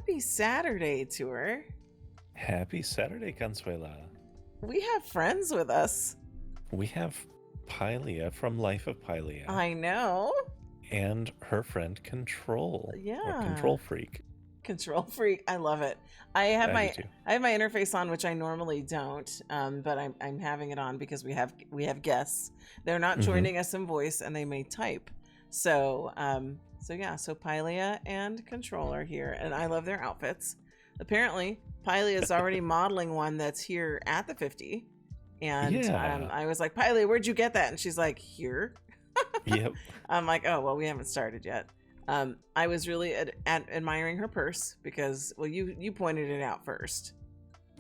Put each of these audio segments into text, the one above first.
Happy Saturday to her. Happy Saturday, Consuela. We have friends with us. We have Pylia from Life of Pylia. I know. And her friend Control. Yeah. Or Control Freak. Control Freak. I love it. I have my interface on, which I normally don't, but I'm having it on because we have guests. They're not joining us in voice, and they may type. So Pylia and Control are here, and I love their outfits. Apparently, Pylia is already modeling one that's here at the 50, and I was like, Pylia, where'd you get that? And she's like, here. Yep. I'm like, oh, well, we haven't started yet. I was really admiring her purse because, well, you pointed it out first.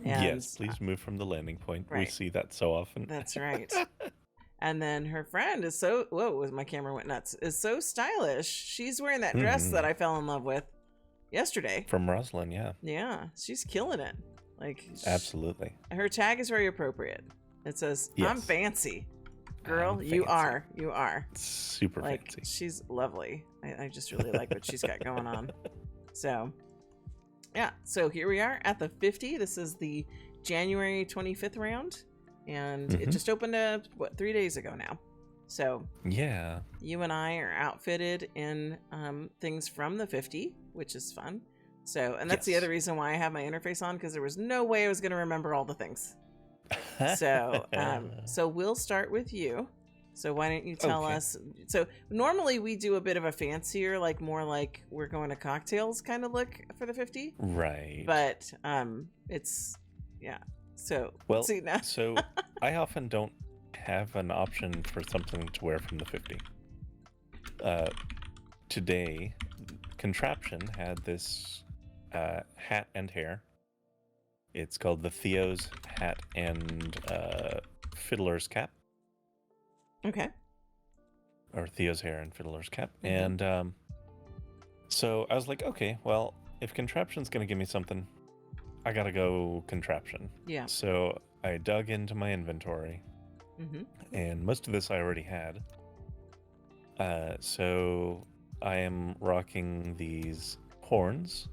And, yes, please move from the landing point. Right. We see that so often. That's right. And then her friend is so, whoa, my camera went nuts, is so stylish. She's wearing that dress that I fell in love with yesterday. From Roslyn, yeah. Yeah, she's killing it. Like, absolutely. Her tag is very appropriate. It says, yes. I'm fancy. Girl, I'm you fancy. are. Super like, fancy. She's lovely. I just really like what she's got going on. So, yeah. So here we are at the 50. This is the January 25th round. And it just opened up, 3 days ago now. So, yeah. You and I are outfitted in things from the 50, which is fun. So, and that's the other reason why I have my interface on, because there was no way I was going to remember all the things. So we'll start with you. So why don't you tell us? So normally we do a bit of a fancier, like more like we're going to cocktails kind of look for the 50. Right. But it's So well, see now. So I often don't have an option for something to wear from the 50. Today, Contraption had this hat and hair. It's called the Theo's hat and Fiddler's cap. Okay. Or Theo's hair and Fiddler's cap. And so I was like, okay, well, if Contraption's going to give me something, I got to go Contraption. Yeah. So I dug into my inventory. And most of this I already had. So I am rocking these horns.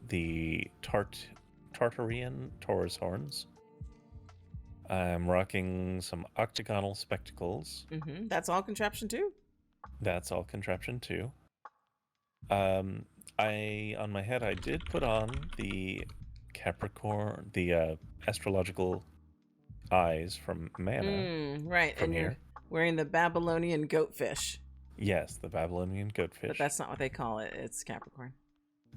The Tartarian Taurus horns. I'm rocking some octagonal spectacles. That's all Contraption too? That's all Contraption too. On my head, I did put on the Capricorn, the astrological eyes from Mana. Right, and you're wearing the Babylonian goatfish. Yes, the Babylonian goatfish. But that's not what they call it. It's Capricorn.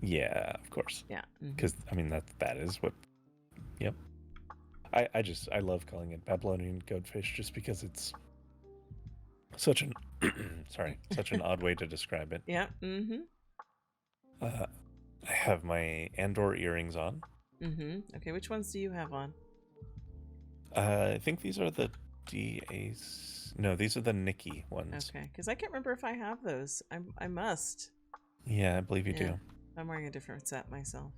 Yeah, of course. Yeah. Because, I mean, that is what... Yep. I love calling it Babylonian goatfish just because it's such an... such an odd way to describe it. Yeah. I have my Andore earrings on. Okay, which ones do you have on? I think these are the DAs... No, these are the Nikki ones. Okay, because I can't remember if I have those. I must. Yeah, I believe you do. I'm wearing a different set myself.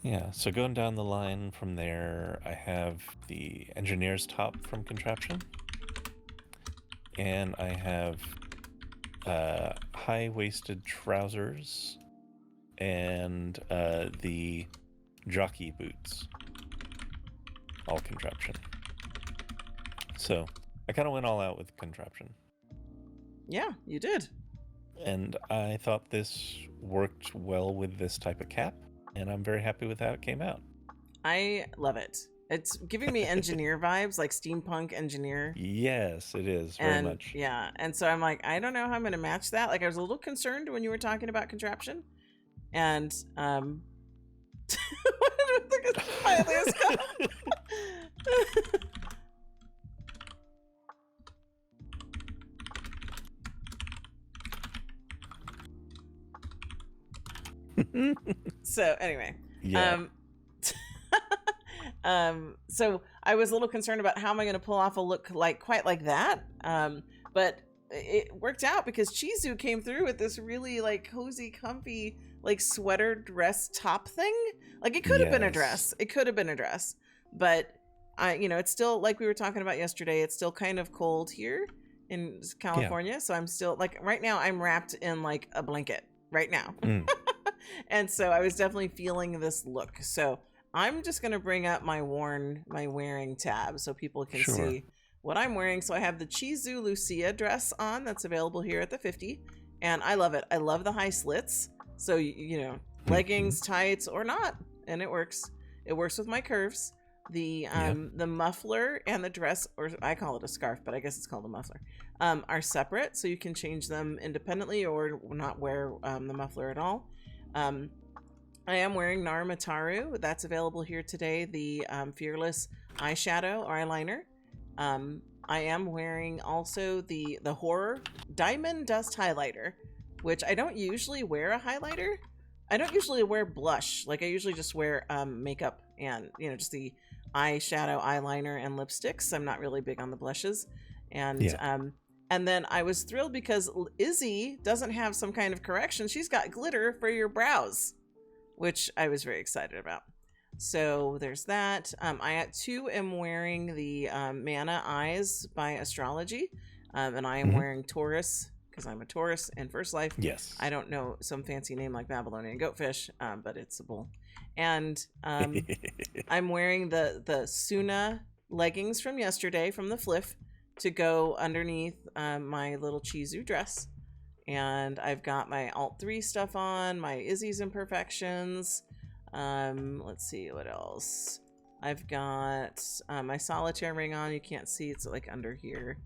Yeah, so going down the line from there, I have the Engineer's top from Contraption. And I have high-waisted trousers and the jockey boots. All Contraption. So I kind of went all out with Contraption. Yeah, you did. And I thought this worked well with this type of cap, and I'm very happy with how it came out. I love it. It's giving me engineer vibes, like steampunk engineer. Yes, it is, very much. Yeah, and so I'm like, I don't know how I'm going to match that. Like, I was a little concerned when you were talking about Contraption. And, what did I think So anyway, so I was a little concerned about how am I going to pull off a look quite like that. But it worked out because Cheezu came through with this really like cozy, comfy, like sweater dress top thing. Like it could have been a dress. It could have been a dress, but it's still like we were talking about yesterday. It's still kind of cold here in California. So I'm still like right now I'm wrapped in like a blanket right now. And so I was definitely feeling this look. So I'm just going to bring up my wearing tab so people can see what I'm wearing. So I have the Cheezu Lucia dress on that's available here at the 50. And I love it. I love the high slits. So, you know, leggings, tights, or not. And it works. It works with my curves. The muffler and the dress, or I call it a scarf, but I guess it's called a muffler, are separate. So you can change them independently or not wear the muffler at all. I am wearing Nar Mattaru. That's available here today. The Fearless eyeshadow or eyeliner. I am wearing also the Horror Diamond Dust Highlighter, which I don't usually wear a highlighter. I don't usually wear blush. Like I usually just wear makeup and, you know, just the eyeshadow, eyeliner, and lipsticks. I'm not really big on the blushes. And then I was thrilled because Izzy doesn't have some kind of correction. She's got glitter for your brows, which I was very excited about. So there's that. I too am wearing the Mana Eyes by Astrology. And I am wearing Taurus because I'm a Taurus in First Life. Yes. I don't know some fancy name like Babylonian Goatfish, but it's a bull. And I'm wearing the Suna leggings from yesterday from the FLFty to go underneath my little Cheezu dress. And I've got my Alt 3 stuff on, my Izzy's Imperfections. Let's see what else. I've got my solitaire ring on. You can't see, it's like under here,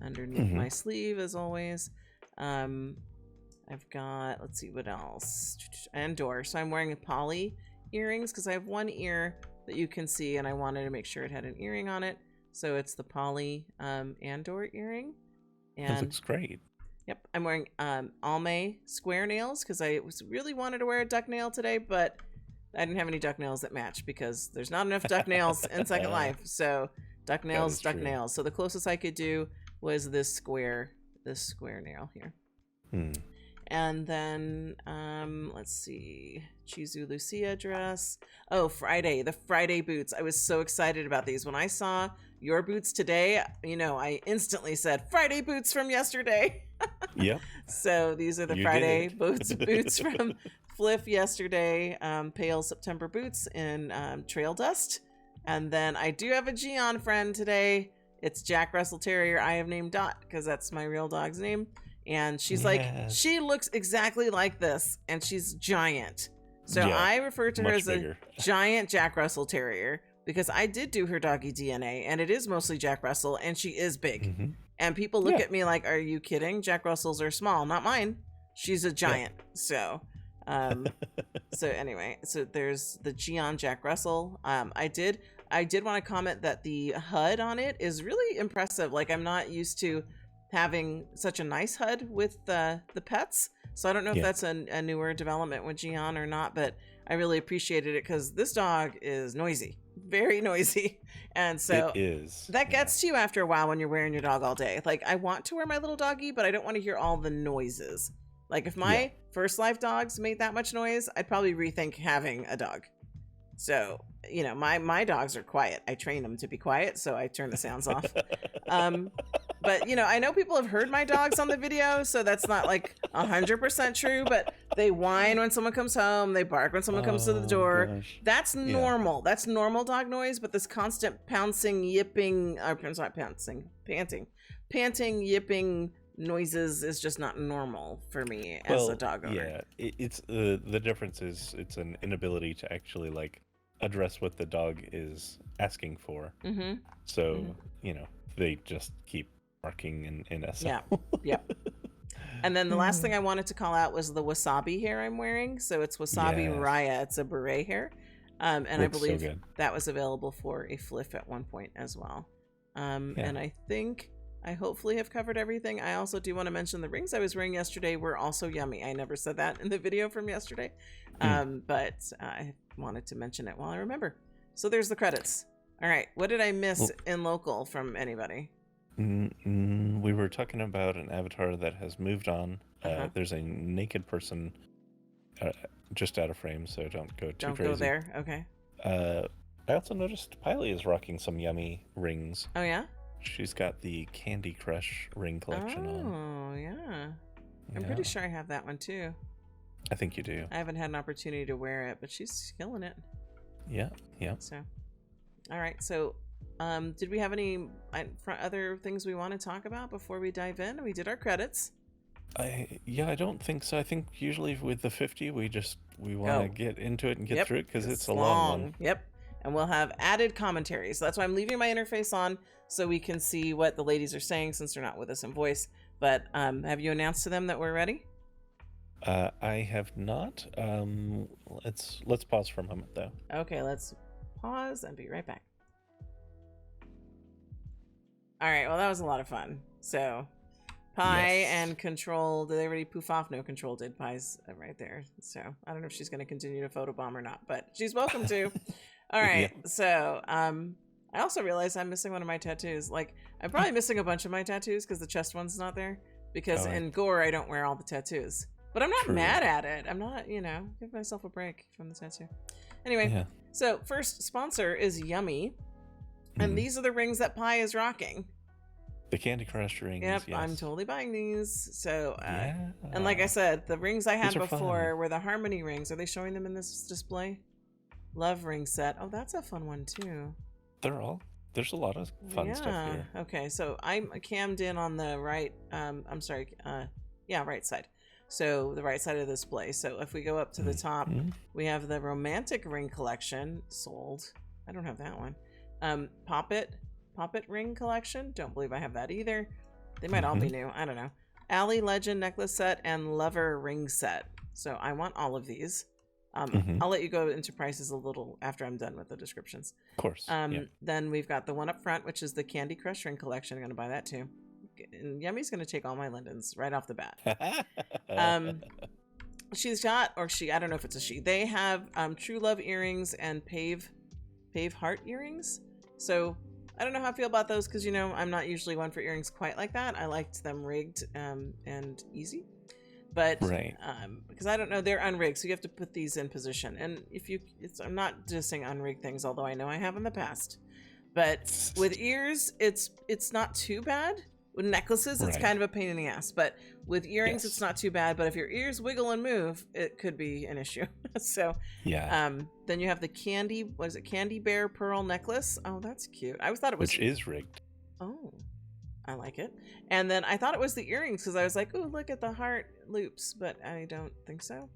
underneath my sleeve as always. I've got, let's see what else. Andore. So I'm wearing poly earrings because I have one ear that you can see and I wanted to make sure it had an earring on it. So it's the poly Andore earring. And that looks great. Yep, I'm wearing Almay square nails because I really wanted to wear a duck nail today, but I didn't have any duck nails that match because there's not enough duck nails in Second Life. So duck nails, duck nails. So the closest I could do was this square nail here. And then let's see, Cheezu Lucia dress. Oh, the Friday boots. I was so excited about these. When I saw your boots today, you know, I instantly said Friday boots from yesterday. Yep. So these are the Friday boots from FLFty yesterday. Pale September boots in trail dust. And then I do have a Jian friend today. It's Jack Russell Terrier I have named Dot because that's my real dog's name. And she's like, she looks exactly like this, and she's giant. So I refer to her as a giant Jack Russell Terrier because I did do her doggy DNA, and it is mostly Jack Russell, and she is big. And people look at me like, are you kidding? Jack Russells are small, not mine. She's a giant. So anyway, so there's the Jian Jack Russell. I did want to comment that the HUD on it is really impressive. Like, I'm not used to having such a nice HUD with the pets. So I don't know if that's a newer development with Jian or not, but I really appreciated it because this dog is noisy, very noisy. And so that gets to you after a while when you're wearing your dog all day. Like, I want to wear my little doggy, but I don't want to hear all the noises. Like, if my First Life dogs made that much noise, I'd probably rethink having a dog. So, you know, my dogs are quiet. I train them to be quiet, so I turn the sounds off. But, you know, I know people have heard my dogs on the video, so that's not like 100% true, but they whine when someone comes home. They bark when someone comes to the door. Gosh. That's normal. That's normal dog noise, but this constant pouncing, yipping, not pouncing, panting, yipping noises is just not normal for me as a dog owner. Yeah, it's the difference is it's an inability to actually like address what the dog is asking for. So, you know, they just keep barking in SL. Yeah. And then the last thing I wanted to call out was the wasabi hair I'm wearing. So it's wasabi Riot. It's a beret hair. And I believe that was available for a FLFty at one point as well. And I think I hopefully have covered everything. I also do want to mention the rings I was wearing yesterday were also yummy. I never said that in the video from yesterday, but I wanted to mention it while I remember. So there's the credits. All right. What did I miss in local from anybody? We were talking about an avatar that has moved on. There's a naked person just out of frame, so don't go too crazy. Don't go there. Okay. I also noticed Piley is rocking some yummy rings. Oh, yeah? She's got the Candy Crush ring collection on. Oh, yeah. I'm pretty sure I have that one, too. I think you do. I haven't had an opportunity to wear it, but she's killing it. Yeah, yeah. So, all right. So, did we have any other things we want to talk about before we dive in? We did our credits. I don't think so. I think usually with the 50, we want to get into it and get through it because it's a long one. Yep. And we'll have added commentary. So that's why I'm leaving my interface on so we can see what the ladies are saying since they're not with us in voice. But have you announced to them that we're ready? I have not. Let's pause for a moment though. Okay, let's pause and be right back. All right, well that was a lot of fun. So Pie and Control, did they already poof off? No, Control did. Pie's right there. So I don't know if she's going to continue to photobomb or not, but she's welcome to. All right, so I also realized I'm missing one of my tattoos. Like, I'm probably missing a bunch of my tattoos because the chest one's not there. Because in Gore, I don't wear all the tattoos. But I'm not mad at it. I'm not, give myself a break from the tattoo. Anyway, so first sponsor is Yummy. And these are the rings that Pie is rocking. The Candy Crush rings. Yep, yes. I'm totally buying these. So, and like I said, the rings I had before were the Harmony rings. Are they showing them in this display? Love ring set. Oh, that's a fun one too. There's a lot of fun stuff here. Okay, so I'm cammed in on the right, right side. So the right side of the display. So if we go up to the top, we have the Romantic Ring Collection sold. I don't have that one. Poppet Ring Collection. Don't believe I have that either. They might all be new. I don't know. Alley Legend Necklace Set and Lover Ring Set. So I want all of these. I'll let you go into prices a little after I'm done with the descriptions. Of course. Then we've got the one up front, which is the Candy Crush Ring Collection. I'm going to buy that too. And Yummy's going to take all my Lindens right off the bat. She's got, I don't know if it's a she. They have True Love earrings and Pave Heart earrings. So I don't know how I feel about those because, I'm not usually one for earrings quite like that. I liked them rigged and easy. But because I don't know, they're unrigged, so you have to put these in position. And I'm not just saying unrigged things, although I know I have in the past. But with ears, it's not too bad. With necklaces, it's kind of a pain in the ass. But with earrings, it's not too bad. But if your ears wiggle and move, it could be an issue. So then you have the Candy Bear Pearl Necklace. Oh, that's cute. I always thought it was... Which is rigged. Oh. I like it. And then I thought it was the earrings because I was like, oh, look at the heart loops, but I don't think so.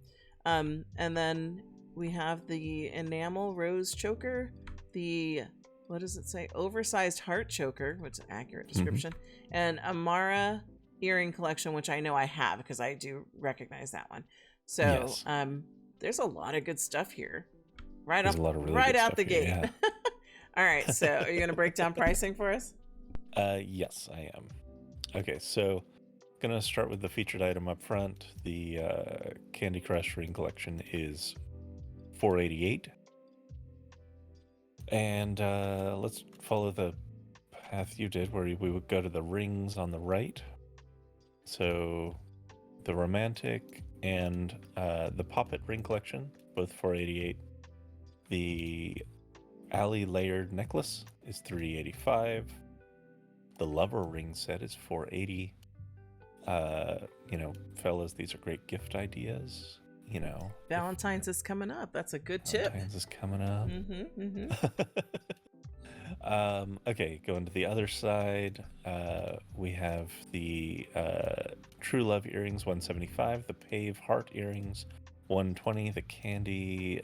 And then we have the enamel rose choker, the, what does it say? Oversized heart choker, which is an accurate description, and Amara earring collection, which I know I have because I do recognize that one. So there's a lot of good stuff here. Right out the gate. Yeah. All right. So are you going to break down pricing for us? Yes, I am. Okay, so gonna start with the featured item up front. The Candy Crush Ring Collection is $488, and let's follow the path you did, where we would go to the rings on the right. So the Romantic and the Poppet Ring Collection, both $488. The Alley Layered Necklace is $385. The Lover Ring Set is $480. Fellas, these are great gift ideas. Valentine's is coming up. That's a good tip. Valentine's is coming up. Okay, going to the other side. We have the True Love earrings, $175. The Pave Heart earrings, $120. The Candy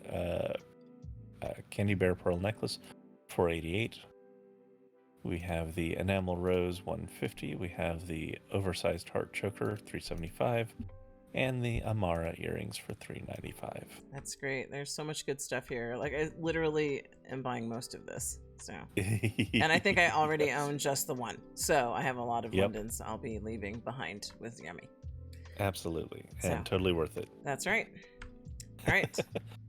Bear Pearl Necklace, $488. We have the Enamel Rose, $150. We have the Oversized Heart Choker, $375. And the Amara earrings for $395. That's great. There's so much good stuff here. Like, I literally am buying most of this. So, and I think I already own just the one. So I have a lot of Lindens I'll be leaving behind with Yummy. Absolutely. And totally worth it. That's right. All right.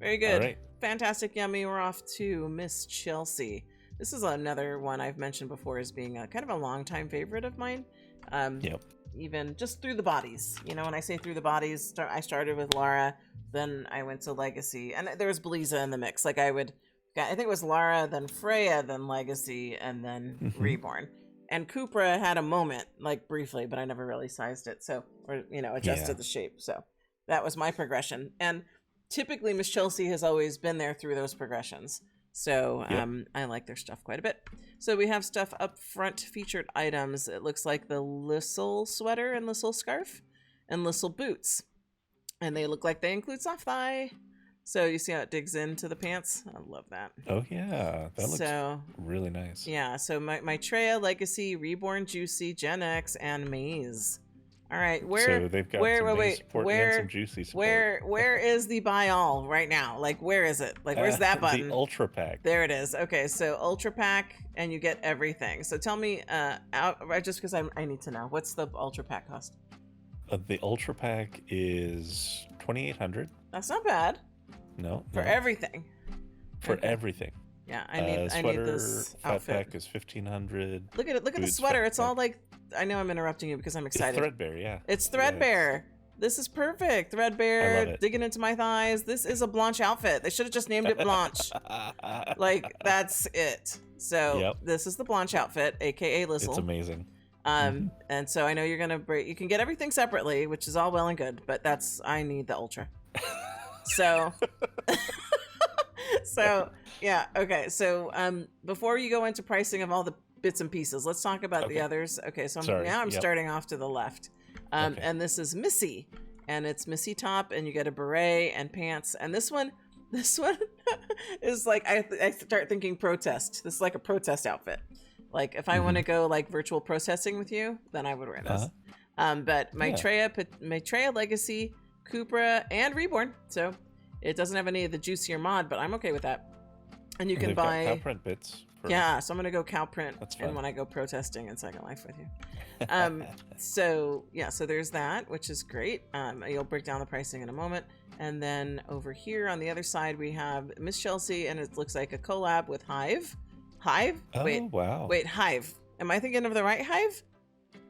Very good. All right. Fantastic, Yummy. We're off to Miss Chelsea. This is another one I've mentioned before as being a kind of a longtime favorite of mine. Even just through the bodies. When I say through the bodies, I started with Lara, then I went to Legacy, and there was Bliza in the mix. Like I think it was Lara, then Freya, then Legacy, and then Reborn. And Cupra had a moment, like briefly, but I never really sized it. So, or adjusted the shape. So, That was my progression. And typically Miss Chelsea has always been there through those progressions. So I like their stuff quite a bit. So we have stuff up front, featured items. It looks like the Lissel sweater and Lissel scarf and Lissel boots. And they look like they include soft thigh. So you see how it digs into the pants? I love that. Oh, yeah. That looks really nice. Yeah, so Maitreya, Legacy, Reborn, Juicy, Gen X, and Maze. All right, so they've got some Maze support and some Juicy support. Where is the buy all right now? Like, where is it? Like, where's that button? The Ultra Pack. There it is. Okay, so Ultra Pack, and you get everything. So tell me, just because I need to know, what's the Ultra Pack cost? The Ultra Pack is $2,800. That's not bad. No. For everything. For everything. Yeah, I need this Fat outfit. Pack is $1,500. Look at it. Look at the sweater. It's all like, I know I'm interrupting you because I'm excited. It's threadbare, yeah. It's threadbare. This is perfect. Threadbare, digging into my thighs. This is a Blanche outfit. They should have just named it Blanche. Like, that's it. So this is the Blanche outfit, aka Lissel. It's amazing. And so I know you're gonna you can get everything separately, which is all well and good, but I need the Ultra. So yeah, okay. So before you go into pricing of all the bits and pieces, let's talk about the others. Okay, so I'm starting off to the left. And this is Missy, and it's Missy top, and you get a beret and pants. And this one is like, I start thinking protest. This is like a protest outfit. Like, if I want to go like virtual protesting with you, then I would wear this. But Maitreya Legacy, Cupra, and Reborn. So it doesn't have any of the juicier mod, but I'm okay with that. And you can buy cow print bits. Yeah, so I'm gonna go cow print. That's fine. And when I go protesting in Second Life with you. So there's that, which is great. You'll break down the pricing in a moment. And then over here on the other side we have Miss Chelsea, and it looks like a collab with Hive. Hive? Oh, wow. Wait, Hive. Am I thinking of the right Hive?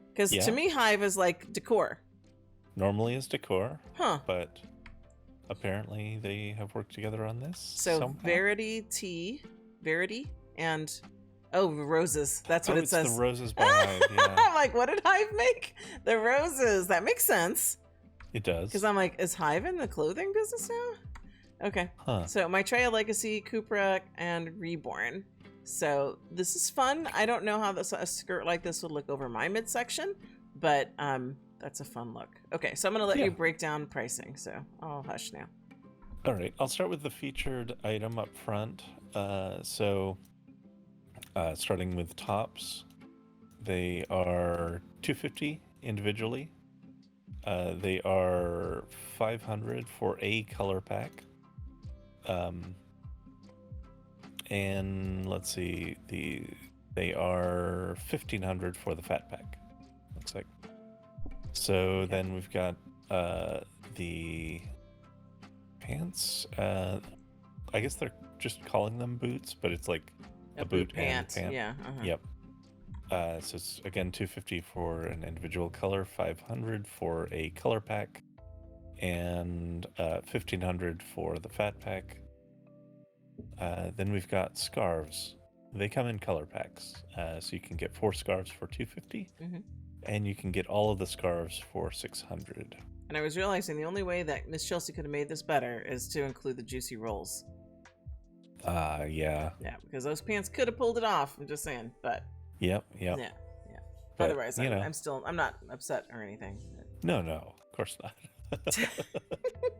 Because to me, Hive is like decor. Normally is decor. Huh. But apparently they have worked together on this. So somehow. Verity, and roses. That's what it says. It's the roses by Hive, yeah. I'm like, what did Hive make? The roses. That makes sense. It does. Because I'm like, is Hive in the clothing business now? Okay. Huh. So Maitreya Legacy, Cupra, and Reborn. So this is fun. I don't know how a skirt like this would look over my midsection, but that's a fun look. Okay, so I'm gonna let you break down pricing. So I'll hush now. All right, I'll start with the featured item up front. Starting with tops, they are $250 individually. They are $500 for a color pack. And let's see, they are $1,500 for the fat pack. Looks like. So then we've got the pants. I guess they're just calling them boots, but it's like a boot pant. Yeah. Yep. So it's again $250 for an individual color, $500 for a color pack, and $1,500 for the fat pack. Then we've got scarves. They come in color packs, so you can get 4 scarves for $250, and you can get all of the scarves for $600. And I was realizing the only way that Miss Chelsea could have made this better is to include the juicy rolls. Yeah. Yeah, because those pants could have pulled it off. I'm just saying, but. Yep. Yeah. But, otherwise, I'm not upset or anything. No, of course not.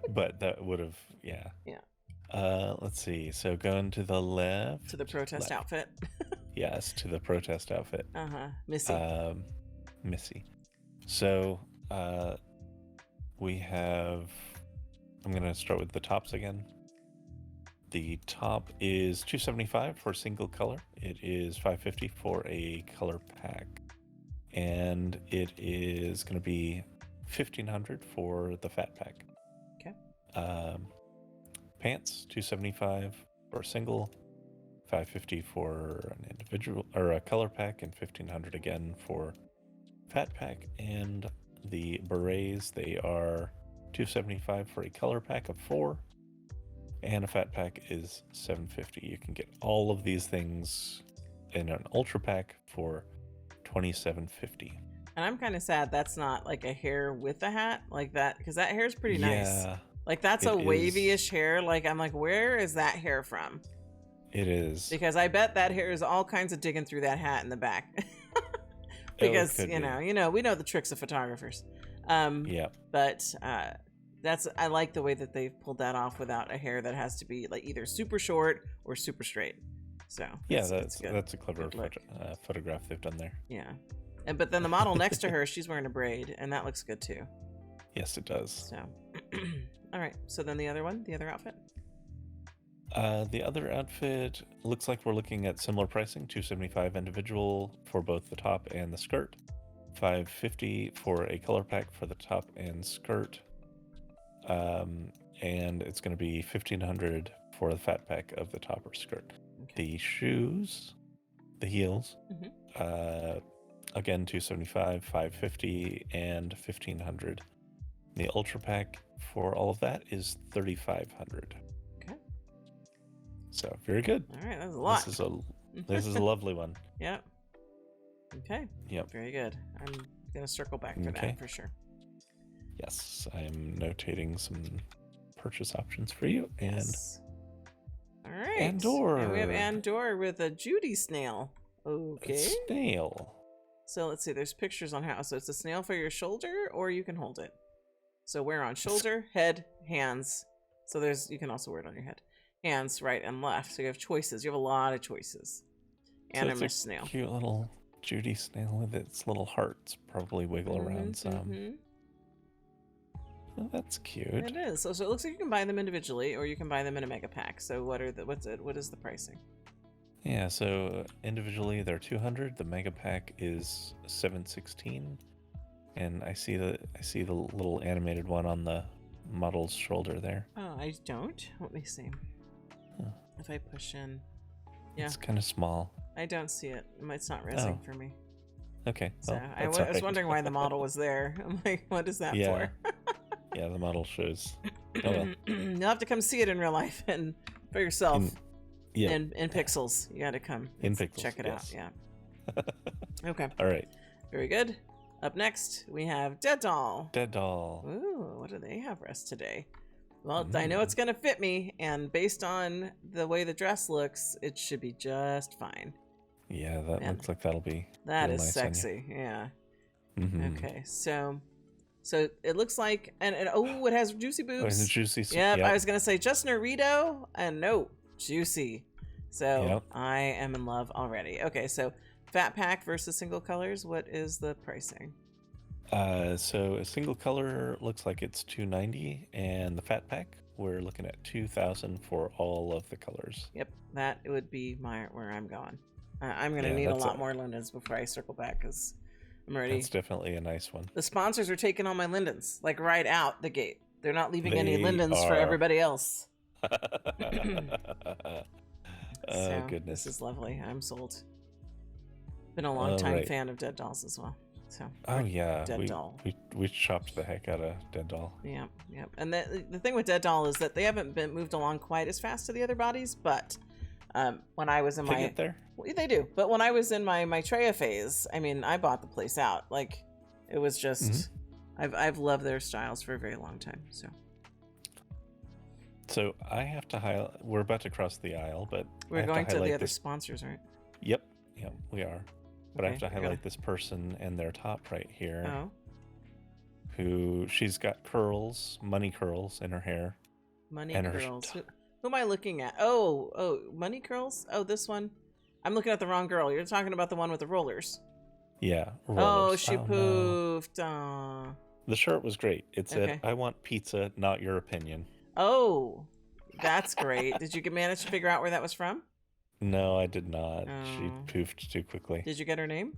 But that would have, yeah. Let's see. So going to the left. To the protest outfit. Yes, to the protest outfit. Missy. So we have. I'm gonna start with the tops again. The top is $275 for a single color. It is $550 for a color pack, and it is going to be $1,500 for the fat pack. Okay. Pants $275 for a single, $550 for an individual or a color pack, and $1,500 again for fat pack. And the berets, they are $275 for a color pack of 4. And a fat pack is $750. You can get all of these things in an ultra pack for $27.50. And I'm kind of sad that's not like a hair with a hat like that, because that hair is pretty nice. Like that's a wavy-ish hair. Like I'm like, where is that hair from? It is. Because I bet that hair is all kinds of digging through that hat in the back. Because we know the tricks of photographers. But I like the way that they've pulled that off without a hair that has to be like either super short or super straight. So yeah, that's a clever photograph they've done there. Yeah, but then the model next to her, she's wearing a braid, and that looks good too. Yes, it does. So, all right. So then the other outfit. The other outfit looks like we're looking at similar pricing: $275 individual for both the top and the skirt, $550 for a color pack for the top and skirt, and it's going to be $1,500 for the fat pack of the top or skirt. Okay. The shoes, the heels, again $275, $550, and $1,500. The ultra pack for all of that is $3,500. So very good. All right, that's a lot. This is a lovely one. Yep. Okay. Yep. Very good. I'm gonna circle back for that for sure. Yes, I'm notating some purchase options for you. And all right, Andore. And we have Andore with a Judy snail. Okay. A snail. So let's see. There's pictures on how. So it's a snail for your shoulder, or you can hold it. So wear on shoulder, head, hands. So you can also wear it on your head. Hands, right and left. So you have choices. You have a lot of choices. And a snail. Cute little Judy snail with its little hearts probably wiggle around some. Oh, that's cute. It is. So it looks like you can buy them individually, or you can buy them in a mega pack. So what is the pricing? Yeah, so individually they're $200. The mega pack is $716. And I see the little animated one on the model's shoulder there. Oh, I don't. Let me see. If I push in, it's kind of small. I don't see it. It's not resing for me. Okay. So I was wondering why the model was there. I'm like, what is that for? Yeah, the model shows. Oh, well. You'll have to come see it in real life and for yourself. In pixels. You got to come in pixels. Check it out. Yeah. Okay. All right. Very good. Up next, we have Dead Doll. Dead Doll. Ooh, what do they have for us today? Well, I know it's going to fit me, and based on the way the dress looks, it should be just fine. Yeah, that looks like that'll be that is nice sexy. Yeah. Okay, so it looks like, and it has juicy boobs. And juicy. Yep, I was going to say just Naruto, and no, juicy. So I am in love already. Okay, so fat pack versus single colors. What is the pricing? So a single color looks like it's $290, and the fat pack we're looking at $2,000 for all of the colors. Yep, that would be where I'm going. I'm gonna need a lot more lindens before I circle back because I'm ready. That's definitely a nice one. The sponsors are taking all my lindens, like right out the gate. They're not leaving any lindens for everybody else. Oh goodness, this is lovely. I'm sold. Been a long time fan of Dead Dolls as well. So Dead Doll. We chopped the heck out of Dead Doll. Yeah. And the thing with Dead Doll is that they haven't been moved along quite as fast to the other bodies, but when I was in they get there? They do. But when I was in my Maitreya phase, I mean, I bought the place out. Like it was just I've loved their styles for a very long time. So I have to highlight. We're about to cross the aisle, but we're going to the other sponsors, right? Yep, we are. But I have to highlight this person and their top right here. Oh. Who she's got curls, money curls in her hair. Money curls. Who am I looking at? Oh, money curls? Oh, this one. I'm looking at the wrong girl. You're talking about the one with the rollers. Yeah. Rollers. Oh, she poofed. No. The shirt was great. It said, I want pizza, not your opinion. Oh, that's great. Did you manage to figure out where that was from? No, I did not. She poofed too quickly. Did you get her name?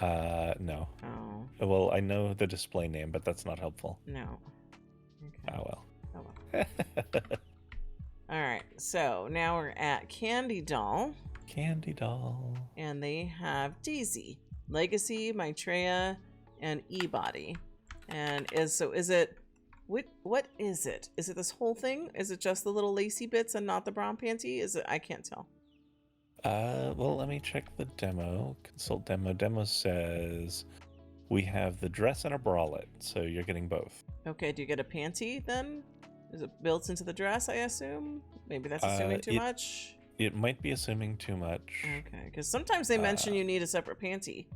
No. Oh. Well, I know the display name, but that's not helpful. No. Okay. Oh, well. All right. So now we're at Candydoll. And they have Daisy, Legacy, Maitreya, and E-Body. And is it... What is it? Is it this whole thing? Is it just the little lacy bits and not the brown panty? Is it? I can't tell. Well, let me check the demo. Consult demo. Demo says We have the dress and a bralette, so you're getting both. Okay, do you get a panty then? Is it built into the dress, I assume? Maybe that's assuming too much? It might be assuming too much. Okay, because sometimes they mention you need a separate panty.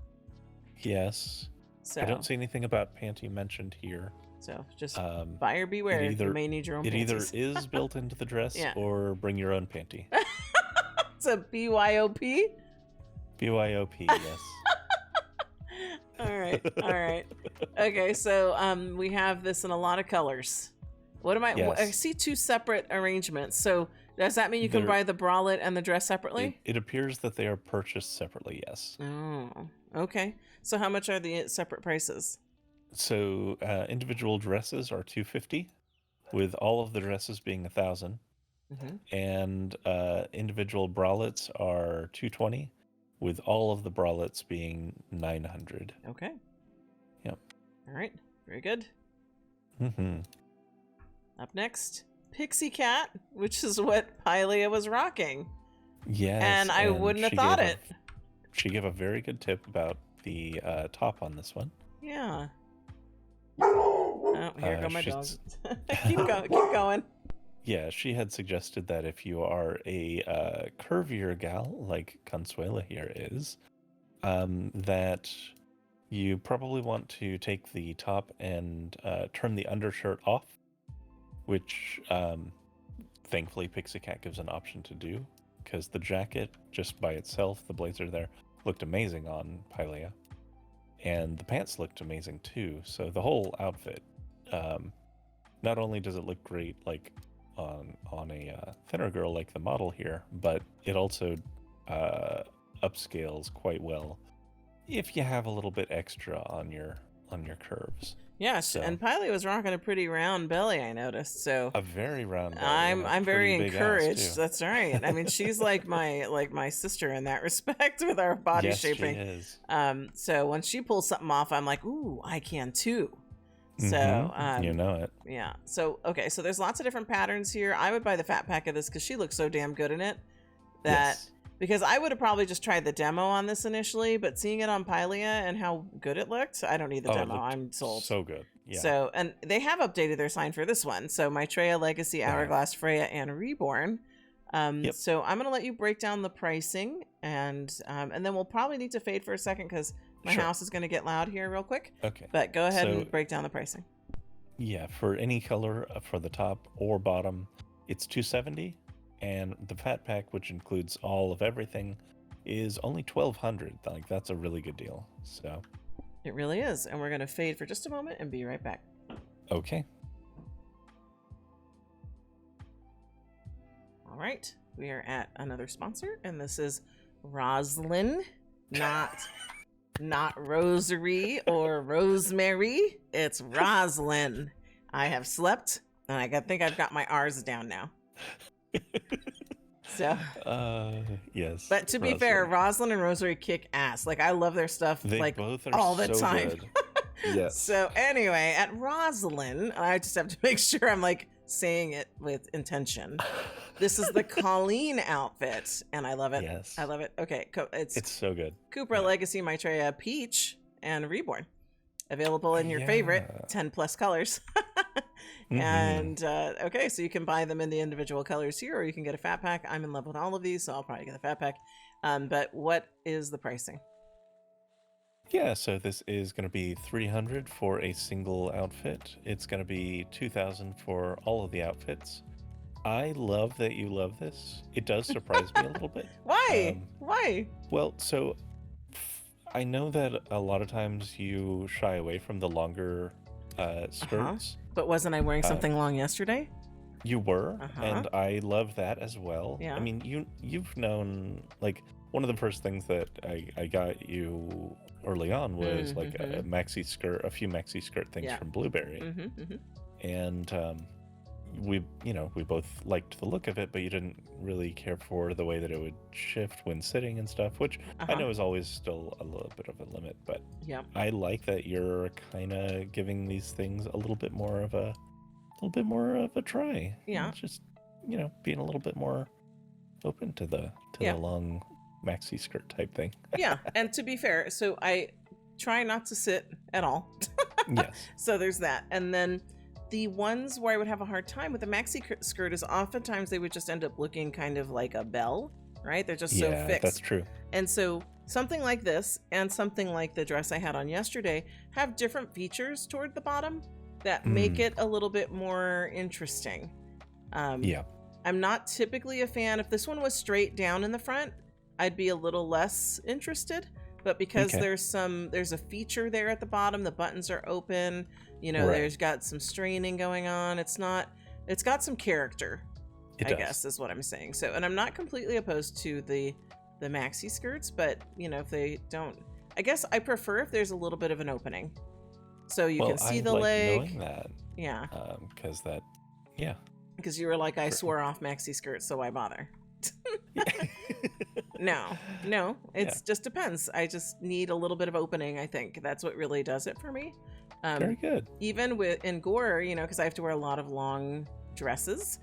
Yes. So I don't see anything about panty mentioned here. So just buyer beware. You may need your own panties. It either is built into the dress or bring your own panty. It's a BYOP? BYOP, yes. All right. Okay, so we have this in a lot of colors. What am I? Yes. I see two separate arrangements. So does that mean you can buy the bralette and the dress separately? It appears that they are purchased separately, yes. Oh, okay. So how much are the separate prices? So individual dresses are $250, with all of the dresses being $1,000, and individual bralettes are $220, with all of the bralettes being $900. Okay. Yep. All right. Very good. Mm-hmm. Up next, Pixicat, which is what Pylia was rocking. Yes. And I wouldn't have thought it. She gave a very good tip about the top on this one. Yeah. Oh, here go my dogs. Keep going. Yeah, she had suggested that if you are a curvier gal, like Consuela here is, that you probably want to take the top and turn the undershirt off, which thankfully Pixicat gives an option to do, because the jacket, just by itself, the blazer there, looked amazing on Pylia. And the pants looked amazing too. So the whole outfit, not only does it look great like on a thinner girl like the model here, but it also upscales quite well if you have a little bit extra on your curves. Yes, so. And Pylia was rocking a pretty round belly, I noticed. So a very round belly. I'm very encouraged. That's right. I mean, she's like my sister in that respect with our body shaping. She is. So when she pulls something off, I'm like, ooh, I can too. So you know it. Yeah. So okay. So there's lots of different patterns here. I would buy the fat pack of this because she looks so damn good in it. Because I would have probably just tried the demo on this initially, but seeing it on Pylia and how good it looked, I don't need the demo. I'm sold. So good. Yeah. So, and they have updated their sign for this one. So Maitreya, Legacy, Hourglass, Freya, and Reborn. So I'm going to let you break down the pricing, and then we'll probably need to fade for a second because my house is going to get loud here real quick. Okay. But go ahead and break down the pricing. Yeah, for any color for the top or bottom, it's $270. And the fat pack, which includes all of everything, is only $1,200. Like, that's a really good deal. So it really is. And we're going to fade for just a moment and be right back. Okay. All right. We are at another sponsor, and this is Roslyn, not Rosary or Rosemary. It's Roslyn. I have slept, and I think I've got my R's down now. So yes, but to be fair, Roslyn and Rosary kick ass. Like, I love their stuff. They like both are all the so time. Good. Yes. So anyway, at Roslyn, I just have to make sure I'm like saying it with intention. This is the Colleen outfit, and I love it. Yes, I love it. Okay, it's so good. Cupra, Legacy, Maitreya, Peach, and Reborn, available in your favorite 10+ colors. And okay, so you can buy them in the individual colors here, or you can get a fat pack. I'm in love with all of these, so I'll probably get the fat pack. But what is the pricing? Yeah, so this is going to be $300 for a single outfit. It's going to be $2,000 for all of the outfits. I love that you love this. It does surprise me a little bit. Why? Why? Well, so I know that a lot of times you shy away from the longer skirts. But wasn't I wearing something long yesterday? You were, and I love that as well. Yeah. I mean, you've known, like, one of the first things that I got you early on was like a maxi skirt, a few maxi skirt things from Blueberry, and we both liked the look of it, but you didn't really care for the way that it would shift when sitting and stuff, which I know is always still a little bit of a limit, but I like that you're kind of giving these things a little bit more of a try. Yeah. It's just, being a little bit more open to the long maxi skirt type thing. Yeah. And to be fair, so I try not to sit at all. Yes. So there's that. And then the ones where I would have a hard time with the maxi skirt is oftentimes they would just end up looking kind of like a bell, right? They're just so fixed. That's true. And so something like this and something like the dress I had on yesterday have different features toward the bottom that make it a little bit more interesting. I'm not typically a fan. If this one was straight down in the front, I'd be a little less interested. But because there's a feature there at the bottom, the buttons are open, there's got some straining going on. It's got some character, I guess is what I'm saying. So, and I'm not completely opposed to the maxi skirts, but if they don't, I guess I prefer if there's a little bit of an opening. So you can see the leg. Knowing that. Yeah. Because you were like, I swore off maxi skirts, so why bother? No, it just depends. I just need a little bit of opening. I think that's what really does it for me. Very good. Even in gore, because I have to wear a lot of long dresses.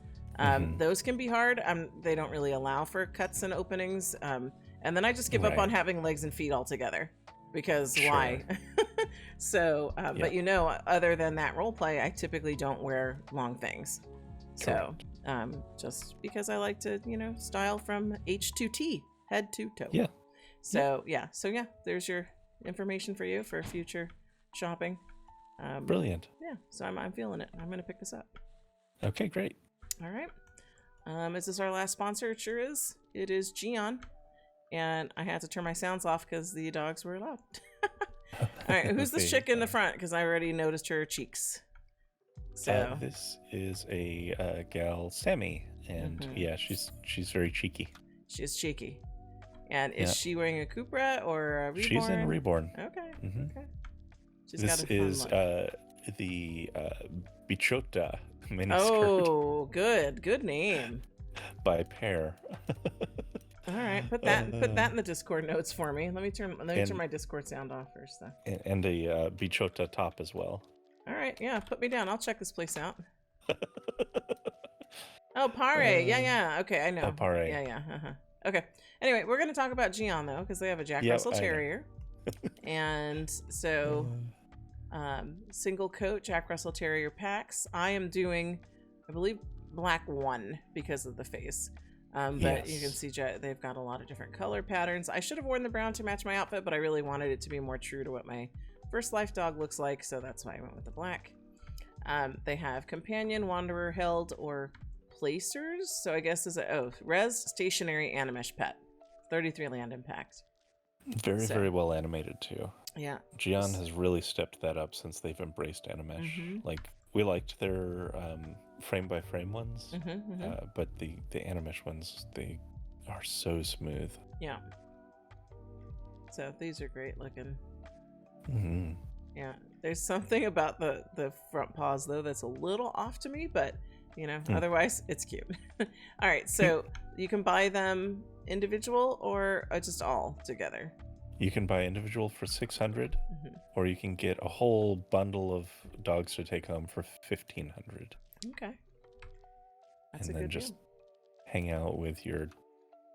Those can be hard. They don't really allow for cuts and openings. And then I just give up on having legs and feet altogether because why? So, but other than that role play, I typically don't wear long things. Correct. So, just because I like to, style from H to T, head to toe. Yeah. So, there's your information for you for future shopping. Brilliant. Yeah. So I'm feeling it. I'm going to pick this up. Okay, great. All right. Is this our last sponsor? It sure is. It is Jian. And I had to turn my sounds off because the dogs were loud. All right. Who's this chick in the front? Because I already noticed her cheeks. So this is a gal, Sammy, and she's very cheeky. She's cheeky. And is she wearing a Cupra or a Reborn? She's in Reborn. Okay. Okay. She's got a fun look. The Bichota miniskirt. Oh, good name. By Pear. All right, put that in the Discord notes for me. Let me turn my Discord sound off first, though. And a Bichota top as well. All right, yeah, put me down. I'll check this place out. Oh, Pare. Yeah. Okay, I know. Pare. Yeah. Okay. Anyway, we're going to talk about Jian, though, because they have a Jack Russell Terrier. And so, single coat Jack Russell Terrier packs. I am doing, I believe, black 1 because of the face. But you can see they've got a lot of different color patterns. I should have worn the brown to match my outfit, but I really wanted it to be more true to what my first life dog looks like, so that's why I went with the black. They have companion, wanderer, held, or placers. So I guess res, stationary, animesh pet. 33 land impact. Very well animated too. Yeah. Jian has really stepped that up since they've embraced animesh. Like we liked their frame by frame ones, but the animesh ones, they are so smooth. Yeah. So these are great looking. Yeah, there's something about the front paws though that's a little off to me, but otherwise it's cute. All right, so you can buy them individual or just all together. You can buy individual for 600, or you can get a whole bundle of dogs to take home for 1,500. Okay, that's and a then good just deal. Hang out with your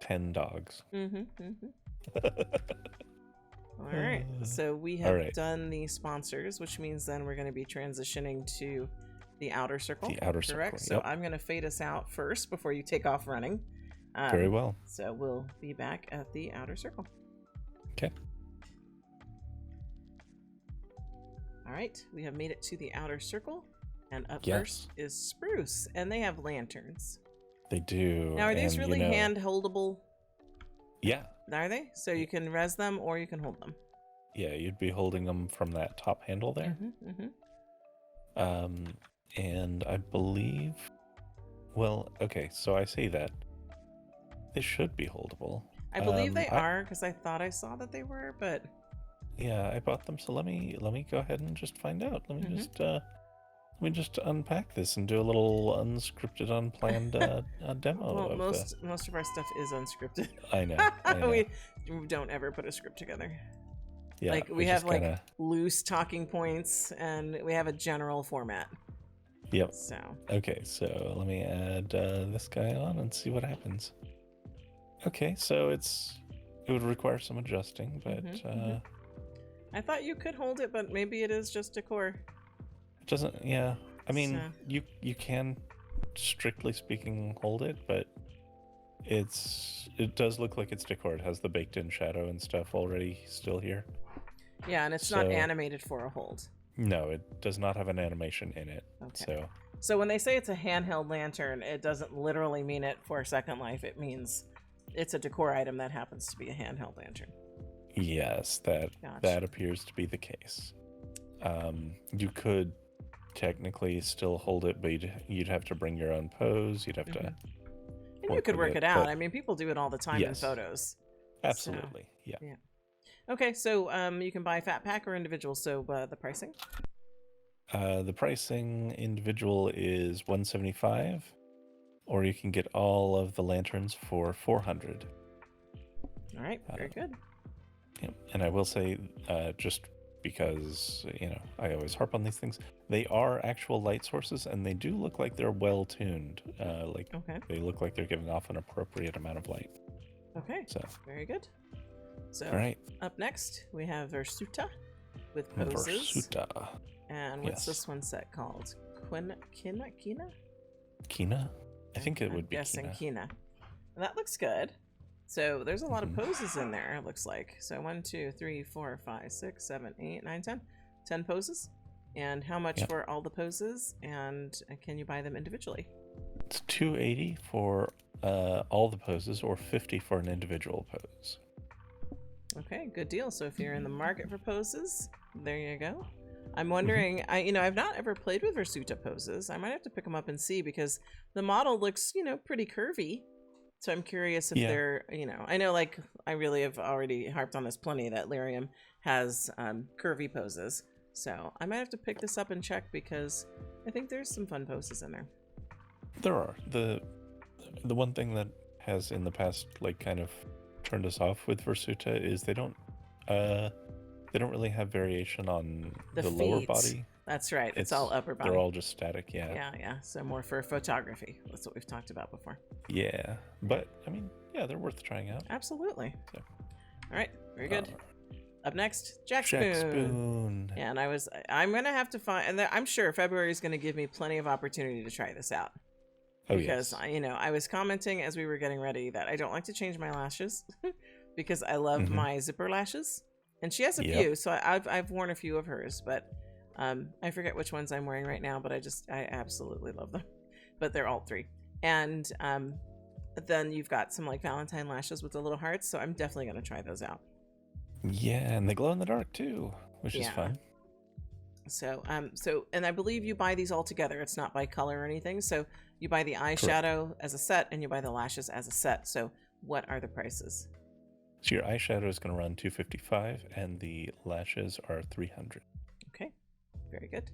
10 dogs. All right, so we have done the sponsors, which means then we're going to be transitioning to the outer circle. The outer circle, correct? So I'm going to fade us out first before you take off running. Very well. So we'll be back at the outer circle. Okay. All right, we have made it to the outer circle, and up first is Spruce, and they have lanterns. They do. Now, are these really hand-holdable? Yeah. Are they? So you can res them or you can hold them? Yeah, you'd be holding them from that top handle there. And I believe... Well, okay, so I say that. They should be holdable. I believe they are, because I thought I saw that they were, but... Yeah, I bought them, so let me go ahead and just find out. Let me just unpack this and do a little unscripted, unplanned demo. Well, most of our stuff is unscripted. I know. We don't ever put a script together. Yeah, like we have like loose talking points, and we have a general format. Yep. So okay, so let me add this guy on and see what happens. Okay, so it would require some adjusting, but I thought you could hold it, but maybe it is just decor. It doesn't. Yeah, I mean, you can, strictly speaking, hold it, but it does look like it's decor. It has the baked-in shadow and stuff already still here. Yeah, and it's not animated for a hold. No, it does not have an animation in it. Okay. So when they say it's a handheld lantern, it doesn't literally mean it for Second Life. It means it's a decor item that happens to be a handheld lantern. Yes, that appears to be the case. You could technically still hold it, but you'd have to bring your own pose. You'd have to. And you could work it out. I mean, people do it all the time in photos. Absolutely, so, yeah. Okay, so you can buy fat pack or individual. So the pricing? The pricing individual is $175, or you can get all of the lanterns for $400. All right, very good. Yeah, and I will say, just because I always harp on these things, they are actual light sources, and they do look like they're well tuned. They look like they're giving off an appropriate amount of light. Okay. So very good. So all right. Up next we have Versuta with poses. Versuta. And what's this one set called? Kina? Kina? I think it would be guessing Kina. That looks good. So there's a lot of poses in there, it looks like. So 1, 2, 3, 4, 5, 6, 7, 8, 9, 10. 10 poses. And how much for all the poses? And can you buy them individually? It's $280 for all the poses, or $50 for an individual pose. Okay, good deal. So if you're in the market for poses, there you go. I'm wondering, I've not ever played with Versuta poses. I might have to pick them up and see, because the model looks, pretty curvy. So I'm curious if they're, I know, like, I really have already harped on this plenty, that Lyrium has curvy poses. So I might have to pick this up and check, because I think there's some fun poses in there. There are. The one thing that has in the past, like, kind of turned us off with Versuta is they don't really have variation on the lower body. That's right. It's all upper body. They're all just static, yeah. Yeah. So more for photography. That's what we've talked about before. Yeah. But, I mean, yeah, they're worth trying out. Absolutely. So. All right. Very good. Up next, Jack Spoon. Yeah, and I'm going to have to find, and I'm sure February is going to give me plenty of opportunity to try this out. Because, I was commenting as we were getting ready that I don't like to change my lashes because I love my zipper lashes. And she has a few, so I've worn a few of hers, but I forget which ones I'm wearing right now, but I absolutely love them. But they're all 3. And then you've got some like Valentine lashes with the little hearts, so I'm definitely going to try those out. Yeah, and they glow in the dark too, which is fun. So and I believe you buy these all together. It's not by color or anything. So you buy the eyeshadow as a set, and you buy the lashes as a set. So what are the prices? So your eyeshadow is going to run $255, and the lashes are $300. Okay, very good.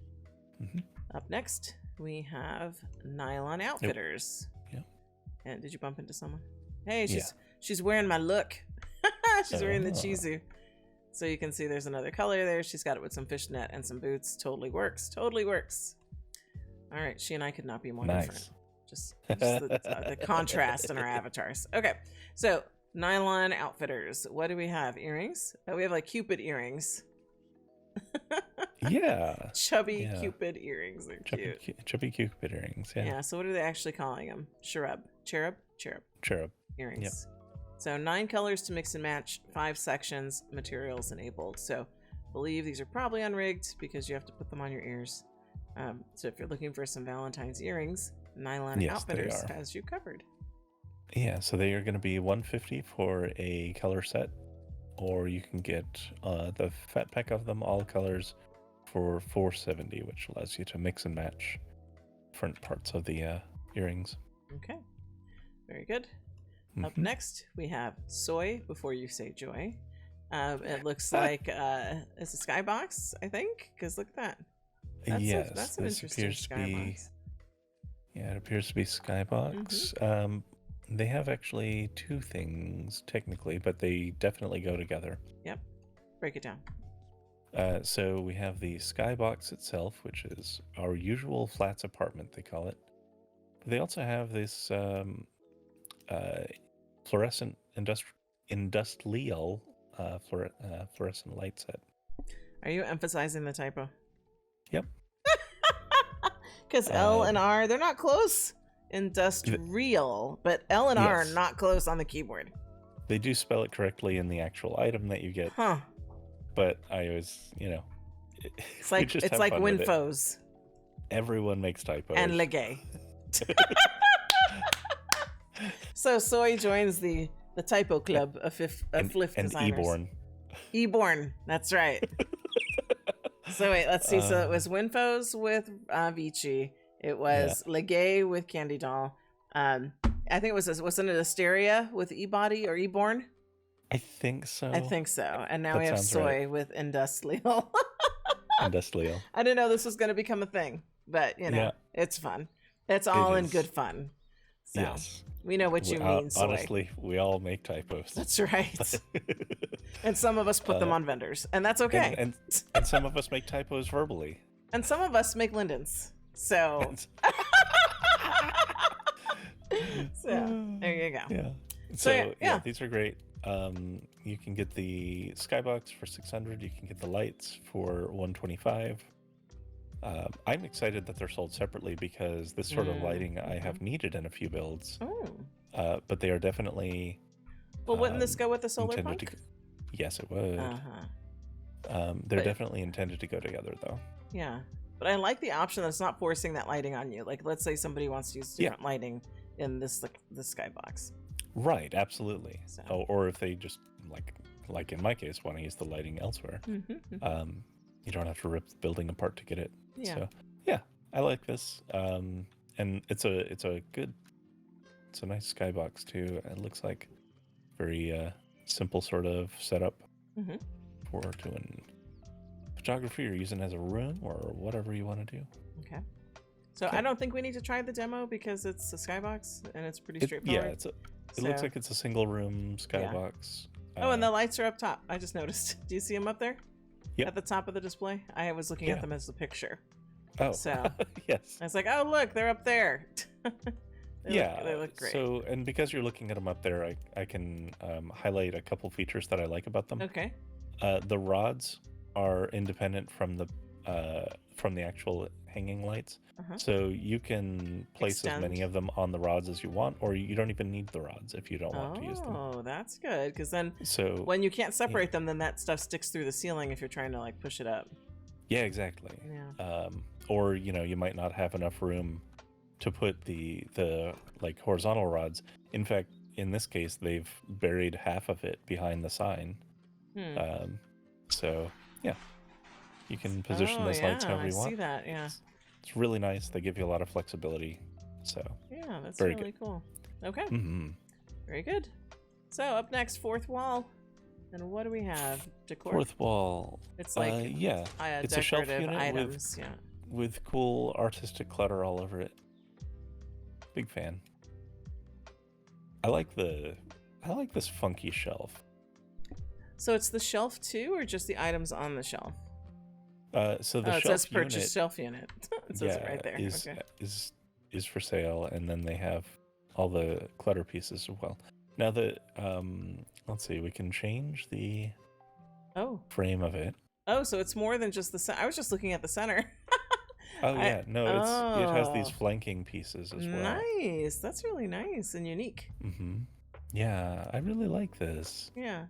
Up next, we have Nylon Outfitters. Yep. And did you bump into someone? Hey, she's wearing my look. She's wearing the Cheezu. So you can see there's another color there. She's got it with some fishnet and some boots. Totally works. All right, she and I could not be more different. Just the contrast in our avatars. Okay, so Nylon Outfitters. What do we have? Earrings? Oh, we have like Cupid earrings. Chubby Cupid earrings. They're cute. Chubby Cupid earrings. Yeah. So what are they actually calling them? Cherub earrings. Yep. So 9 colors to mix and match, 5 sections, materials enabled. So I believe these are probably unrigged because you have to put them on your ears. So if you're looking for some Valentine's earrings, Nylon Outfitters has you covered. Yeah, so they are going to be $150 for a color set, or you can get the fat pack of them, all colors, for $470, which allows you to mix and match different parts of the earrings. Okay, very good. Up next, we have Soy Before You Say Joy. It looks like it's a skybox, I think, because look at that. That's an interesting skybox. It appears to be skybox. They have actually 2 things, technically, but they definitely go together. Yep. Break it down. So we have the skybox itself, which is our usual flats apartment, they call it. But they also have this fluorescent industrial fluorescent light set. Are you emphasizing the typo? Yep. Because L and R, they're not close. Industrial, but L and R are not close on the keyboard. They do spell it correctly in the actual item that you get. Huh. But I always, it's like Winfoes. Everyone makes typos. And Legay. So Soy joins the typo club of FLFty and designers. Eborn. Eborn, that's right. So wait, let's see. So it was Winfoes with Vici. It was Legay with Candydoll. I think it wasn't it Asteria with Ebody or Eborn? I think so. And now we have Soy with Industrial. Industrial. I didn't know this was going to become a thing, but it's fun. It's all in good fun. So yes. We know what you mean, Soy. Honestly, we all make typos. That's right. And some of us put them on vendors, and that's okay. And some of us make typos verbally. And some of us make lindens. So, there you go. Yeah. So these are great. You can get the skybox for 600. You can get the lights for 125. I'm excited that they're sold separately because this sort of lighting I have needed in a few builds. Oh. But they are definitely. Well, wouldn't this go with the solar punk? Yes, it would. They're definitely intended to go together, though. Yeah. But I like the option that it's not forcing that lighting on you. Like, let's say somebody wants to use different lighting in this skybox. Right, absolutely. So. Or if they just, like in my case, want to use the lighting elsewhere. You don't have to rip the building apart to get it. Yeah. So, I like this. And it's a nice skybox, too. It looks like very simple sort of setup for doing photography or using it as a room or whatever you want to do. Okay. So I don't think we need to try the demo because it's a skybox and it's pretty straightforward. Yeah, it looks like it's a single room skybox. Oh, and the lights are up top. I just noticed. Do you see them up there? Yep. At the top of the display? I was looking at them as a picture. Oh, so yes. I was like, oh, look, they're up there. They look great. So, and because you're looking at them up there, I can highlight a couple features that I like about them. Okay. The rods are independent from the actual hanging lights. So you can place as many of them on the rods as you want, or you don't even need the rods if you don't want to use them. Oh, that's good, because then when you can't separate them, then that stuff sticks through the ceiling if you're trying to push it up. Yeah, exactly. Yeah. Or you might not have enough room to put the horizontal rods. In fact, in this case, they've buried half of it behind the sign. So yeah, you can position those lights however you want. I see that. Yeah. It's really nice. They give you a lot of flexibility. So yeah, that's really cool. Okay. Very good. So up next, fourth wall. And what do we have? Decor? Fourth wall. It's like it's a shelf unit items. with cool artistic clutter all over it. Big fan. I like this funky shelf. So it's the shelf too, or just the items on the shelf? So the it says purchase shelf unit. It says it right there. Is for sale, and then they have all the clutter pieces as well. Now let's see, we can change the frame of it. Oh, so it's more than just the center. I was just looking at the center. Oh yeah, it has these flanking pieces as well. Nice, that's really nice and unique. Yeah, I really like this. Yeah.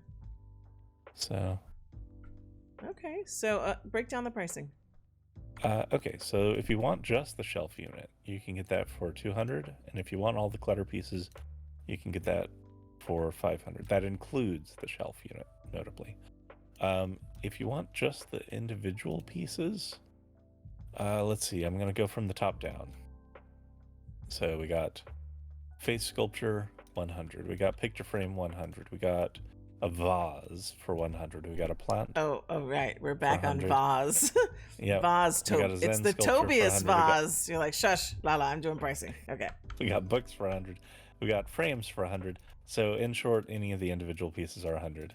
So. Okay, so break down the pricing. Okay, so if you want just the shelf unit, you can get that for 200, and if you want all the clutter pieces, you can get that for 500. That includes the shelf unit, notably. If you want just the individual pieces, let's see, I'm going to go from the top down. So we got face sculpture, 100. We got picture frame, 100. We got a vase for 100. We got a plant. Oh, right. We're back on vase. Yeah. Vase. It's the Tobias vase. You're like, shush, Lala, I'm doing pricing. Okay. We got books for 100. We got frames for 100. So in short, any of the individual pieces are 100.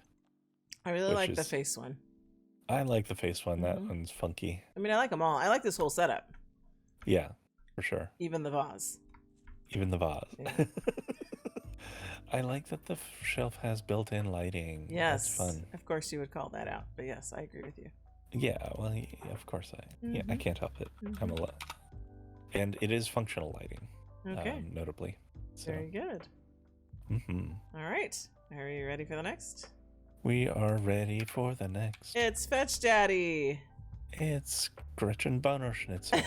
I really like the face one. I like the face one. That one's funky. I mean, I like them all. I like this whole setup. Yeah, for sure. Even the vase. Yeah. I like that the shelf has built-in lighting. Yes. That's fun. Of course you would call that out. But yes, I agree with you. Yeah, well, of course I can't help it. I'm a and it is functional lighting. Okay. Notably. So. Very good. All right. Are you ready for the next? We are ready for the next. It's Fetch Daddy. It's Gretchen Boner Schnitzel.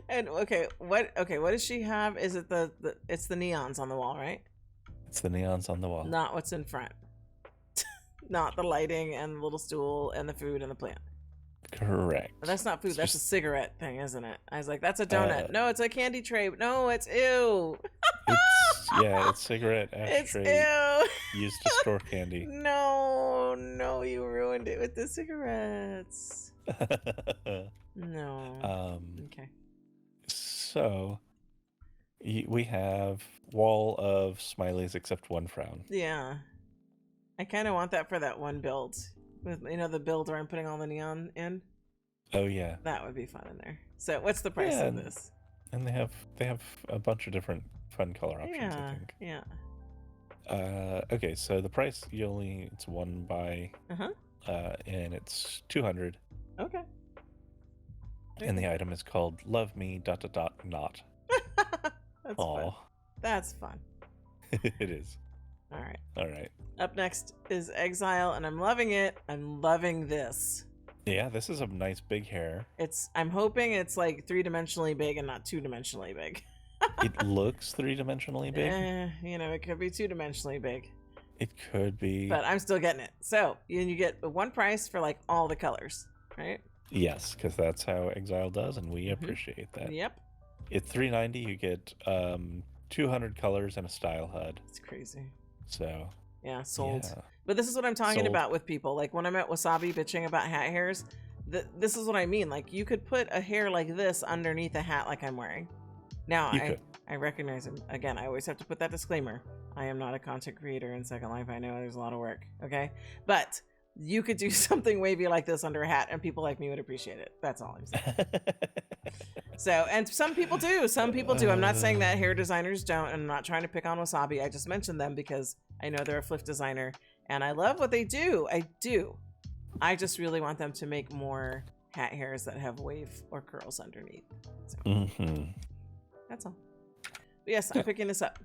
And what does she have? Is it it's the neons on the wall, right? It's the neons on the wall. Not what's in front. Not the lighting and the little stool and the food and the plant. Correct. But that's not food. That's a cigarette thing, isn't it? I was like, that's a donut. No, it's a candy tray. No, it's ew. It's cigarette ashtray. It's ew. Used to store candy. No, you ruined it with the cigarettes. No. Okay. So we have wall of smileys except one frown. Yeah. I kind of want that for that one build. With the build where I'm putting all the neon in. Oh yeah. That would be fun in there. So what's the price of this? And they have a bunch of different fun color options, I think. Yeah. Okay, so the price it's one by and it's 200. Okay. And the item is called Love Me ... Not. That's fun. That's fun. It is. All right. Up next is Exile, and I'm loving it. I'm loving this. Yeah, this is a nice big hair. I'm hoping it's like 3-dimensionally big and not 2-dimensionally big. It looks 3-dimensionally big. It could be 2-dimensionally big. It could be. But I'm still getting it. So you get one price for like all the colors, right? Yes, because that's how Exile does, and we appreciate that. Yep. At $3.90, you get 200 colors and a style HUD. It's crazy. So. Yeah, sold. Yeah. But this is what I'm talking about with people. Like when I'm at Wasabi bitching about hat hairs, this is what I mean. Like you could put a hair like this underneath a hat like I'm wearing. Now, I recognize him. Again, I always have to put that disclaimer. I am not a content creator in Second Life. I know there's a lot of work, okay? But you could do something wavy like this under a hat and people like me would appreciate it. That's all I'm saying. So, and some people do. Some people do. I'm not saying that hair designers don't, and I'm not trying to pick on Wasabi. I just mentioned them because I know they're a FLFty designer, and I love what they do. I do. I just really want them to make more hat hairs that have wave or curls underneath. So, that's all. But yes, I'm picking this up.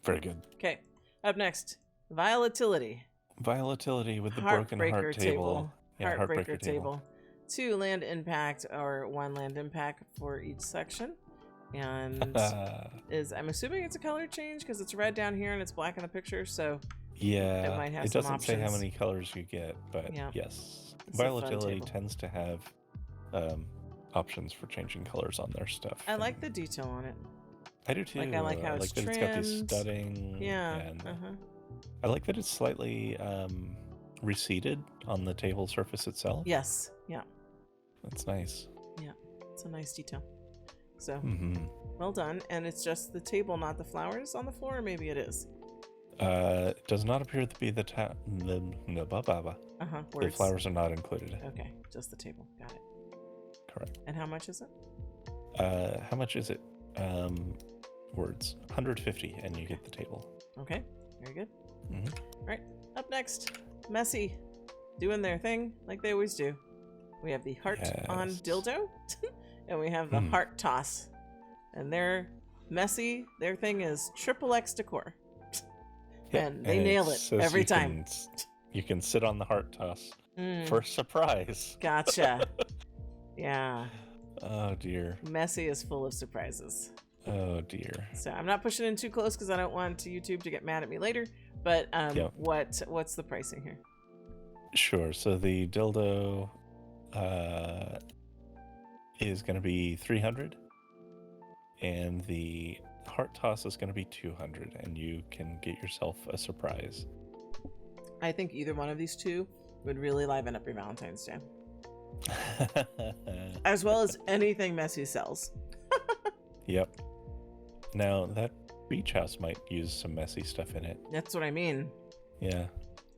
Very good. Okay. Up next, Violetility. Violetility with the broken heart table. Yeah, Heartbreaker table. 2 land impact or 1 land impact for each section. And I'm assuming it's a color change because it's red down here and it's black in the picture. So yeah, it might have it some doesn't options. say how many colors you get, but yes, Violetility tends to have options for changing colors on their stuff. I like the detail on it. I do too. Like I like how it's trimmed. That it's got this studding. Yeah. And I like that it's slightly receded on the table surface itself. Yes. Yeah. That's nice. Yeah, it's a nice detail. So, well done. And it's just the table, not the flowers on the floor, or maybe it is. It does not appear to be the the flowers are not included. Okay, just the table. Got it. Correct. And how much is it? How much is it? Words. 150, and you get the table. Okay, very good. All right, up next, Messy, doing their thing like they always do. We have the heart on dildo, and we have the heart toss. And they're Messy. Their thing is XXX decor. And they nail it every time. You can sit on the heart toss for a surprise. Gotcha. Yeah. Oh, dear. Messy is full of surprises. Oh, dear. So I'm not pushing in too close because I don't want YouTube to get mad at me later. But what's the pricing here? Sure. So the dildo is going to be 300, and the heart toss is going to be 200, and you can get yourself a surprise. I think either one of these two would really liven up your Valentine's Day. As well as anything Messy sells. Yep. Now, that beach house might use some Messy stuff in it. That's what I mean. Yeah.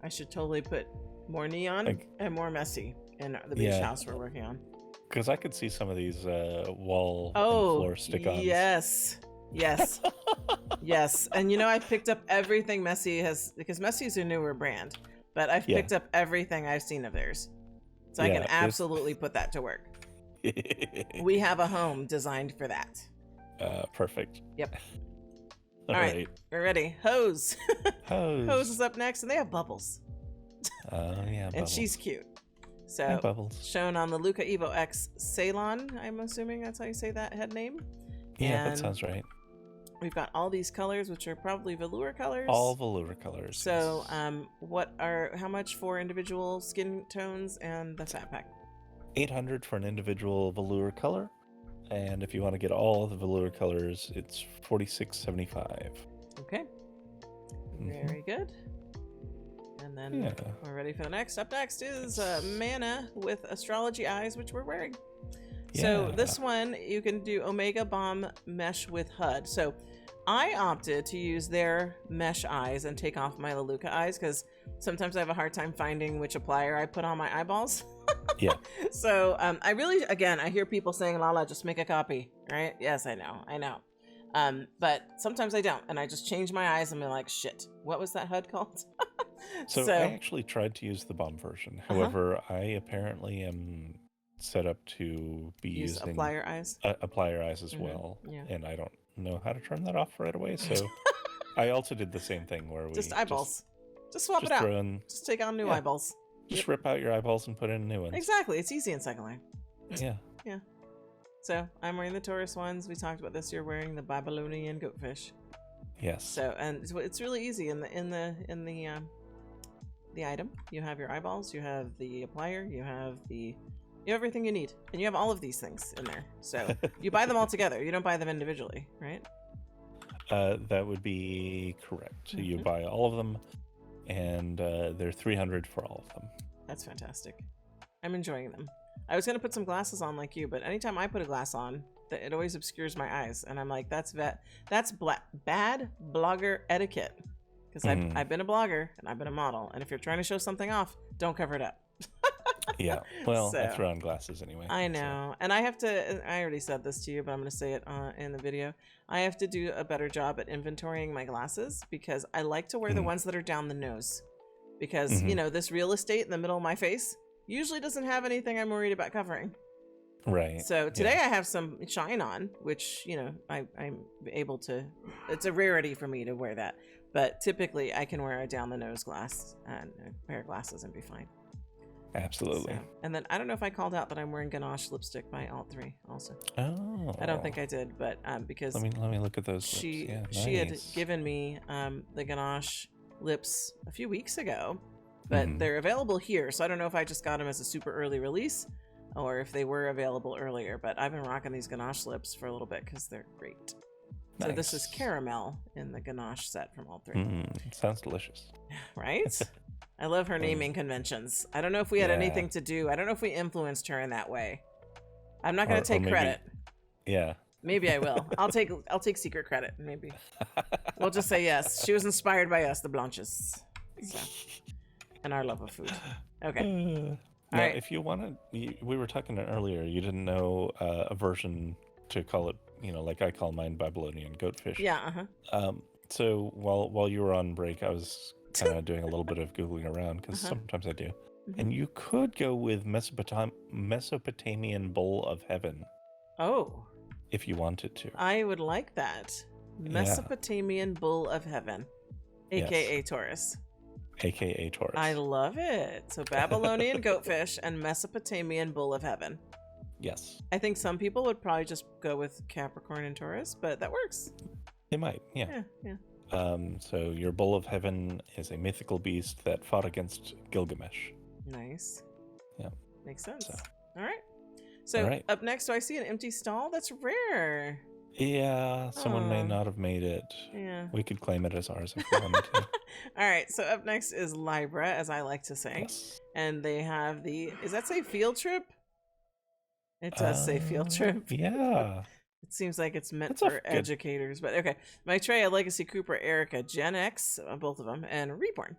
I should totally put more neon and more Messy in the beach house we're working on. Because I could see some of these wall and floor stick-ons. Yes. Yes. Yes. And I picked up everything Messy has, because Messy's a newer brand, but I've picked up everything I've seen of theirs. So I can absolutely put that to work. We have a home designed for that. Perfect. Yep. All right. We're ready. Heaux. Heaux is up next, and they have Bubbles. Oh, yeah, and Bubbles. she's cute. So, Hi, Bubbles. Shown on the Luca Evo X Ceylon, I'm assuming that's how you say that head name. Yeah, and that sounds right. We've got all these colors, which are probably velour colors. All velour colors. So, how much for individual skin tones and the fat pack? 800 for an individual velour color. And if you want to get all of the velour colors, it's $46.75. Okay. Very good. And then we're ready for the next. Up next is Mana with Astrology Eyes, which we're wearing. Yeah. So this one, you can do Omega Bomb Mesh with HUD. So I opted to use their mesh eyes and take off my Leluca eyes because sometimes I have a hard time finding which applier I put on my eyeballs. Yeah. So I really, again, I hear people saying, Lala, just make a copy, right? Yes, I know. But sometimes I don't, and I just change my eyes and be like, shit, what was that HUD called? So I actually tried to use the bomb version. However, I apparently am set up to be using applier eyes. Applier eyes as well, and I don't know how to turn that off right away. So I also did the same thing where we just eyeballs, just swap it out. Just take on new eyeballs. Just rip out your eyeballs and put in new ones. Exactly, it's easy in second line. Yeah. Yeah. So I'm wearing the Taurus ones. We talked about this. You're wearing the Babylonian goatfish. Yes. So it's really easy in the item. You have your eyeballs. You have the applier. You have everything you need, and you have all of these things in there. So you buy them all together. You don't buy them individually, right? That would be correct. You buy all of them, and they're $300 for all of them. That's fantastic. I'm enjoying them. I was gonna put some glasses on like you, but anytime I put a glass on, it always obscures my eyes, and I'm like, that's bad blogger etiquette. Because I've been a blogger and I've been a model, and if you're trying to show something off, don't cover it up. Yeah, well, I throw on glasses anyway. I know, and I already said this to you, but I'm going to say it in the video. I have to do a better job at inventorying my glasses because I like to wear the ones that are down the nose. Because, this real estate in the middle of my face usually doesn't have anything I'm worried about covering. Right. So today I have some shine on, which, I'm able to, it's a rarity for me to wear that. But typically I can wear a down the nose glass and a pair of glasses and be fine. Absolutely. So, and then I don't know if I called out that I'm wearing Ganache lipstick by Alt 3 also. Oh. I don't think I did, but because let me look at those she lips. She had given me the Ganache lips a few weeks ago, but they're available here, so I don't know if I just got them as a super early release or if they were available earlier, but I've been rocking these Ganache lips for a little bit because they're great. Nice. So this is caramel in the Ganache set from Alt 3. Sounds delicious. Right? I love her naming conventions. I don't know if we had anything to do. I don't know if we influenced her in that way. I'm not going to take credit. Yeah. Maybe I will. I'll take secret credit. Maybe we'll just say yes. She was inspired by us, the Blanches, and our love of food. Okay. Now, if you want to, we were talking earlier. You didn't know a version to call it. Like I call mine Babylonian goatfish. Yeah. So while you were on break, I was kind of doing a little bit of Googling around because sometimes I do. And you could go with Mesopotamian Bull of Heaven. Oh. If you wanted to. I would like that. Mesopotamian Bull of Heaven. AKA Taurus. AKA Taurus. I love it. So Babylonian goatfish and Mesopotamian Bull of Heaven. Yes. I think some people would probably just go with Capricorn and Taurus, but that works. They might, yeah. So your Bull of Heaven is a mythical beast that fought against Gilgamesh. Nice. Yeah. Makes sense. All right. So up next, do I see an empty stall? That's rare. Yeah, someone may not have made it. Yeah. We could claim it as ours if we wanted to. All right, so up next is Lybra, as I like to say. Yes. And they have does that say field trip? It does say field trip. Yeah. It seems like it's meant for educators, but okay. Maitreya, Legacy, Cooper, Erica, Gen X, both of them, and Reborn.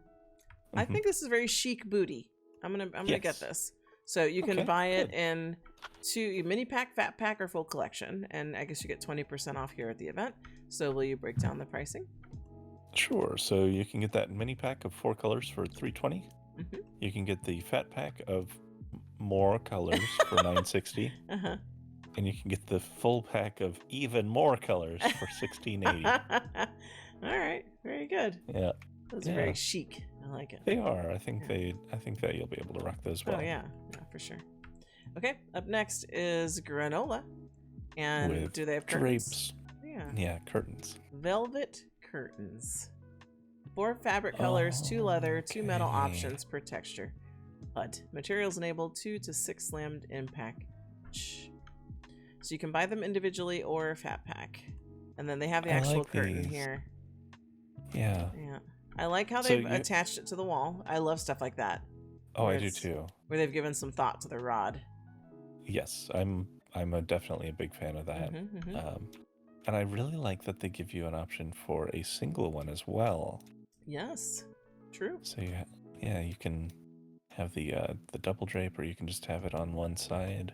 I think this is very chic booty. I'm gonna get this. So you can buy it in two mini pack, fat pack, or full collection, and I guess you get 20% off here at the event. So will you break down the pricing? Sure. So you can get that mini pack of 4 colors for $320. You can get the fat pack of more colors for $9.60. Uh-huh. And you can get the full pack of even more colors for $16.80. All right, very good. Yeah. Those are very chic. I like it. They are. I think that you'll be able to rock those well. Oh yeah, for sure. Okay, up next is Granola. And with do they have curtains? Drapes. Yeah. Yeah, curtains. Velvet curtains. 4 fabric colors, 2 leather, 2 metal options per texture. HUD. Materials enabled 2 to 6 slammed in package. So you can buy them individually or fat pack. And then they have the actual curtain here. Yeah. Yeah. I like how they've attached it to the wall. I love stuff like that. Oh, I do too. Where they've given some thought to the rod. Yes, I'm definitely a big fan of that. And I really like that they give you an option for a single one as well. Yes, true. So you can have the double drape, or you can just have it on one side,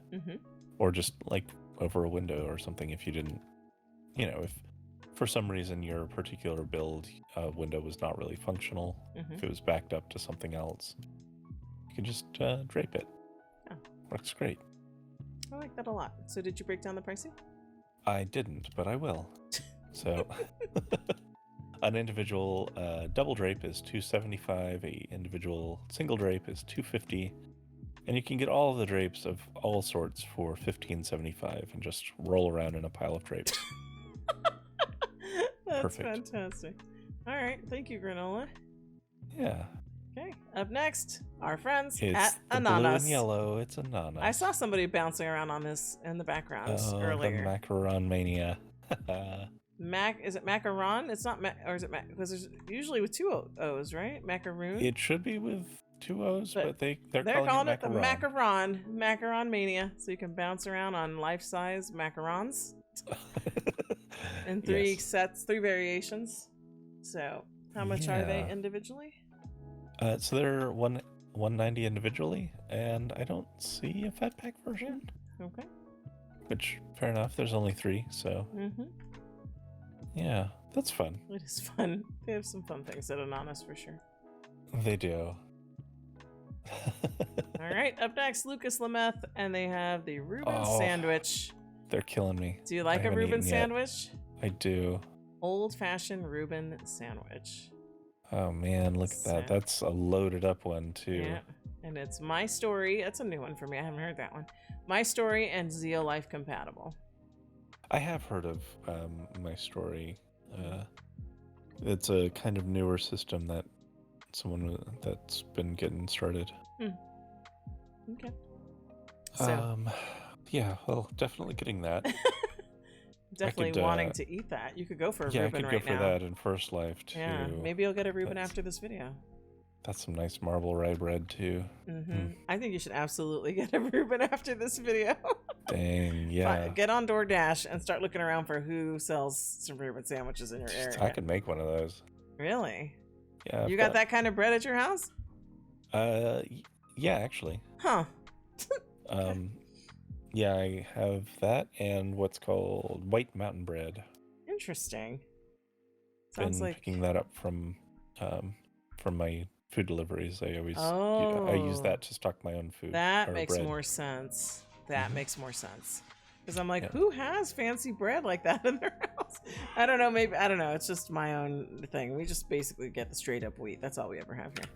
or just like over a window or something. If you didn't, if for some reason your particular build window was not really functional, if it was backed up to something else, you can just drape it. Oh. Works great. I like that a lot. So did you break down the pricing? I didn't, but I will. So an individual double drape is $275, a individual single drape is $250, and you can get all of the drapes of all sorts for $15.75 and just roll around in a pile of drapes. That's perfect. Fantastic. All right, thank you, Granola. Yeah. Okay, up next, our friends it's at the Ananas. Blue and yellow, it's Ananas. I saw somebody bouncing around on this in the background earlier. The macaron mania. Is it macaron? It's not or is it because there's usually with 2 O's, right? Macaroon. It should be with 2 O's, but they're calling it the macaron mania. So you can bounce around on life-size macarons in 3 sets, 3 variations. So how much are they individually? So they're $190 individually, and I don't see a fat pack version. Okay. Which, fair enough. There's only 3, so. Yeah, that's fun. It is fun. They have some fun things at Ananas for sure. They do. All right, up next, Lucas Lameth, and they have the Reuben sandwich. They're killing me. Do you like a Reuben sandwich? I do. Old-fashioned Reuben sandwich. Oh man, look at that. That's a loaded up one too. Yeah, and it's My Story. That's a new one for me. I haven't heard that one. My Story and Zeolife compatible. I have heard of My Story. It's a kind of newer system that that's been getting started. Okay. So. Yeah, well, definitely getting that. Definitely wanting to eat that. You could go for a Reuben right now. Yeah, I could go for that in First Life too. Yeah, maybe you'll get a Reuben after this video. That's some nice marble rye bread too. I think you should absolutely get a Reuben after this video. Dang, yeah. Get on DoorDash and start looking around for who sells some Reuben sandwiches in your area. I could make one of those. Really? Yeah. You got that kind of bread at your house? Yeah, actually. Huh. Yeah, I have that and what's called white mountain bread. Interesting. Sounds like picking that up from my food deliveries. I use that to stock my own food. That makes more sense. That makes more sense. Because I'm like, who has fancy bread like that in their house? I don't know. I don't know. It's just my own thing. We just basically get the straight up wheat. That's all we ever have here.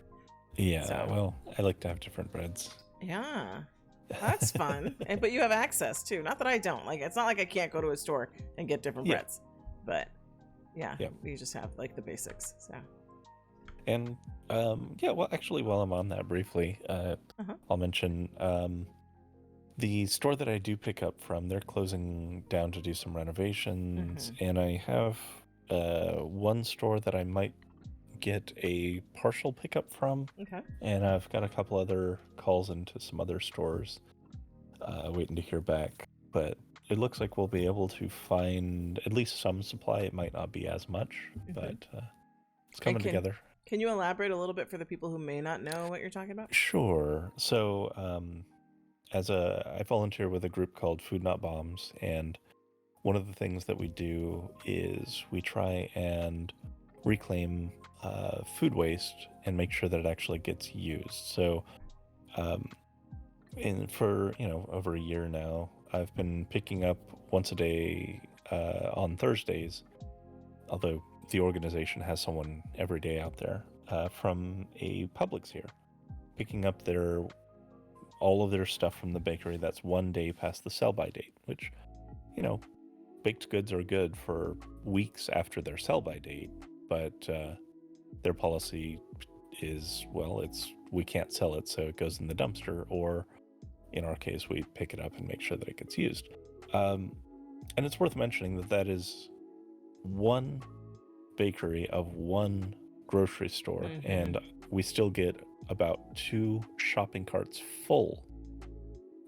Yeah. Well, I like to have different breads. Yeah. That's fun. But you have access too. Not that I don't. Like, it's not like I can't go to a store and get different breads. But we just have like the basics. So. And well, actually, while I'm on that briefly, I'll mention the store that I do pick up from. They're closing down to do some renovations, and I have one store that I might get a partial pickup from. Okay. And I've got a couple other calls into some other stores waiting to hear back. But it looks like we'll be able to find at least some supply. It might not be as much, but it's coming together. Can you elaborate a little bit for the people who may not know what you're talking about? Sure. So I volunteer with a group called Food Not Bombs, and one of the things that we do is we try and reclaim food waste and make sure that it actually gets used. So And for, over a year now, I've been picking up once a day on Thursdays, although the organization has someone every day out there, from a Publix here, picking up all of their stuff from the bakery that's one day past the sell-by date, which, baked goods are good for weeks after their sell-by date, but their policy is, we can't sell it, so it goes in the dumpster, or in our case, we pick it up and make sure that it gets used. And it's worth mentioning that is one bakery of one grocery store, and we still get about 2 shopping carts full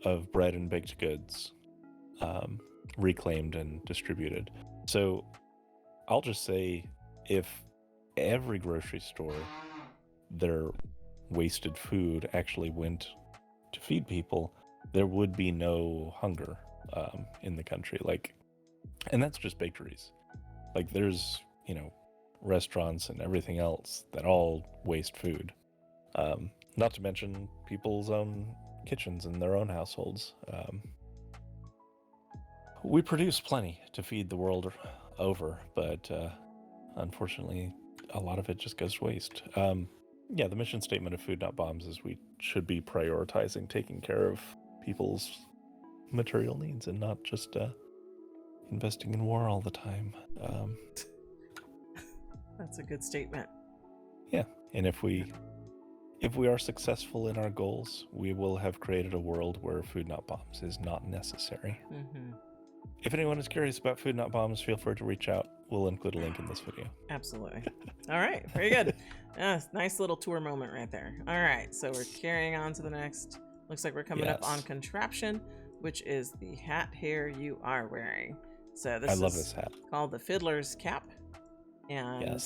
of bread and baked goods reclaimed and distributed. So I'll just say, if every grocery store, their wasted food actually went to feed people, there would be no hunger in the country. And that's just bakeries. There's, restaurants and everything else that all waste food. Not to mention people's own kitchens in their own households. We produce plenty to feed the world over, but unfortunately, a lot of it just goes to waste. The mission statement of Food Not Bombs is we should be prioritizing taking care of people's material needs and not just investing in war all the time. That's a good statement. Yeah, and if we are successful in our goals, we will have created a world where Food Not Bombs is not necessary. If anyone is curious about Food Not Bombs, feel free to reach out. We'll include a link in this video. Absolutely. All right, very good. Nice little tour moment right there. All right, so we're carrying on to the next. Looks like we're coming up on Contraption, which is the hat hair you are wearing. So I love this hat. Called the Fiddler's Cap. And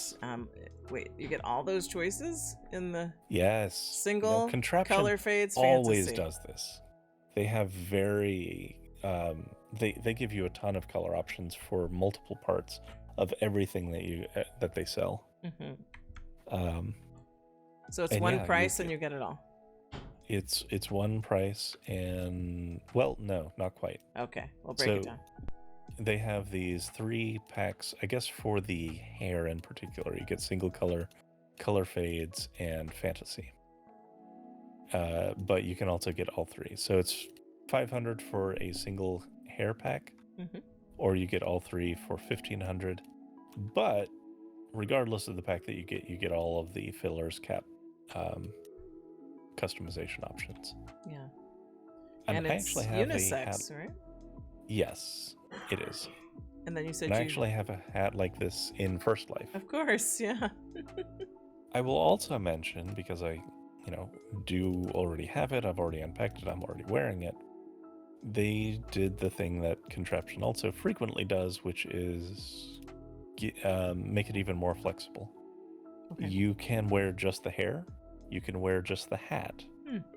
wait, you get all those choices in the single Contraption color fades always fantasy. Does this. They have very they give you a ton of color options for multiple parts of everything that they sell. So it's one price and you get it all. It's one price, and no, not quite. Okay, we'll break it down. They have these 3 packs, I guess, for the hair in particular. You get single color, color fades, and fantasy. But you can also get all 3. So it's $500 for a single hair pack, or you get all 3 for $1,500. But regardless of the pack that you get all of the Fiddler's Cap customization options. Yeah. And I it's actually have unisex, right? Yes, it is. And then you said I actually have a hat like this in First Life. Of course, yeah. I will also mention, because I, do already have it, I've already unpacked it, I'm already wearing it. They did the thing that Contraption also frequently does, which is make it even more flexible. Okay. You can wear just the hair. You can wear just the hat.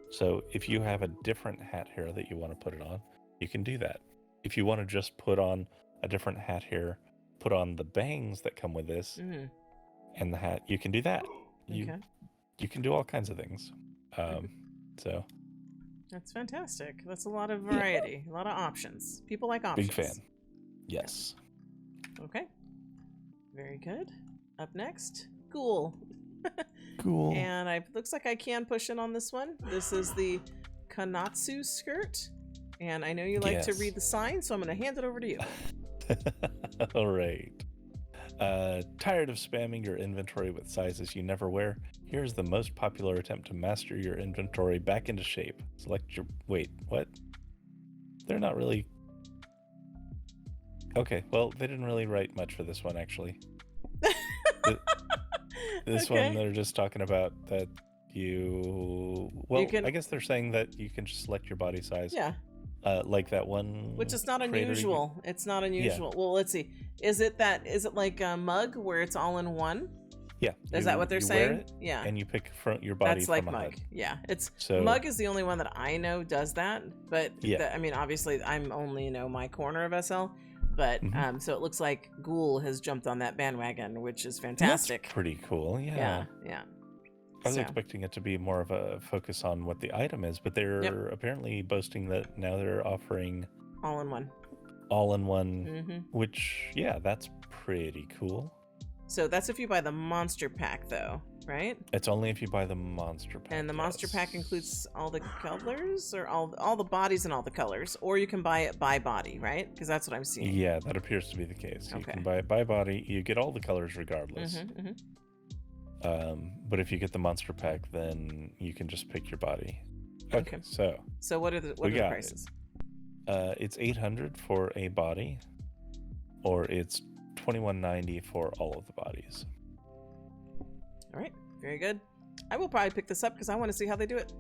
So if you have a different hat hair that you want to put it on, you can do that. If you want to just put on a different hat hair, put on the bangs that come with this and the hat, you can do that. You can do all kinds of things. So that's fantastic. That's a lot of variety, a lot of options. People like options. Big fan. Yes. Okay. Very good. Up next, Ghoul. Cool. And looks like I can push in on this one. This is the Kanatsu skirt. And I know you like to read the sign, so I'm going to hand it over to you. All right. Tired of spamming your inventory with sizes you never wear? Here's the most popular attempt to master your inventory back into shape. Select your... Wait, what? They're not really... Okay, well, they didn't really write much for this one, actually. This one, they're just talking about that you... Well, I guess they're saying that you can just select your body size. Yeah. Like that one... Which is not unusual. It's not unusual. Yeah. Well, let's see. Is it like a mug where it's all in one? Yeah. Is that what they're saying? Wear it, yeah. And you pick your body That's from like a mug. HUD. Yeah. Mug is the only one that I know does that. But obviously I'm only my corner of SL. But so it looks like Ghoul has jumped on that bandwagon, which is fantastic. That's pretty cool. Yeah. Yeah. I was expecting it to be more of a focus on what the item is, but they're apparently boasting that now they're offering all-in-one. All-in-one, which, yeah, that's pretty cool. So that's if you buy the monster pack, though, right? It's only if you buy the monster pack. And the monster pack includes all the colors, or all the bodies and all the colors, or you can buy it by body, right? Because that's what I'm seeing. Yeah, that appears to be the case. You can buy it by body. You get all the colors regardless. But if you get the monster pack, then you can just pick your body. Okay. So what are the prices? It's $800 for a body, or it's $21.90 for all of the bodies. All right, very good. I will probably pick this up because I want to see how they do it.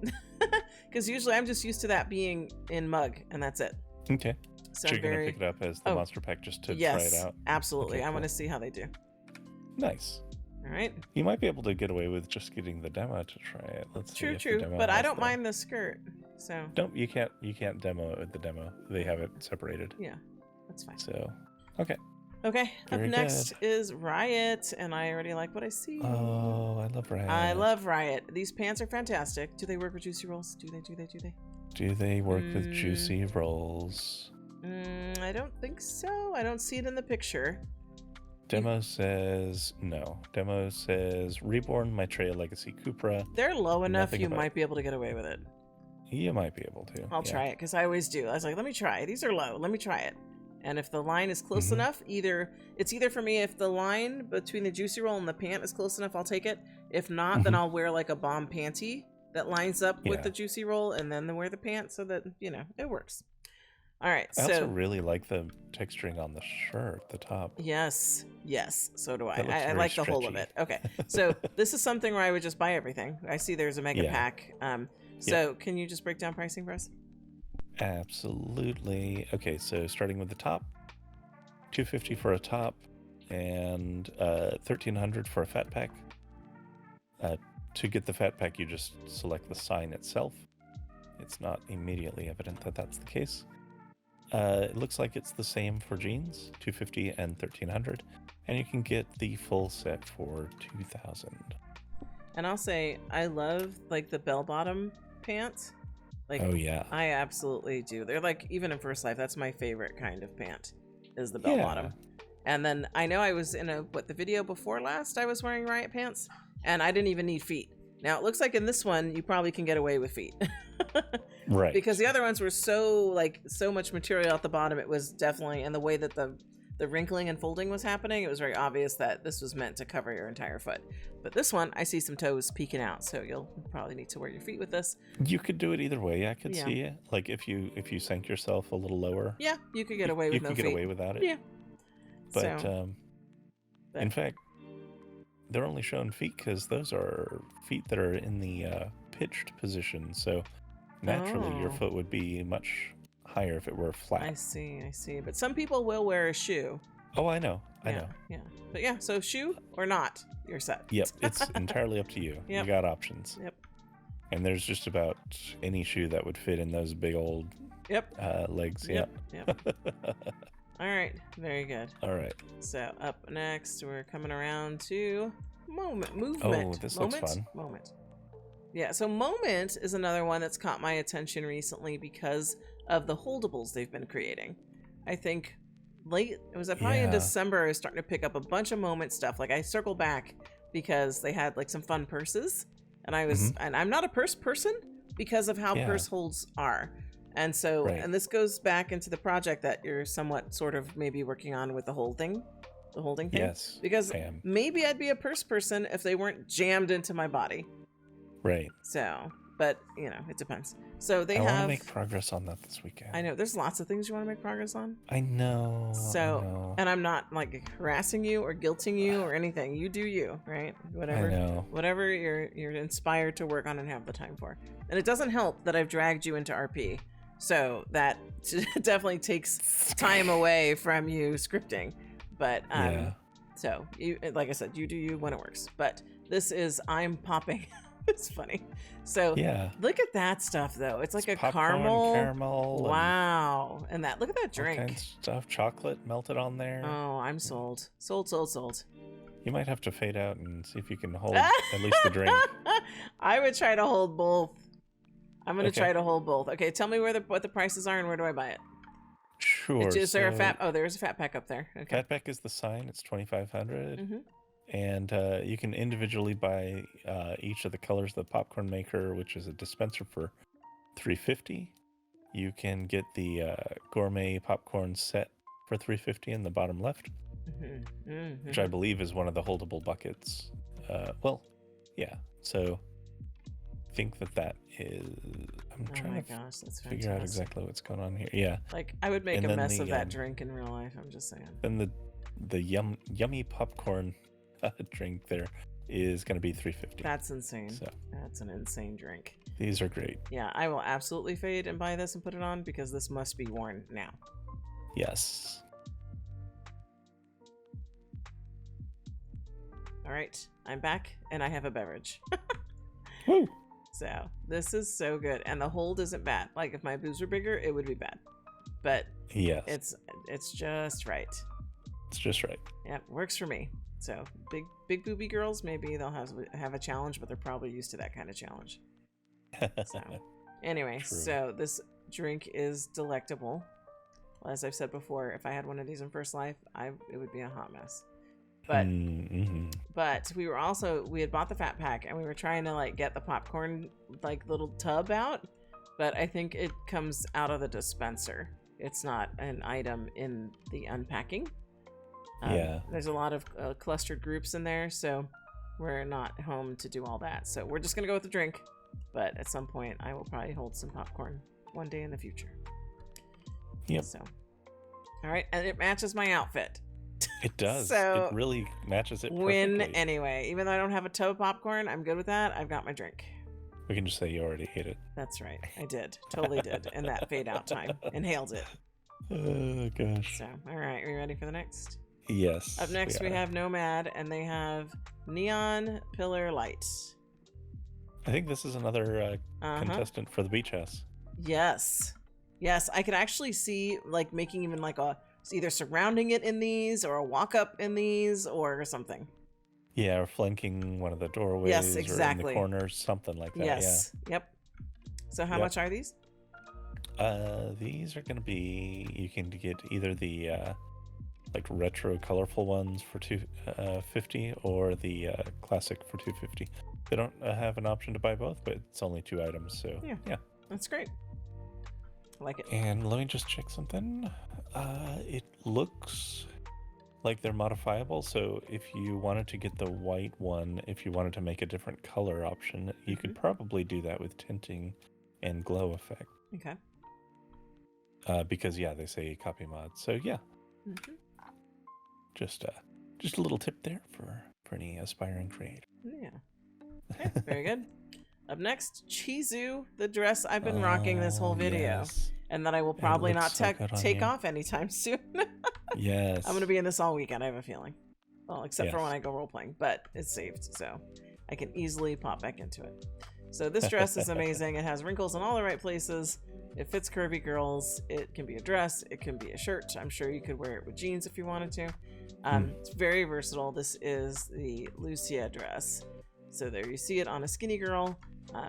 Because usually I'm just used to that being in mug, and that's it. Okay. So you're gonna pick it up as the monster pack just to try it out? Absolutely. Okay, I want to see how they do. Nice. All right. You might be able to get away with just getting the demo to try it. Let's see. True. But I don't mind the skirt. So. You can't demo it with the demo. They have it separated. Yeah, that's fine. So, okay. Okay, up next is Riot, and I already like what I see. Oh, I love Riot. I love Riot. These pants are fantastic. Do they work with Juicy Rolls? Do they? Do they work with Juicy Rolls? I don't think so. I don't see it in the picture. Demo says no. Demo says Reborn, Maitreya Legacy Cupra. They're low enough you might be able to get away with it. You might be able to. I'll try it, because I always do. I was like, let me try. These are low. Let me try it. And if the line is close enough, it's either for me, if the line between the Juicy Roll and the pant is close enough, I'll take it. If not, then I'll wear like a bomb panty that lines up with the Juicy Roll, and then wear the pant so that, it works. All right. I also really like the texturing on the shirt, the top. Yes. So do I. I like the whole of it. Okay. So this is something where I would just buy everything. I see there's a mega pack. So can you just break down pricing for us? Absolutely. Okay, so starting with the top, $250 for a top, and $1,300 for a fat pack. To get the fat pack, you just select the sign itself. It's not immediately evident that that's the case. It looks like it's the same for jeans, $250 and $1,300, and you can get the full set for $2,000. And I'll say I love like the bell bottom pants. Like, oh yeah, I absolutely do. They're like, even in First Life, that's my favorite kind of pant, is the bell bottom. And then I know I was in the video before last, I was wearing Riot pants, and I didn't even need feet. Now it looks like in this one, you probably can get away with feet. Right. Because the other ones were so much material at the bottom. It was definitely, and the way that the wrinkling and folding was happening, it was very obvious that this was meant to cover your entire foot. But this one, I see some toes peeking out, so you'll probably need to wear your feet with this. You could do it either way. I could see it. Like if you sank yourself a little lower. Yeah, you could get away with no feet. You could get away without it. Yeah. But in fact, they're only showing feet because those are feet that are in the pitched position. So naturally, your foot would be much higher if it were flat. I see. But some people will wear a shoe. Oh, I know. Yeah. But yeah, so shoe or not, you're set. Yep, it's entirely up to you. You got options. Yep. And there's just about any shoe that would fit in those big old legs. Yep. All right, very good. All right. So up next, we're coming around to movement. Oh, this looks fun. Moment. Yeah, so Moment is another one that's caught my attention recently because of the holdables they've been creating. I think probably in December, I was starting to pick up a bunch of Moment stuff. Like I circled back because they had like some fun purses, and and I'm not a purse person because of how purse holds are. And so, and this goes back into the project that you're somewhat sort of maybe working on with the holding thing. Yes. Because maybe I'd be a purse person if they weren't jammed into my body. Right. So, but it depends. So I want to make progress on that this weekend. I know there's lots of things you want to make progress on. I know. So, and I'm not like harassing you or guilting you or anything. You do you, right? Whatever you're inspired to work on and have the time for. And it doesn't help that I've dragged you into RP. So that definitely takes time away from you scripting. But so you, like I said, you do you when it works. But this is I'm popping. It's funny. So look at that stuff though. It's like a caramel. Wow. And look at that drink. All kinds of stuff. Chocolate melted on there. Oh, I'm sold. Sold. You might have to fade out and see if you can hold at least the drink. I would try to hold both. I'm going to try to hold both. Okay, tell me what the prices are and where do I buy it? Sure. Is there a fat? Oh, there's a fat pack up there. Okay. Fat pack is the sign. It's 2,500. And you can individually buy each of the colors of the popcorn maker, which is a dispenser for $3.50. You can get the gourmet popcorn set for $3.50 in the bottom left, which I believe is one of the holdable buckets. Well, yeah. So I think that is. I'm trying to figure out exactly what's going on here. Yeah. Like I would make a mess of that drink in real life. I'm just saying. Then the yummy popcorn drink there is going to be $3.50. That's insane. So that's an insane drink. These are great. Yeah, I will absolutely fade and buy this and put it on because this must be worn now. Yes. All right, I'm back and I have a beverage. Woo! So this is so good, and the hold isn't bad. Like if my boobs were bigger, it would be bad, but yes, it's just right. It's just right. Yeah, works for me. So big booby girls, maybe they'll have a challenge, but they're probably used to that kind of challenge. So anyway, so this drink is delectable. Well, as I've said before, if I had one of these in First Life, it would be a hot mess. But but we had bought the fat pack and we were trying to like get the popcorn like little tub out, but I think it comes out of the dispenser. It's not an item in the unpacking. There's a lot of clustered groups in there, so we're not home to do all that. So we're just gonna go with the drink, but at some point I will probably hold some popcorn one day in the future. Yep. So, all right, and it matches my outfit. It does. So it really matches it perfectly. Win anyway. Even though I don't have a tub of popcorn, I'm good with that. I've got my drink. We can just say you already hate it. That's right. I did. Totally did. In that fade out time. Inhaled it. Oh, gosh. So, all right. Are you ready for the next? Yes. Up next, we have Nomad, and they have Neon Pillar Light. I think this is another contestant for the beach house. Yes. Yes. I could actually see, like, making even, like, either surrounding it in these, or a walk-up in these, or something. Yeah, or flanking one of the doorways. Yes, exactly. Or in the corners, something like that. Yes. Yeah. Yep. So how much are these? These are going to be, you can get either the like retro colorful ones for $250 or the classic for $250. They don't have an option to buy both, but it's only 2 items, so yeah. That's great. I like it. And let me just check something. It looks like they're modifiable, so if you wanted to get the white one, if you wanted to make a different color option, you could probably do that with tinting and glow effect. Okay. Because they say copy mod. So yeah. Just a little tip there for any aspiring creator. Yeah. Okay, very good. Up next, Cheezu, the dress I've been rocking this whole video. Yes. And that I will probably not take off anytime soon. Yes. I'm going to be in this all weekend, I have a feeling. Well, except for when I go role-playing, but it's saved, so I can easily pop back into it. So this dress is amazing. It has wrinkles in all the right places. It fits curvy girls. It can be a dress. It can be a shirt. I'm sure you could wear it with jeans if you wanted to. It's very versatile. This is the Lucia dress. So there you see it on a skinny girl.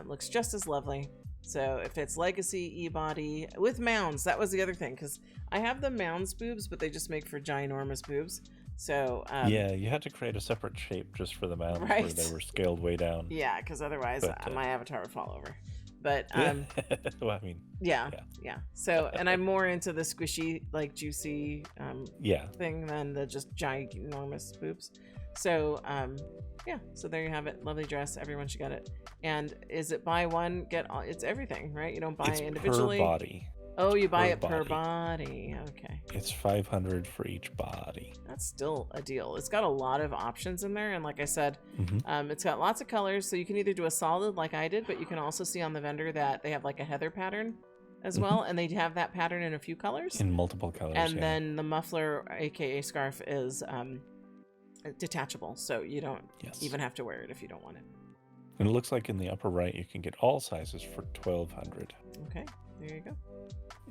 Looks just as lovely. So it fits legacy, e-body, with mounds. That was the other thing, because I have the mounds boobs, but they just make for ginormous boobs. So you had to create a separate shape just for the mounds where they were scaled way down. Yeah, because otherwise my avatar would fall over. But well, I mean, yeah. So, and I'm more into the squishy, like juicy thing than the just ginormous boobs. So so there you have it. Lovely dress. Everyone should get it. And is it buy one get all? It's everything, right? You don't buy it individually. Per body. Oh, you buy it per body. Okay. It's $500 for each body. That's still a deal. It's got a lot of options in there, and like I said, it's got lots of colors. So you can either do a solid like I did, but you can also see on the vendor that they have like a heather pattern as well, and they have that pattern in a few colors. In multiple colors. And then the muffler, aka scarf, is detachable, so you don't even have to wear it if you don't want it. And it looks like in the upper right you can get all sizes for $1,200. Okay, there you go.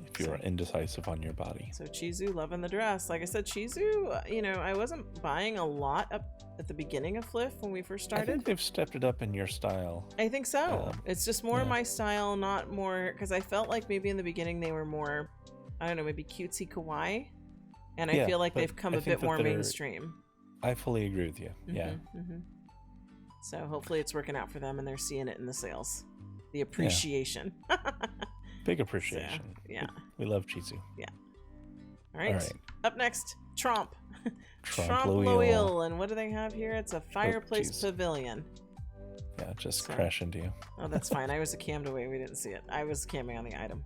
If you're indecisive on your body. So Cheezu, loving the dress. Like I said, Cheezu, I wasn't buying a lot at the beginning of FLF when we first started. I think they've stepped it up in your style. I think so. It's just more my style, not more, because I felt like maybe in the beginning they were more, I don't know, maybe cutesy kawaii, and I feel like they've come a bit more mainstream. I fully agree with you. Yeah. So hopefully it's working out for them and they're seeing it in the sales. The appreciation. Big appreciation. So, yeah. We love Cheezu. Yeah. All right. Up next, Trompe. Trompe Loeil. And what do they have here? It's a fireplace pavilion. Yeah, just crash into you. Oh, that's fine. I was cammed away. We didn't see it. I was camming on the item.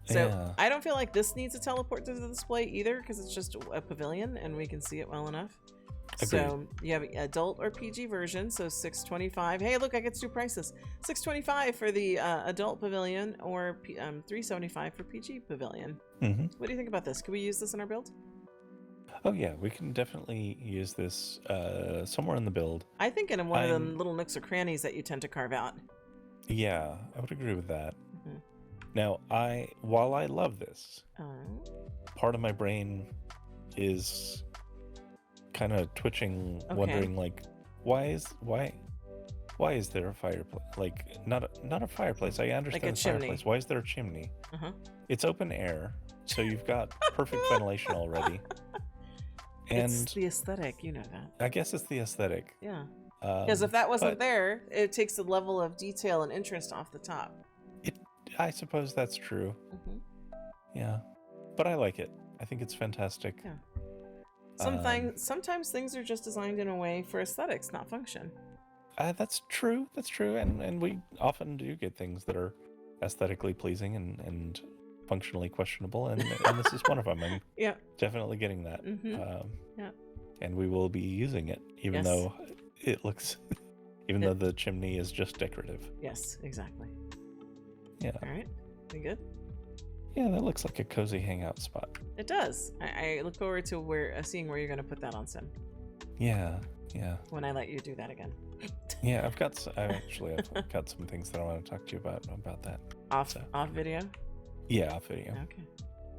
So I don't feel like this needs a teleport to the display either because it's just a pavilion and we can see it well enough. Agreed. So you have adult or PG version, so $6.25. Hey, look, I get 2 prices. $6.25 for the adult pavilion or $3.75 for PG pavilion. What do you think about this? Could we use this in our build? Oh yeah, we can definitely use this somewhere in the build. I think in one of the little nooks or crannies that you tend to carve out. Yeah, I would agree with that. Now, while I love this, part of my brain is kind of twitching, wondering like, why is there a fireplace? Like, not a fireplace. I understand like a the chimney. Fireplace. Why is there a chimney? It's open air, so you've got perfect ventilation already. And it's the aesthetic, you know that. I guess it's the aesthetic. Yeah. Because if that wasn't there, it takes a level of detail and interest off the top. I suppose that's true. Yeah. But I like it. I think it's fantastic. Yeah. Sometimes things are just designed in a way for aesthetics, not function. That's true. That's true. And we often do get things that are aesthetically pleasing and functionally questionable, and this is one of them. I'm definitely getting that. And we will be using it, even though it looks, though the chimney is just decorative. Yes, exactly. Yeah. All right. We good? Yeah, that looks like a cozy hangout spot. It does. I look forward to seeing where you're going to put that on Sim. Yeah. When I let you do that again. Yeah, I've got some things that I want to talk to you about that. Off video? Yeah, off video. Okay.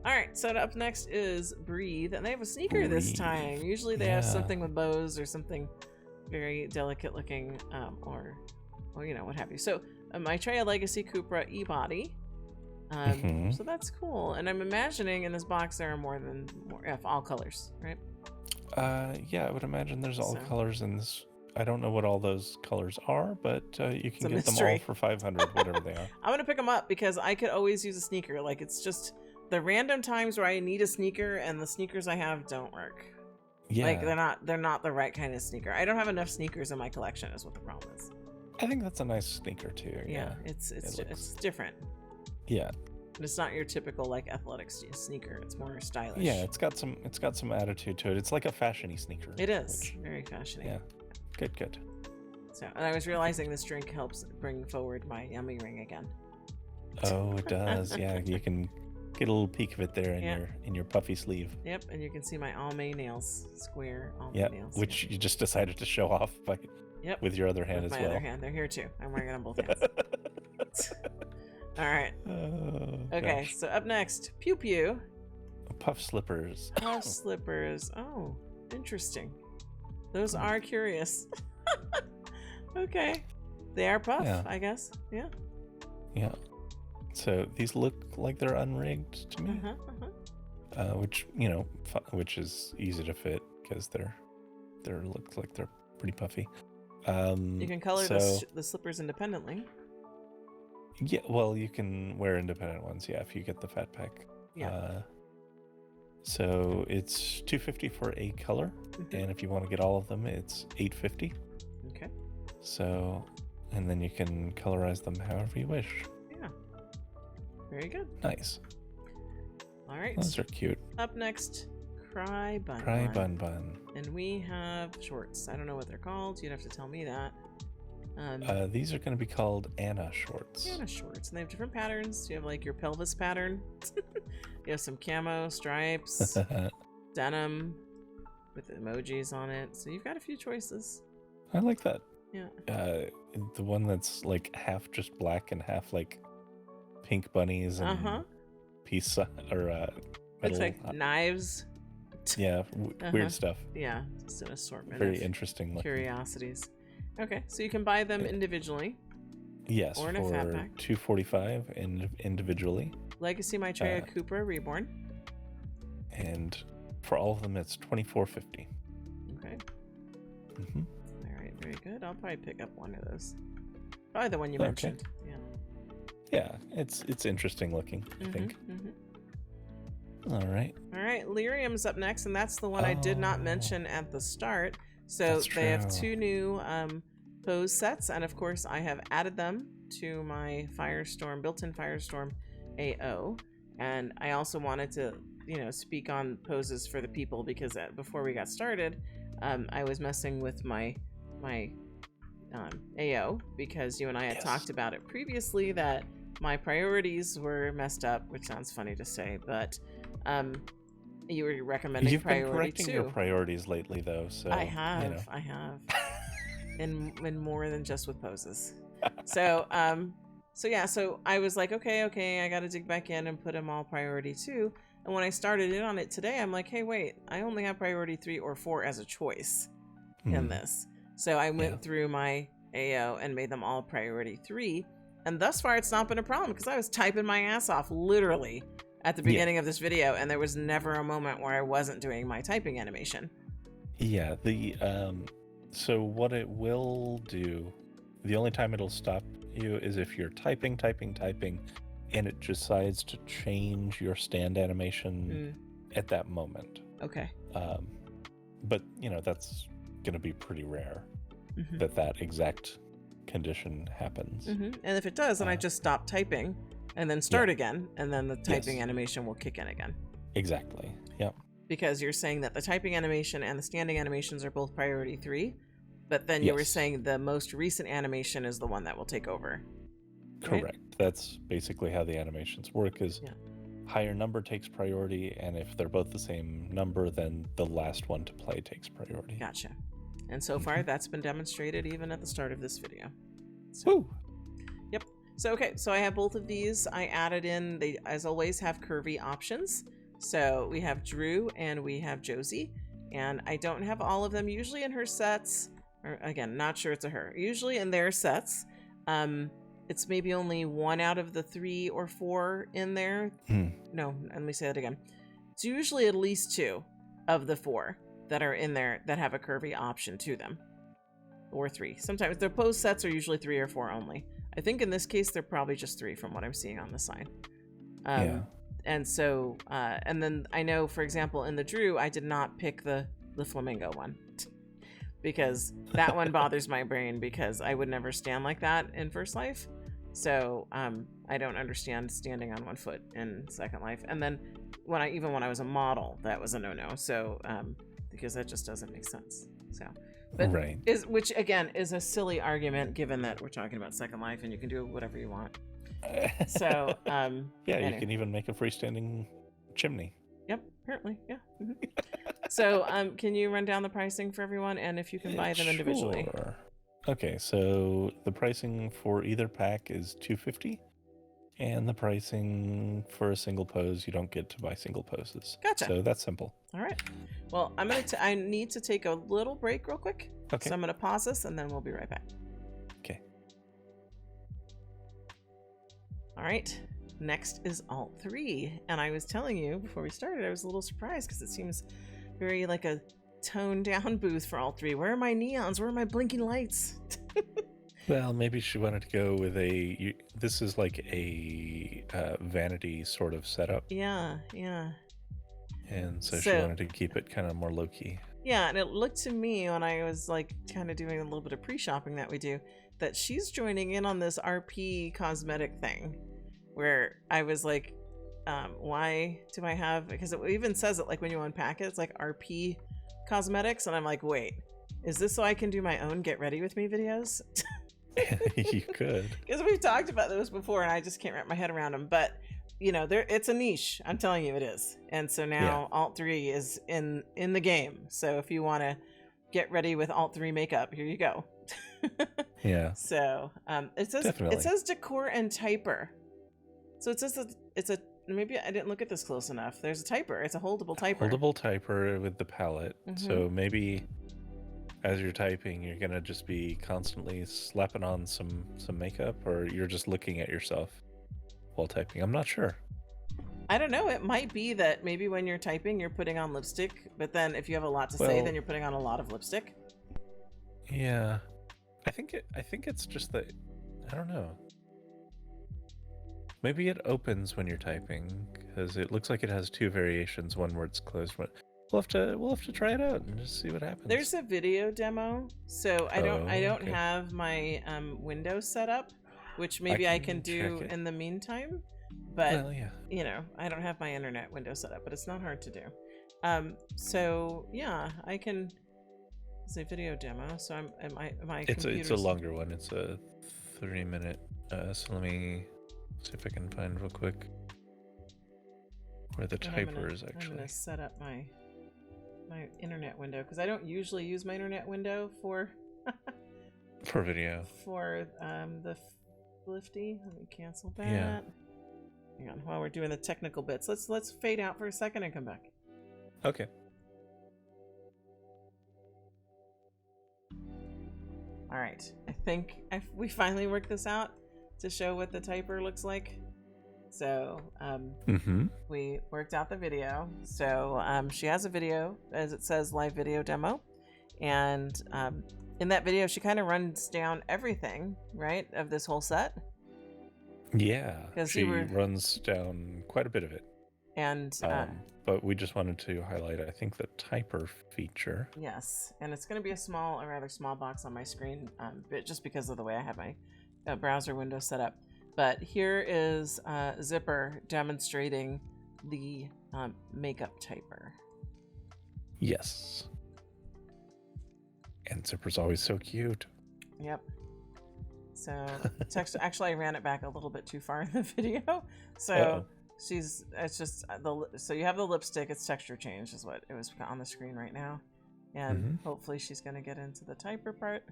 All right, so up next is Breathe, and they have a sneaker this time. Usually they have something with bows or something very delicate looking, or what have you. So Maitreya Legacy Cupra E-Body. So that's cool. And I'm imagining in this box there are all colors, right? Yeah, I would imagine there's all colors in this. I don't know what all those colors are, but you can get them all for 500, whatever they are. I'm gonna pick them up because I could always use a sneaker. Like, it's just the random times where I need a sneaker and the sneakers I have don't work. Yeah, like they're not the right kind of sneaker. I don't have enough sneakers in my collection, is what the problem is. I think that's a nice sneaker too. Yeah, it's different. Yeah. But it's not your typical like athletic sneaker. It's more stylish. Yeah, it's got some attitude to it. It's like a fashion-y sneaker. It is very fashion-y. Yeah. Good. So, and I was realizing this drink helps bring forward my yummy ring again. Oh, it does. Yeah, you can get a little peek of it there in your puffy sleeve. Yep, and you can see my almay nails, square almay nails. Which you just decided to show off with your other hand as well. My other hand, they're here too. I'm wearing it on both hands. All right. Okay, gosh. so up next, Pewpew. Puff slippers. Puff slippers. Oh, interesting. Those are curious. Okay. They are puff, I guess. Yeah. Yeah. So these look like they're unrigged to me. Which is easy to fit because they're looks like they're pretty puffy. You can color the slippers independently. Yeah, well, you can wear independent ones, if you get the fat pack. Yeah. So it's $250 for a color, and if you want to get all of them, it's $850. Okay. So, and then you can colorize them however you wish. Yeah. Very good. Nice. All right. Those are cute. Up next, Crybunbun. Crybunbun. And we have shorts. I don't know what they're called. You'd have to tell me that. These are going to be called Anna shorts. Anna shorts, and they have different patterns. You have like your pelvis pattern. You have some camo stripes, denim with emojis on it. So you've got a few choices. I like that. Yeah. The one that's like half just black and half like pink bunnies and peace or it's like knives. Yeah, weird stuff. Yeah, Just an assortment Very of interesting looking. curiosities. Okay, so you can buy them individually. Yes, or in a fat pack. $245 individually. Legacy Maitreya Cooper Reborn. And for all of them, it's $24.50. Okay. All right, very good. I'll probably pick up one of those. Probably the one you mentioned. Yeah, it's interesting looking, I think. All right. All right, Lyrium's up next, and that's the one I did not mention at the start. So they have 2 new pose sets, and of course I have added them to my Firestorm, built-in Firestorm AO. And I also wanted to, speak on poses for the people, because before we got started, I was messing with my AO, because you and I had talked about it previously, that my priorities were messed up, which sounds funny to say, but you were recommending You've priority been correcting 2. your priorities lately, though, so I have. in more than just with poses. So I was like, okay, I got to dig back in and put them all priority 2. And when I started in on it today, I'm like, hey, wait, I only have priority 3 or 4 as a choice in this. So I went through my AO and made them all priority 3. And thus far, it's not been a problem, because I was typing my ass off literally at the beginning of this video, and there was never a moment where I wasn't doing my typing animation. Yeah, so what it will do, the only time it'll stop you is if you're typing, and it decides to change your stand animation at that moment. Okay. But, that's going to be pretty rare that exact condition happens. And if it does, then I just stop typing and then start again, and then the typing animation will kick in again. Exactly. Yep. Because you're saying that the typing animation and the standing animations are both priority 3, but then you were saying the most recent animation is the one that will take over. Right? Correct. That's basically how the animations work, is higher number takes priority, and if they're both the same number, then the last one to play takes priority. Gotcha. And so far, that's been demonstrated even at the start of this video. So, woo! Yep. So, okay. So I have both of these. I added in, they, as always, have curvy options. So we have Drew and we have Josie. And I don't have all of them usually in her sets. Or again, not sure it's a her. Usually in their sets. It's maybe only 1 out of the 3 or 4 in there. No, let me say that again. It's usually at least 2 of the 4 that are in there that have a curvy option to them. Or 3. Sometimes their pose sets are usually 3 or 4 only. I think in this case, they're probably just 3 from what I'm seeing on the side. And so, and then I know, for example, in the Drew, I did not pick the flamingo one. Because that one bothers my brain, because I would never stand like that in First Life. So I don't understand standing on 1 foot in Second Life. And then when I was a model, that was a no-no. So because that just doesn't make sense. So, but which again is a silly argument, given that we're talking about Second Life and you can do whatever you want. So anyway. You can even make a freestanding chimney. Yep, apparently, yeah. So, can you run down the pricing for everyone, and if you can buy them individually? Sure. Okay, so the pricing for either pack is $250, and the pricing for a single pose, you don't get to buy single poses. Gotcha. So that's simple. All right. Well, I need to take a little break real quick. Okay. So I'm gonna pause this, and then we'll be right back. Okay. All right. Next is Alt 3, and I was telling you before we started, I was a little surprised because it seems very like a toned down booth for Alt 3. Where are my neons? Where are my blinking lights? Well, maybe she wanted to go with this is like a vanity sort of setup. Yeah. And so she wanted to keep it kind of more low-key. Yeah, and it looked to me when I was like kind of doing a little bit of pre-shopping that we do, that she's joining in on this RP cosmetic thing. Where I was like, why do I have, because it even says it like when you unpack it, it's like RP cosmetics, and I'm like, wait, is this so I can do my own get ready with me videos? You could, because we've talked about those before and I just can't wrap my head around them. But it's a niche, I'm telling you it is. And so now Alt 3 is in the game, so if you want to get ready with Alt 3 makeup, here you go. Yeah. So it says decor and typer. So it says that it's a maybe I didn't look at this close enough. There's a typer. It's a holdable typer. Holdable typer with the palette. So maybe as you're typing, you're gonna just be constantly slapping on some makeup, or you're just looking at yourself while typing. I'm not sure. I don't know. It might be that maybe when you're typing, you're putting on lipstick, but then if you have a lot to say, then you're putting on a lot of lipstick. Yeah, I think it's just that, I don't know. Maybe it opens when you're typing, because it looks like it has two variations. One where it's closed. We'll have to try it out and just see what happens. There's a video demo, so I don't have my Windows set up, which maybe I can do in the meantime. But you know, I don't have my internet window set up, but it's not hard to do. So yeah, I can. It's a video demo, so It's a longer one. It's a 3-minute. So let me see if I can find real quick where the typer is actually. I'm gonna set up my internet window because I don't usually use my internet window for video. For the FLFty. Let me cancel that. Yeah. Hang on, while we're doing the technical bits, let's fade out for a second and come back. Okay. All right, I think we finally worked this out to show what the typer looks like. So we worked out the video. So she has a video, as it says, live video demo, and in that video she kind of runs down everything, right, of this whole set. Yeah, she runs down quite a bit of it. And but we just wanted to highlight, I think, the typer feature. Yes, and it's going to be a rather small box on my screen, just because of the way I have my browser window set up. But here is Zipper demonstrating the makeup typer. Yes. And Zipper's always so cute. Yep. So actually I ran it back a little bit too far in the video. So so you have the lipstick, it's texture change is what it was on the screen right now. And hopefully she's going to get into the typer part.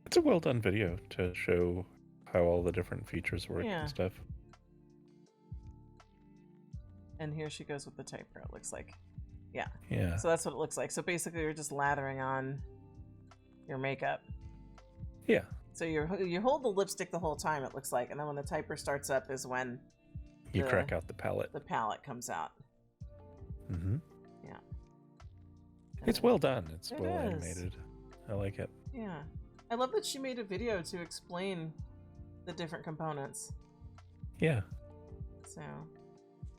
It's a well done video to show how all the different features work and stuff. And here she goes with the typer, it looks like. Yeah. Yeah. So that's what it looks like. So basically you're just lathering on your makeup. Yeah. So you hold the lipstick the whole time, it looks like, and then when the typer starts up is when you crack out the palette. The palette comes out. Yeah. It's well done. It's well animated. I like it. Yeah. I love that she made a video to explain the different components. Yeah. So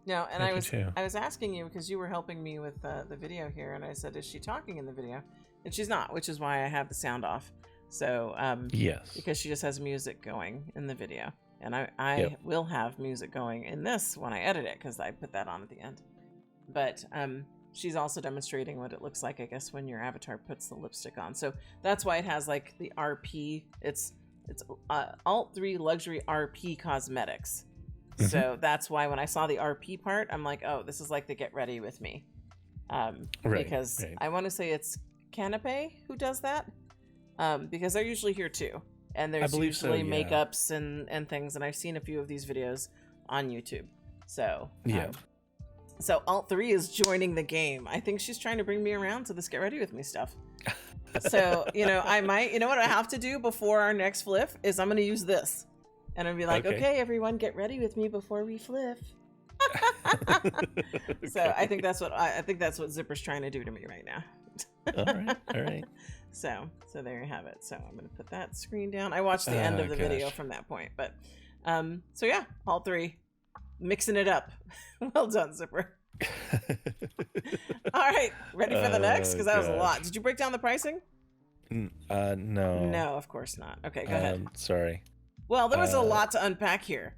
no, and I was asking you because you were helping me with the video here, and I said, is she talking in the video? And she's not, which is why I have the sound off. So yes, because she just has music going in the video, and I will have music going in this when I edit it because I put that on at the end. But she's also demonstrating what it looks like, I guess, when your avatar puts the lipstick on. So that's why it has like the RP. It's Alt3 Luxury RP Cosmetics. So that's why when I saw the RP part, I'm like, oh, this is like the Get Ready With Me. Because I want to say it's Canapé who does that. Because they're usually here too. And there's usually makeups and things. And I've seen a few of these videos on YouTube. So so Alt3 is joining the game. I think she's trying to bring me around to this Get Ready With Me stuff. So, I might, what I have to do before our next FLF is I'm going to use this. And I'll be like, okay, everyone, get ready with me before we FLF. So I think that's what Zipper's trying to do to me right now. All right. So there you have it. So I'm going to put that screen down. I watched the end of the video from that point, but so yeah, Alt3 mixing it up. Well done, Zipper. All right, ready for the next? Because that was a lot. Did you break down the pricing? No. No, of course not. Okay, go ahead. Sorry. Well, there was a lot to unpack here.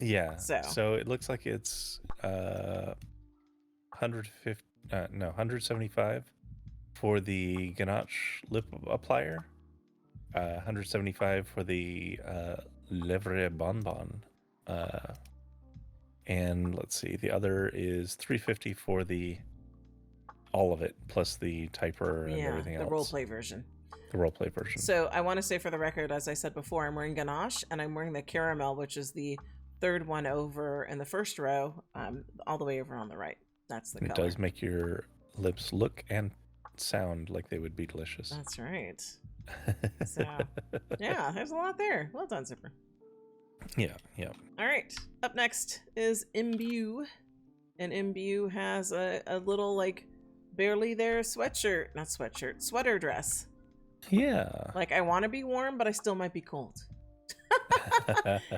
Yeah. So it looks like it's 175 for the ganache lip applier, 175 for the Lyrium, and let's see, the other is 350 for all of it plus the typer and everything else. The roleplay version. the roleplay version. So I want to say for the record, as I said before, I'm wearing ganache and I'm wearing the caramel, which is the third one over in the first row, all the way over on the right. That's the color. It does make your lips look and sound like they would be delicious. That's right. So, yeah, there's a lot there. Well done, Zipper. Yeah, yeah. All right. Up next is Imbue. And Imbue has a little, like, barely there sweater dress. Yeah. Like, I want to be warm, but I still might be cold.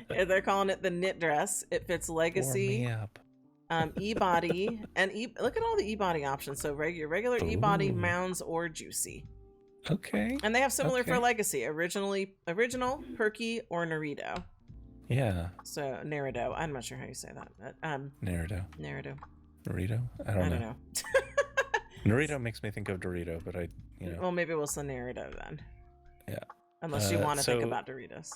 They're calling it the knit dress. It fits legacy, Warm me up. e-body, and look at all the e-body options. So regular e-body, Ooh. mounds, or juicy. Okay. And they have similar Okay. for legacy. Original, perky, or Naruto. Yeah. So Naruto. I'm not sure how you say that. But, Naruto. Naruto. Dorito? I don't know. Naruto makes me think of Dorito, but Well, maybe we'll say Naruto then. Yeah. Unless you want to think about Doritos.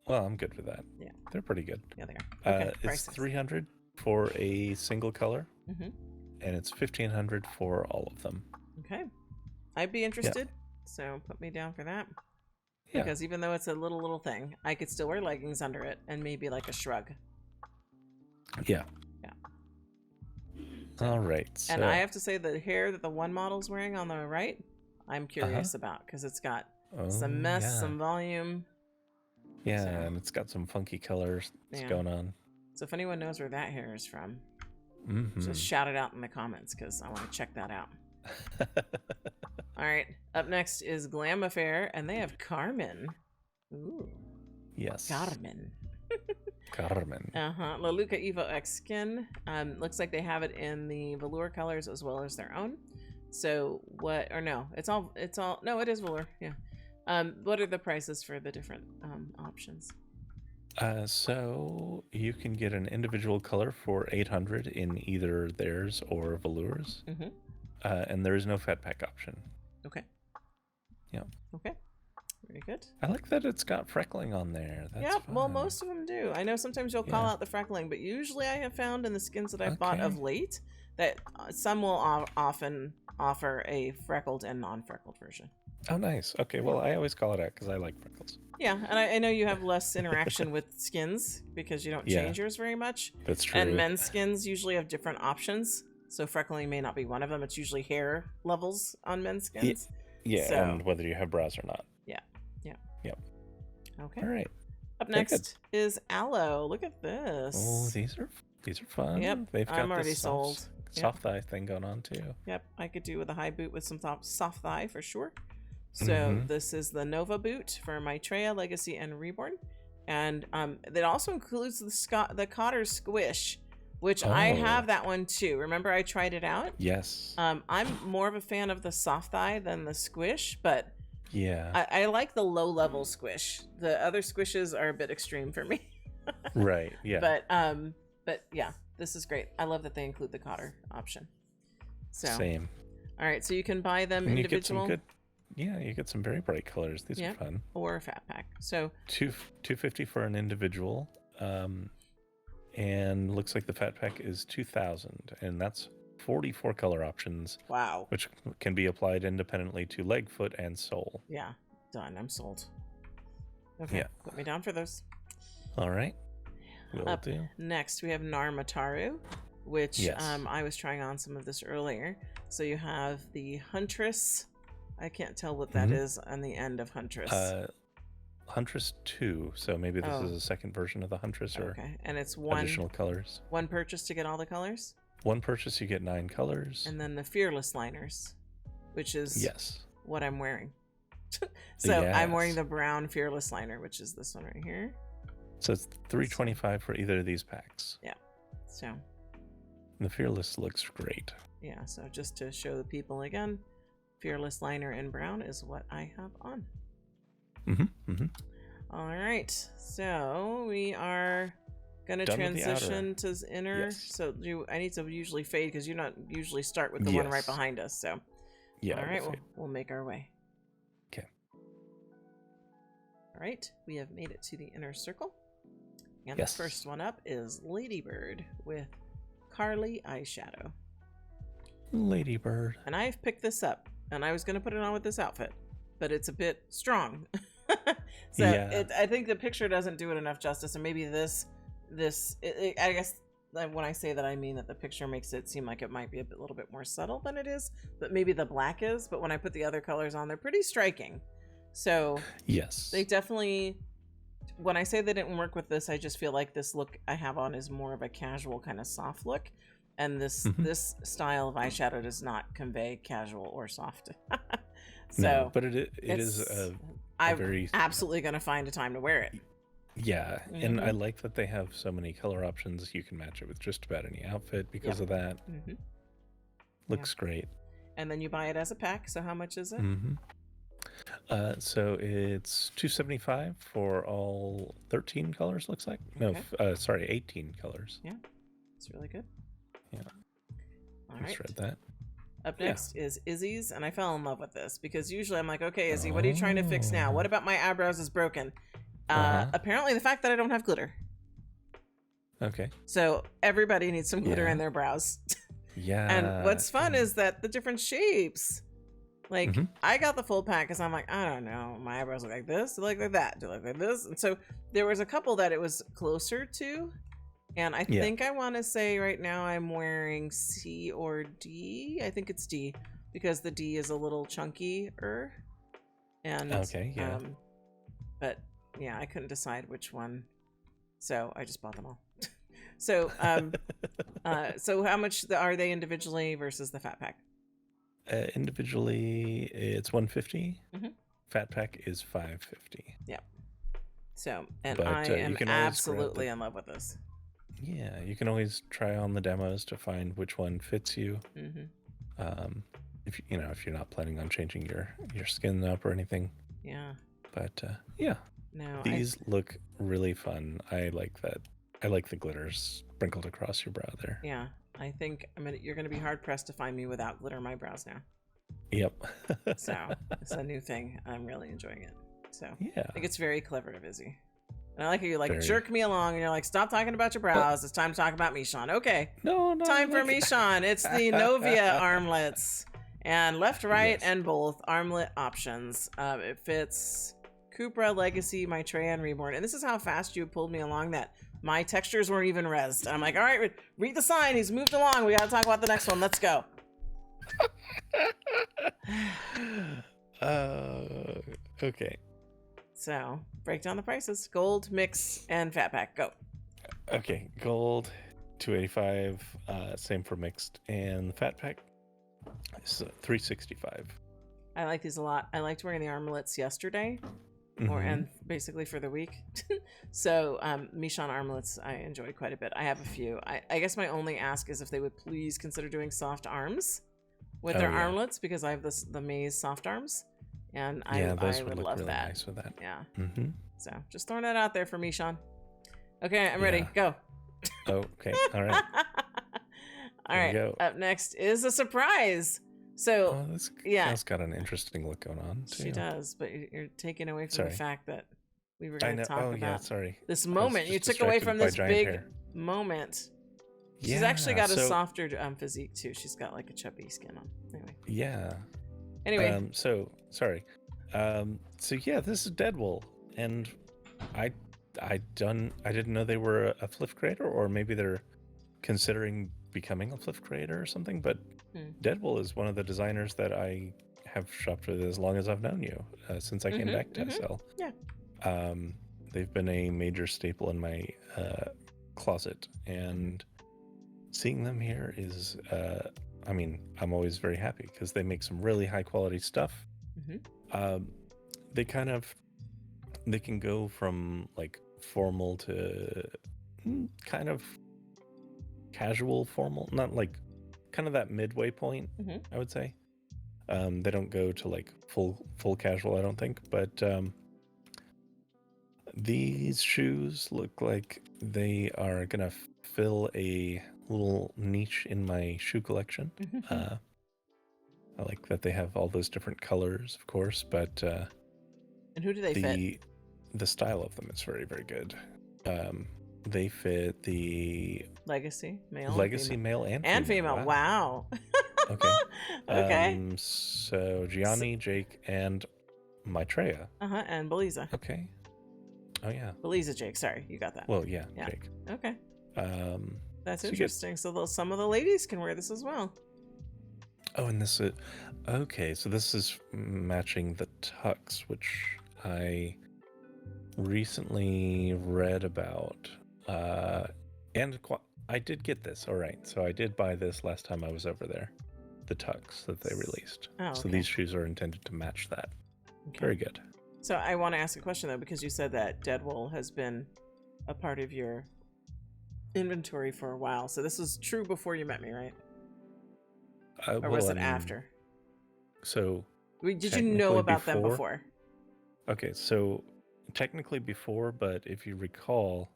Well, I'm good with that. Yeah. They're pretty good. Yeah, they are. Okay, it's prices. $300 for a single color, Mm-hmm. and it's $1,500 for all of them. Okay. I'd be interested, so put me down for that. Yeah. Because even though it's a little thing, I could still wear leggings under it and maybe like a shrug. Yeah. Yeah. All right. So, And I have to say the hair that the one model's wearing on the right, I'm curious about because it's got some mess, some volume. Yeah, So, and it's got some funky colors that's Yeah. going on. So if anyone knows where that hair is from, Mm-hmm. just shout it out in the comments because I want to check that out. All right. Up next is Glam Affair, and they have Carmen. Ooh. Yes. Carmen. Carmen. La Luca Evo X skin. Looks like they have it in the velour colors as well as their own. So what? Or no, it's all. No, it is velour. Yeah. What are the prices for the different options? So you can get an individual color for $800 in either theirs or velours. Mm-hmm. And there is no fat pack option. Okay. Yeah. Okay. Very good. I like that it's got freckling on there. That's Yep. Well, fun. most of them do. I know sometimes you'll call Yeah. out the freckling, but usually I have found in the skins that I've bought Okay. of late that some will often offer a freckled and non-freckled version. Oh, nice. Okay, well, I always call it out because I like freckles. Yeah, and I know you have less interaction with skins because you don't Yeah. change yours very much. That's true. And men's skins usually have different options. So freckling may not be one of them. It's usually hair levels on men's skins. Yeah, So- and whether you have brows or not. Yeah. Okay. All right. Up Very good. next is Aloe. Look at this. Oh, these are fun. Yep, They've got I'm already this sold. soft thigh thing going on too. Yep, I could do with a high boot with some soft thigh for sure. So Mhm. this is the Nova boot for Maitreya, Legacy, and Reborn. And that also includes the Cotter Squish, which I Oh. have that one too. Remember I tried it out? Yes. I'm more of a fan of the soft thigh than the squish, but Yeah. I like the low level squish. The other squishes are a bit extreme for me. Right. Yeah. But yeah, this is great. I love that they include the Cotter option. So Same. all right, so you can buy them And you get individual some good. Yeah, you get some very bright colors. These Yeah. are fun. or a fat pack. So $250 for an individual, and looks like the fat pack is $2,000, and that's 44 color options, wow. which can be applied independently to leg, foot, and sole. Yeah, done. I'm sold. Okay, Yeah. put me down for those. All right. Will Up do. Next, we have Nar Mattaru, which Yes. I was trying on some of this earlier. So you have the Huntress. I can't tell what that Mhm. is on the end of Huntress. Huntress 2, so maybe this Oh. is a second version of the Huntress or Okay, and it's one additional colors. purchase to get all the colors, One purchase, you get 9 colors. and then the Fearless liners, which is Yes. what I'm wearing. So I'm wearing Yes. the brown Fearless liner, which is this one right here. So it's $325 for either of these packs. So The Fearless looks great. yeah, so just to show the people again, Fearless liner in brown is what I have on. Mm-hmm. Mm-hmm. All right, so we are gonna Done with the outer. transition to inner. Yes. So I need to usually fade because you not usually start with the one right Yes. behind us. So Yeah. all right, we'll we'll make our way. Okay. All right, we have made it to the inner circle, and Yes. the first one up is Ladybird with Carly eyeshadow. Ladybird. And I've picked this up, and I was gonna put it on with this outfit, but it's a bit strong. So I think the picture doesn't do it enough justice, and maybe I guess when I say that, I mean that the picture makes it seem like it might be a little bit more subtle than it is, but maybe the black is. But when I put the other colors on, they're pretty striking. So yes, they definitely. When I say they didn't work with this, I just feel like this look I have on is more of a casual kind of soft look, and this style of eyeshadow does not convey casual or soft. So, no, but it is I'm very absolutely going to find a time to wear it. Yeah, and I like that they have so many color options. You can match it with just about any outfit because of that. Looks great. And then you buy it as a pack. So how much is it? So it's $275 for all 13 colors. Looks like no, sorry, 18 colors. Yeah, it's really good. Yeah, all I right. read that. Up next is Izzy's, and I fell in love with this because usually I'm like, okay, Izzy, what are you trying to fix now? What about my eyebrows is broken? Apparently the fact that I don't have glitter. Okay. So everybody needs some glitter in their brows. Yeah. And what's fun is that the different shapes. Like, I got the full pack because I'm like, I don't know, my eyebrows look like this, do they look like that, do they look like this? And so there was a couple that it was closer to. And I think I want to say right now I'm wearing C or D. I think it's D because the D is a little chunkier. And but yeah, I couldn't decide which one, so I just bought them all. So so how much are they individually versus the fat pack? Individually, it's $150. Fat pack is $550. Yeah. So, and I am absolutely in love with this. Yeah, you can always try on the demos to find which one fits you. If you're not planning on changing your skin up or anything. Yeah. But yeah. No, these look really fun. I like that. I like the glitters sprinkled across your brow there. Yeah. I think you're going to be hard pressed to find me without glitter in my brows now. Yep. So it's a new thing. I'm really enjoying it. So yeah, I think it's very clever of Izzy. And I like how you jerk me along and you're like, stop talking about your brows. It's time to talk about Michon. Okay. No. Time for Michon. It's the Novia armlets and left, right, and both armlet options. It fits Cupra, Legacy, Maitreya, and Reborn. And this is how fast you pulled me along that my textures weren't even rezzed. I'm like, all right, read the sign. He's moved along. We got to talk about the next one. Let's go. Okay. So, break down the prices. Gold, mix, and fat pack. Go. Okay, gold, $285. Same for mixed, and the fat pack is $365. I like these a lot. I liked wearing the armlets yesterday, and basically for the week. So, Michon armlets I enjoyed quite a bit. I have a few. I guess my only ask is if they would please consider doing soft arms with their armlets, because I have the Maze soft arms. And I would love really that. Nice with that. Yeah. So just throwing that out there for Michon. Okay, I'm ready. Go. Okay. All right. All right. Go. Up next is a surprise. So this gal's got an interesting look going on too. She does, but you're taking away from the fact that we were going to talk about this moment. You took away from this big moment. She's actually got a softer physique too. She's got like a chubby skin on. Anyway. Yeah. Anyway, sorry. So yeah, this is Deadwool, and I didn't know they were a FLF creator, or maybe they're considering becoming a FLF creator or something. But Deadwool is one of the designers that I have shopped with as long as I've known you, since I came back to SL. Yeah. They've been a major staple in my closet, and seeing them here is I'm always very happy because they make some really high quality stuff. They can go from like formal to kind of casual formal, not like kind of that midway point, I would say. They don't go to like full casual, I don't think, but these shoes look like they are gonna fill a little niche in my shoe collection. I like that they have all those different colors, of course, but and who do they fit? The style of them is very, very good. They fit the Legacy male and female. Wow. Okay. Okay. So Gianni, Jake, and Maitreya. And Beliza. Okay. Oh yeah. Beliza Jake. Sorry, you got that. Well, yeah. Jake. Okay. That's so interesting. So some of the ladies can wear this as well. Oh, and this is okay. So this is matching the tux, which I recently read about. And I did get this. All right. So I did buy this last time I was over there. The tux that they released. Oh, okay. So these shoes are intended to match that. Okay. Very good. So I want to ask a question though, because you said that Deadwool has been a part of your inventory for a while. So this was true before you met me, right? Or was it after? So did you know about them before? Okay, so technically before, but if you recall,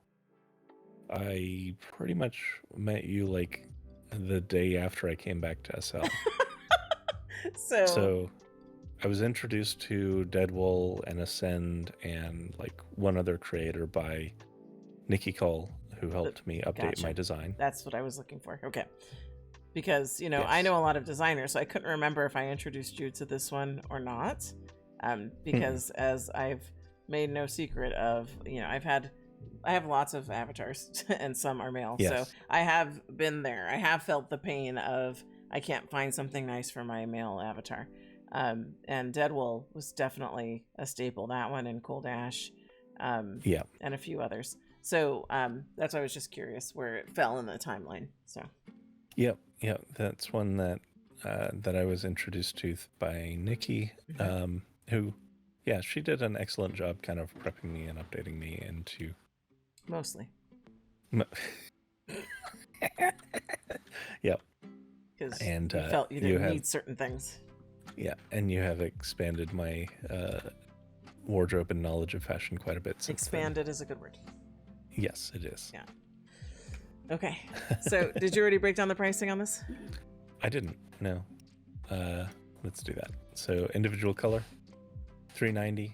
I pretty much met you like the day after I came back to SL. So I was introduced to Deadwool and Ascend and like one other creator by Nikki Cole, who helped me update my design. That's what I was looking for. Okay. Because, you know, Yes. I know a lot of designers, so I couldn't remember if I introduced you to this one or not. Because as I've made no secret of, you know, I have lots of avatars and some are male. Yes. So I have been there. I have felt the pain of I can't find something nice for my male avatar. And Deadwool was definitely a staple. That one and Cold Ash. And a few others. So that's why I was just curious where it fell in the timeline. So. Yep. That's one that I was introduced to by Nikki, who, she did an excellent job kind of prepping me and updating me into. Mostly. Yep. Because you felt you didn't need certain things. Yeah, and you have expanded my wardrobe and knowledge of fashion quite a bit since Expanded is a good word. Yes, it is. Yeah. Okay. So, did you already break down the pricing on this? I didn't. No. Let's do that. So, individual color, $3.90.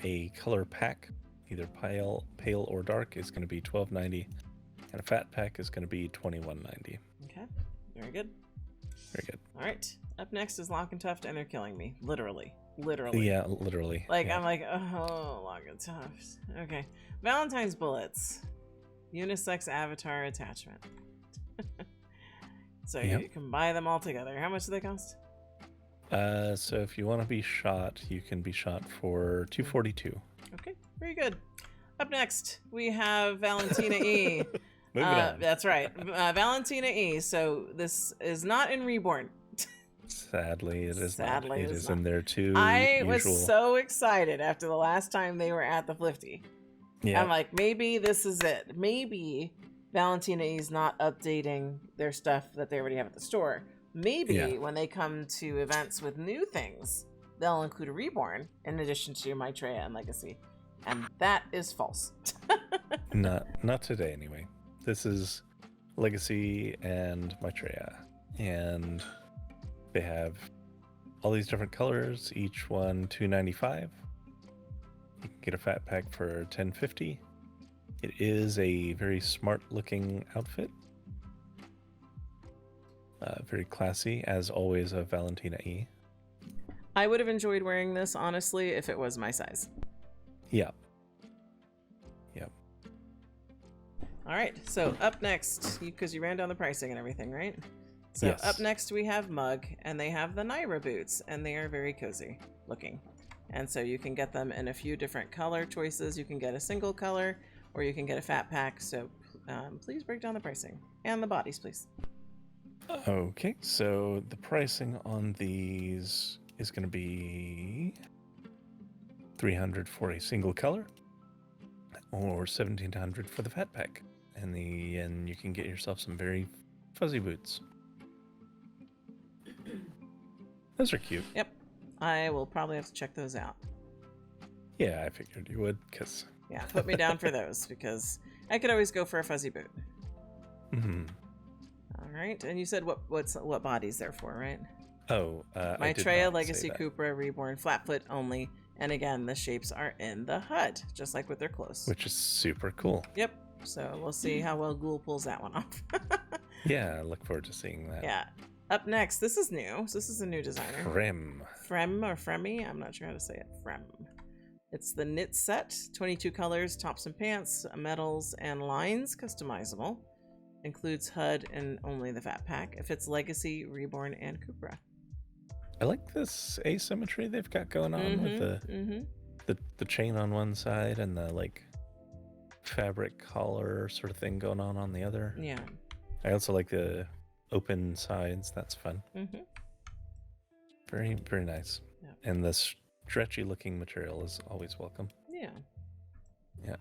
A color pack, either pale or dark, is going to be $12.90, and a fat pack is going to be $21.90. Okay. Very good. Very good. All right. Up next is Lock&Tuft, and they're killing me. Literally. Yeah, literally. I'm like, oh, Lock&Tuft. Okay. Valentine's bullets. Unisex avatar attachment. So you can buy them all together. How much do they cost? So if you want to be shot, you can be shot for $242. Okay, very good. Up next, we have Valentina E. Moving on. That's right. Valentina E. So this is not in Reborn. Sadly, it is Sadly, not. It is not. In there too. I was so excited after the last time they were at the FLFty. Yeah. I'm like, maybe this is it. Maybe Valentina E is not updating their stuff that they already have at the store. Maybe when they come to events with new things, they'll include a Reborn in addition to Maitreya and Legacy. And that is false. Not today, anyway. This is Legacy and Maitreya. And they have all these different colors, each one $2.95. You can get a fat pack for $10.50. It is a very smart looking outfit. Very classy, as always, of Valentina E. I would have enjoyed wearing this, honestly, if it was my size. Yeah. All right, so up next, because you ran down the pricing and everything, right? So yes. Up next we have Mug, and they have the Naira boots, and they are very cozy looking. And so you can get them in a few different color choices. You can get a single color, or you can get a fat pack. So please break down the pricing. And the bodies, please. Okay, so the pricing on these is going to be $300 for a single color, or $1,700 for the fat pack. And you can get yourself some very fuzzy boots. Those are cute. Yep. I will probably have to check those out. Yeah, I figured you would, because... Yeah, put me down for those, because I could always go for a fuzzy boot. Mm-hmm. All right, and you said what body's there for, right? Oh, Maitreya, Legacy, Cupra, Reborn, Flatfoot only. And again, the shapes are in the HUD, just like with their clothes. Which is super cool. Yep. So we'll see how well Ghoul pulls that one off. Yeah, I look forward to seeing that. Yeah. Up next, this is new. So this is a new designer. Frem. Frem or Fremy? I'm not sure how to say it. Frem. It's the knit set, 22 colors, tops and pants, metals and lines, customizable. Includes HUD and only the fat pack. It fits Legacy, Reborn, and Cupra. I like this asymmetry they've got going on with the chain on one side and the like fabric collar sort of thing going on the other. Yeah. I also like the open sides. That's fun. Very, very nice. Yeah. And the stretchy looking material is always welcome. Yeah. Yeah.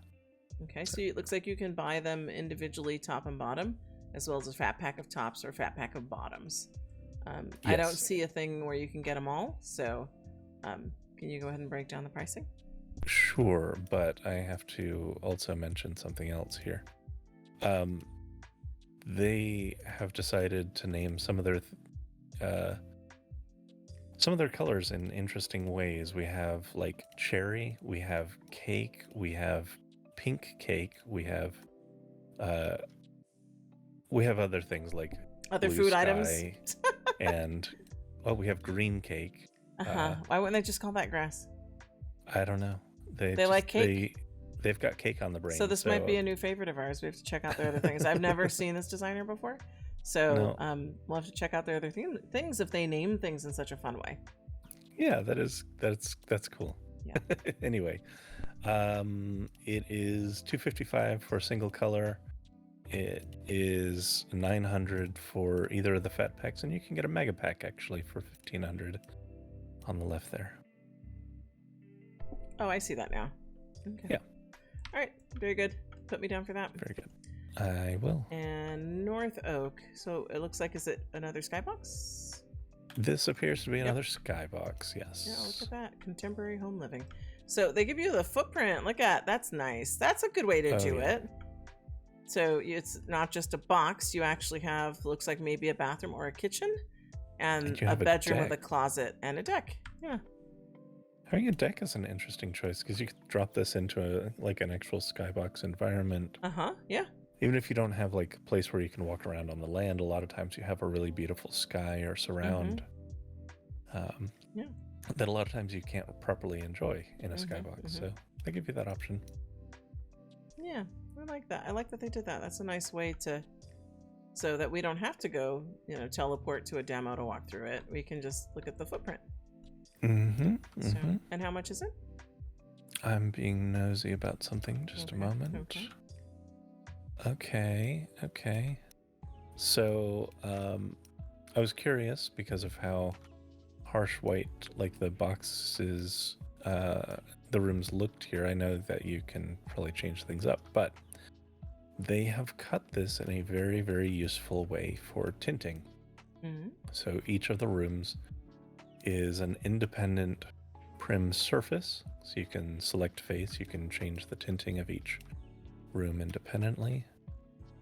Okay, so it looks like you can buy them individually, top and bottom, as well as a fat pack of tops or fat pack of bottoms. I don't see a thing where you can get them all, so can you go ahead and break down the pricing? Sure, but I have to also mention something else here. They have decided to name some of their colors in interesting ways. We have like cherry, we have cake, we have pink cake, we have other things like other food items, and we have green cake. Why wouldn't they just call that grass? I don't know. They like cake. They've got cake on the brain. So this might be a new favorite of ours. We have to check out their other things. I've never seen this designer before, so we'll have to check out their other things if they name things in such a fun way. Yeah, that's cool. Yeah. Anyway, it is $255 for a single color. It is $900 for either of the fat packs, and you can get a mega pack actually for $1,500 on the left there. Oh, I see that now. Okay. Yeah. All right. Very good. Put me down for that. Very good. I will. And North Oak. So it looks like, is it another skybox? This appears to be another skybox, yes. Yeah, look at that. Contemporary home living. So they give you the footprint. Look at that's nice. That's a good way to do it. So it's not just a box. You actually have, looks like maybe a bathroom or a kitchen and a bedroom with a closet and a deck. Yeah. Having a deck is an interesting choice because you could drop this into an actual skybox environment. Yeah. Even if you don't have like a place where you can walk around on the land, a lot of times you have a really beautiful sky or surround that a lot of times you can't properly enjoy in a skybox. So they give you that option. Yeah, I like that. I like that they did that. That's a nice way to, so that we don't have to go, teleport to a demo to walk through it. We can just look at the footprint. So, and how much is it? I'm being nosy about something. Just a moment. Okay. So, I was curious because of how harsh white, like the boxes, the rooms looked here. I know that you can probably change things up, but they have cut this in a very, very useful way for tinting. So each of the rooms is an independent prim surface. So you can select face, you can change the tinting of each room independently.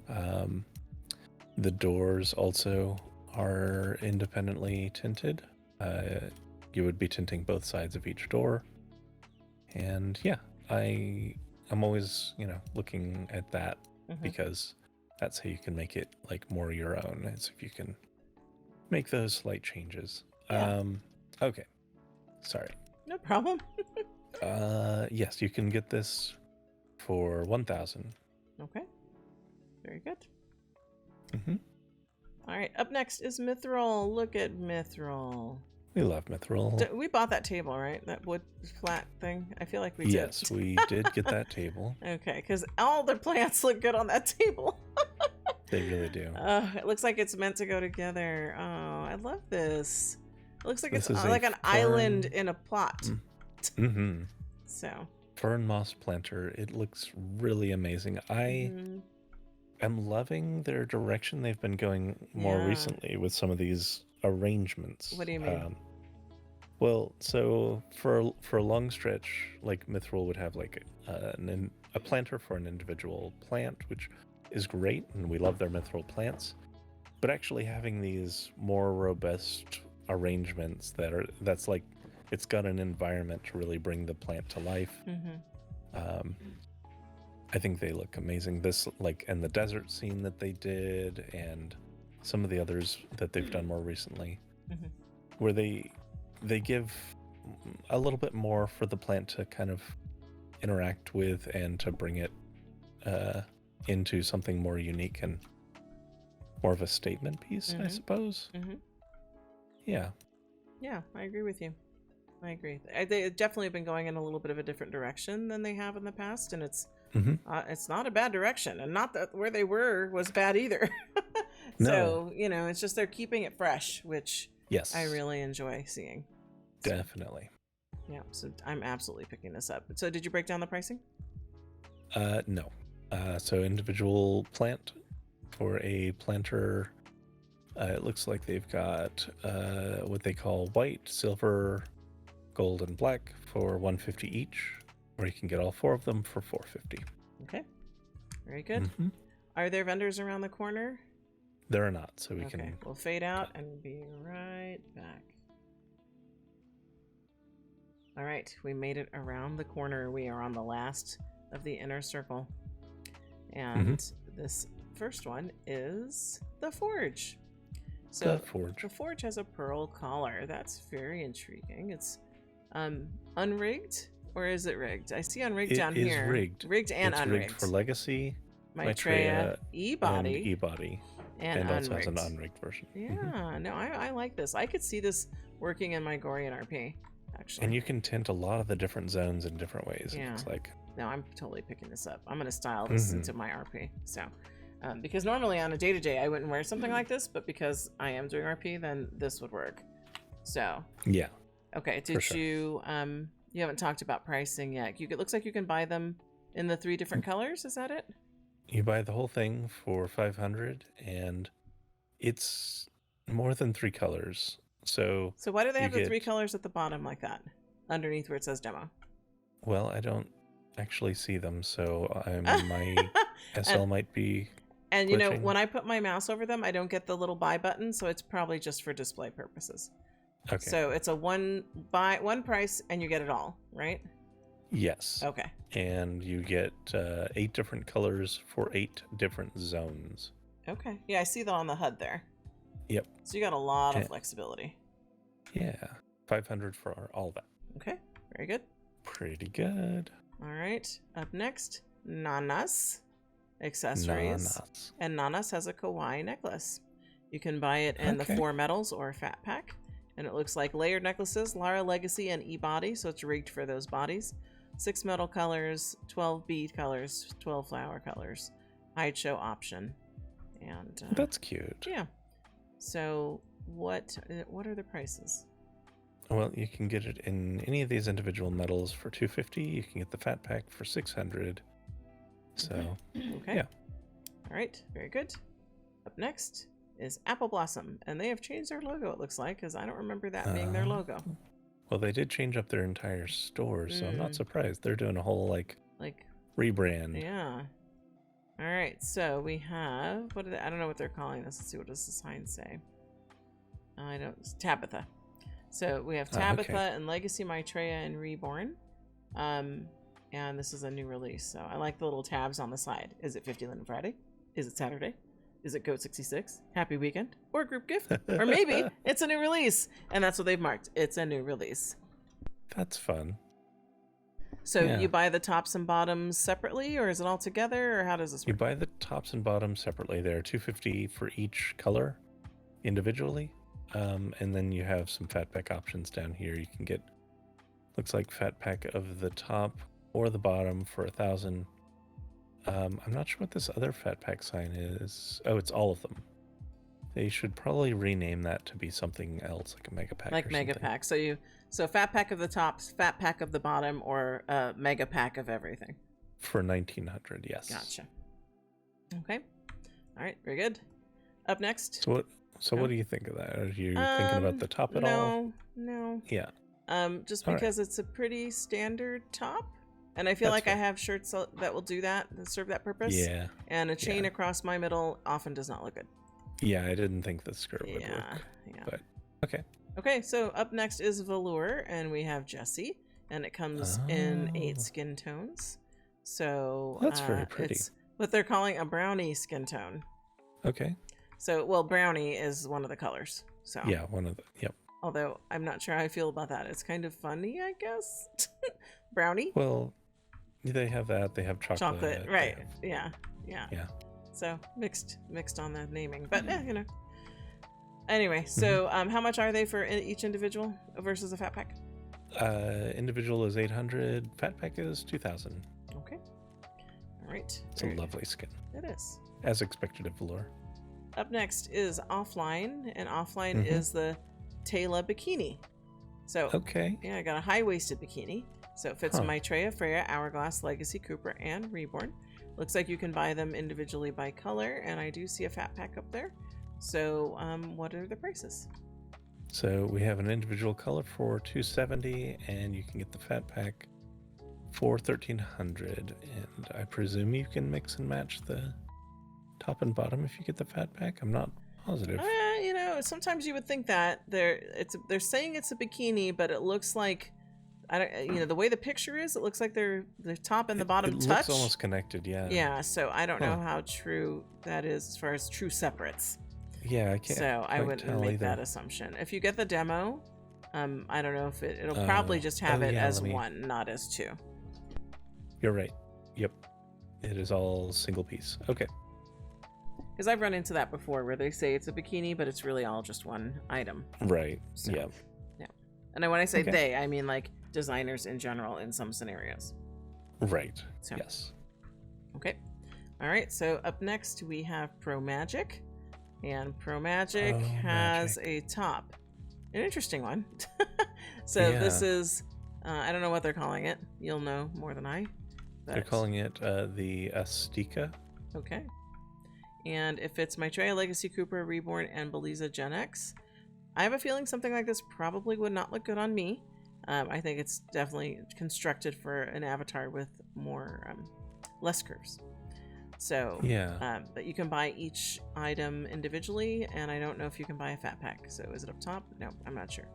The doors also are independently tinted. You would be tinting both sides of each door. And yeah, I'm always, looking at that because that's how you can make it like more your own. It's if you can make those slight changes. Yeah. Okay. Sorry. No problem. Yes, you can get this for 1,000. Okay. Very good. Mm-hmm. All right. Up next is Mithril. Look at Mithril. We love Mithril. We bought that table, right? That wood flat thing. I feel like we did. Yes, we did get that table. Okay, because all the plants look good on that table. They really do. It looks like it's meant to go together. Oh, I love this. It looks like This it's is like a an island in a plot. Mm-hmm. So. Fern moss planter. It looks really amazing. I am loving their direction they've been going more recently with some of these arrangements. What do you mean? Well, so for a long stretch, like Mithril would have like a planter for an individual plant, which is great, and we love their Mithril plants. But actually having these more robust arrangements that's like it's got an environment to really bring the plant to life. I think they look amazing. This and the desert scene that they did, and some of the others that they've done more recently, Mhm. where they give a little bit more for the plant to kind of interact with and to bring it into something more unique and more of a statement piece, I suppose. Yeah. Yeah, I agree with you. I agree. They definitely have been going in a little bit of a different direction than they have in the past, and it's not a bad direction, and not that where they were was bad either. So, it's just they're keeping it fresh, which I really enjoy seeing. Definitely. Yeah, so I'm absolutely picking this up. So did you break down the pricing? No. So individual plant for a planter, it looks like they've got what they call white, silver, gold, and black for $150 each, or you can get all 4 of them for $450. Okay, very good. Are there vendors around the corner? There are not, so we can... We'll fade out and be right back. All right, we made it around the corner. We are on the last of the inner circle. And this first one is the Forge. So the Forge has a pearl collar. That's very intriguing. It's unrigged, or is it rigged? I see unrigged down here. It is rigged. Rigged and it's unrigged. Rigged for Legacy, Maitreya, E-body. And E-body. And also has an unrigged. unrigged version. Yeah, no, I like this. I could see this working in my Gorian RP, actually. And you can tint a lot of the different zones in different ways. Yeah. It's like... No, I'm totally picking this up. I'm going to style this into my RP. So, because normally on a day-to-day, I wouldn't wear something like this, but because I am doing RP, then this would work. So. Yeah. Okay, did you, you haven't talked about pricing yet. It looks like you can buy them in the 3 different colors. Is that it? You buy the whole thing for $500, and it's more than 3 colors. So why do they have the 3 colors at the bottom like that, underneath where it says demo? Well, I don't actually see them, so my SL might be And glitching. when I put my mouse over them, I don't get the little buy button, so it's probably just for display purposes. Okay. So it's a one price and you get it all, right? Yes. Okay. And you get 8 different colors for 8 different zones. Okay. Yeah, I see that on the HUD there. Yep. So you got a lot of flexibility. Yeah. 500 for all that. Okay. Very good. Pretty good. All right. Up next, Ananas accessories. And Ananas has a kawaii necklace. You can buy it in the 4 metals or fat pack. And it looks like layered necklaces, Lara Legacy, and E-body. So it's rigged for those bodies. 6 metal colors, 12 bead colors, 12 flower colors. Hide show option. And that's cute. Yeah. So what are the prices? Well, you can get it in any of these individual metals for $250. You can get the fat pack for $600. So, okay. Yeah. All right. Very good. Up next is Apple Blossom, and they have changed their logo, it looks like, because I don't remember that being their logo. Well, they did change up their entire store, so I'm not surprised. They're doing a whole like rebrand. Yeah. All right, so we have I don't know what they're calling this. Let's see, what does the sign say? I don't. It's Tabitha. So we have Tabitha and Legacy, Maitreya, and Reborn. And this is a new release. So I like the little tabs on the side. Is it 50 Linen Friday? Is it Saturday? Is it Goat 66? Happy weekend? Or group gift? Or maybe it's a new release. And that's what they've marked. It's a new release. That's fun. So you buy the tops and bottoms separately, or is it all together, or how does this work? You buy the tops and bottoms separately. They're $250 for each color individually. And then you have some fat pack options down here. You can get, looks like fat pack of the top or the bottom for $1,000. I'm not sure what this other fat pack sign is. Oh, it's all of them. They should probably rename that to be something else, like a mega pack. Like mega pack. So fat pack of the tops, fat pack of the bottom, or mega pack of everything. For $1,900, yes. Gotcha. Okay. All right. Very good. Up next. So what do you think of that? Are you thinking about the top at all? No. Yeah. Just because it's a pretty standard top. And I feel like I have shirts that will do that serve that purpose. Yeah. And a chain across my middle often does not look good. Yeah, I didn't think the skirt would work. Yeah. But, okay. Okay, so up next is Velour, and we have Jessie. And it comes in 8 skin tones. So that's very pretty. It's what they're calling a brownie skin tone. Okay. So, well, brownie is one of the colors. So Yeah, one of the. Yep. although I'm not sure how I feel about that. It's kind of funny, I guess. Brownie. Well, they have that. They have chocolate. Right. They Yeah. Yeah. So mixed on the naming, but Anyway, so how much are they for each individual versus a fat pack? Individual is 800. Fat pack is 2,000. Okay. All right. It's a lovely skin. It is. As expected of Velour. Up next is Offline, and Offline is the Taylor bikini. So Okay. yeah, I got a high-waisted bikini. So it fits Maitreya, Freya, Hourglass, Legacy, Cooper, and Reborn. Looks like you can buy them individually by color, and I do see a fat pack up there. So what are the prices? So we have an individual color for 270, and you can get the fat pack for 1,300. And I presume you can mix and match the top and bottom if you get the fat pack. I'm not positive. Sometimes you would think that they're saying it's a bikini, but it looks like the way the picture is, it looks like the top and the bottom touch. It looks almost connected, yeah. Yeah, so I don't know how true that is as far as true separates. Yeah, I can't. So I wouldn't make that assumption. If you get the demo, I don't know if it'll probably just have it as one, not as two. You're right. Yep. It is all single piece. Okay. Because I've run into that before where they say it's a bikini, but it's really all just one item. Right. So, yeah. And when I say they, I mean like designers in general in some scenarios. Right. So. Yes. Okay. All right. So up next we have Pro Magic. And Pro Magic has a top. An interesting one. So this is, I don't know what they're calling it. You'll know more than I. But... They're calling it the Astika. Okay. And it fits Maitreya, Legacy, Cooper, Reborn, and Beliza Gen X. I have a feeling something like this probably would not look good on me. I think it's definitely constructed for an avatar with more, less curves. So, but you can buy each item individually, and I don't know if you can buy a fat pack. So is it up top? No, I'm not sure.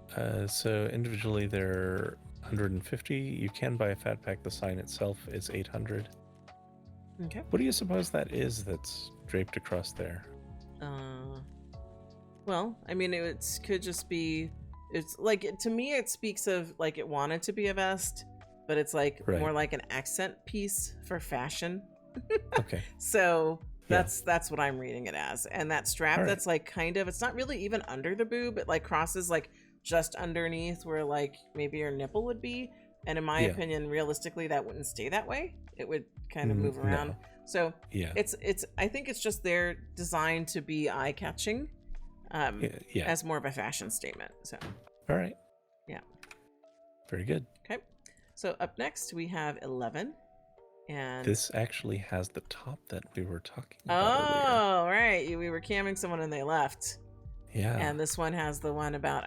So individually they're 150. You can buy a fat pack. The sign itself is 800. Okay. What do you suppose that is that's draped across there? Well, I mean, it could just be, it's like, to me, it speaks of like it wanted to be a vest, but it's like more like an accent piece for fashion. Okay. So that's what I'm reading it as. And that strap that's like kind of, it's not really even under the boob. It like crosses like just underneath where like maybe your nipple would be. And in my opinion, realistically, that wouldn't stay that way. It would kind of move around. No. So it's I think it's just they're designed to be eye-catching as more of a fashion statement. So all right. Yeah. Very good. Okay. So up next we have 11. And this actually has the top that we were talking about earlier. Oh, right. We were camming someone and they left. Yeah. And this one has the one about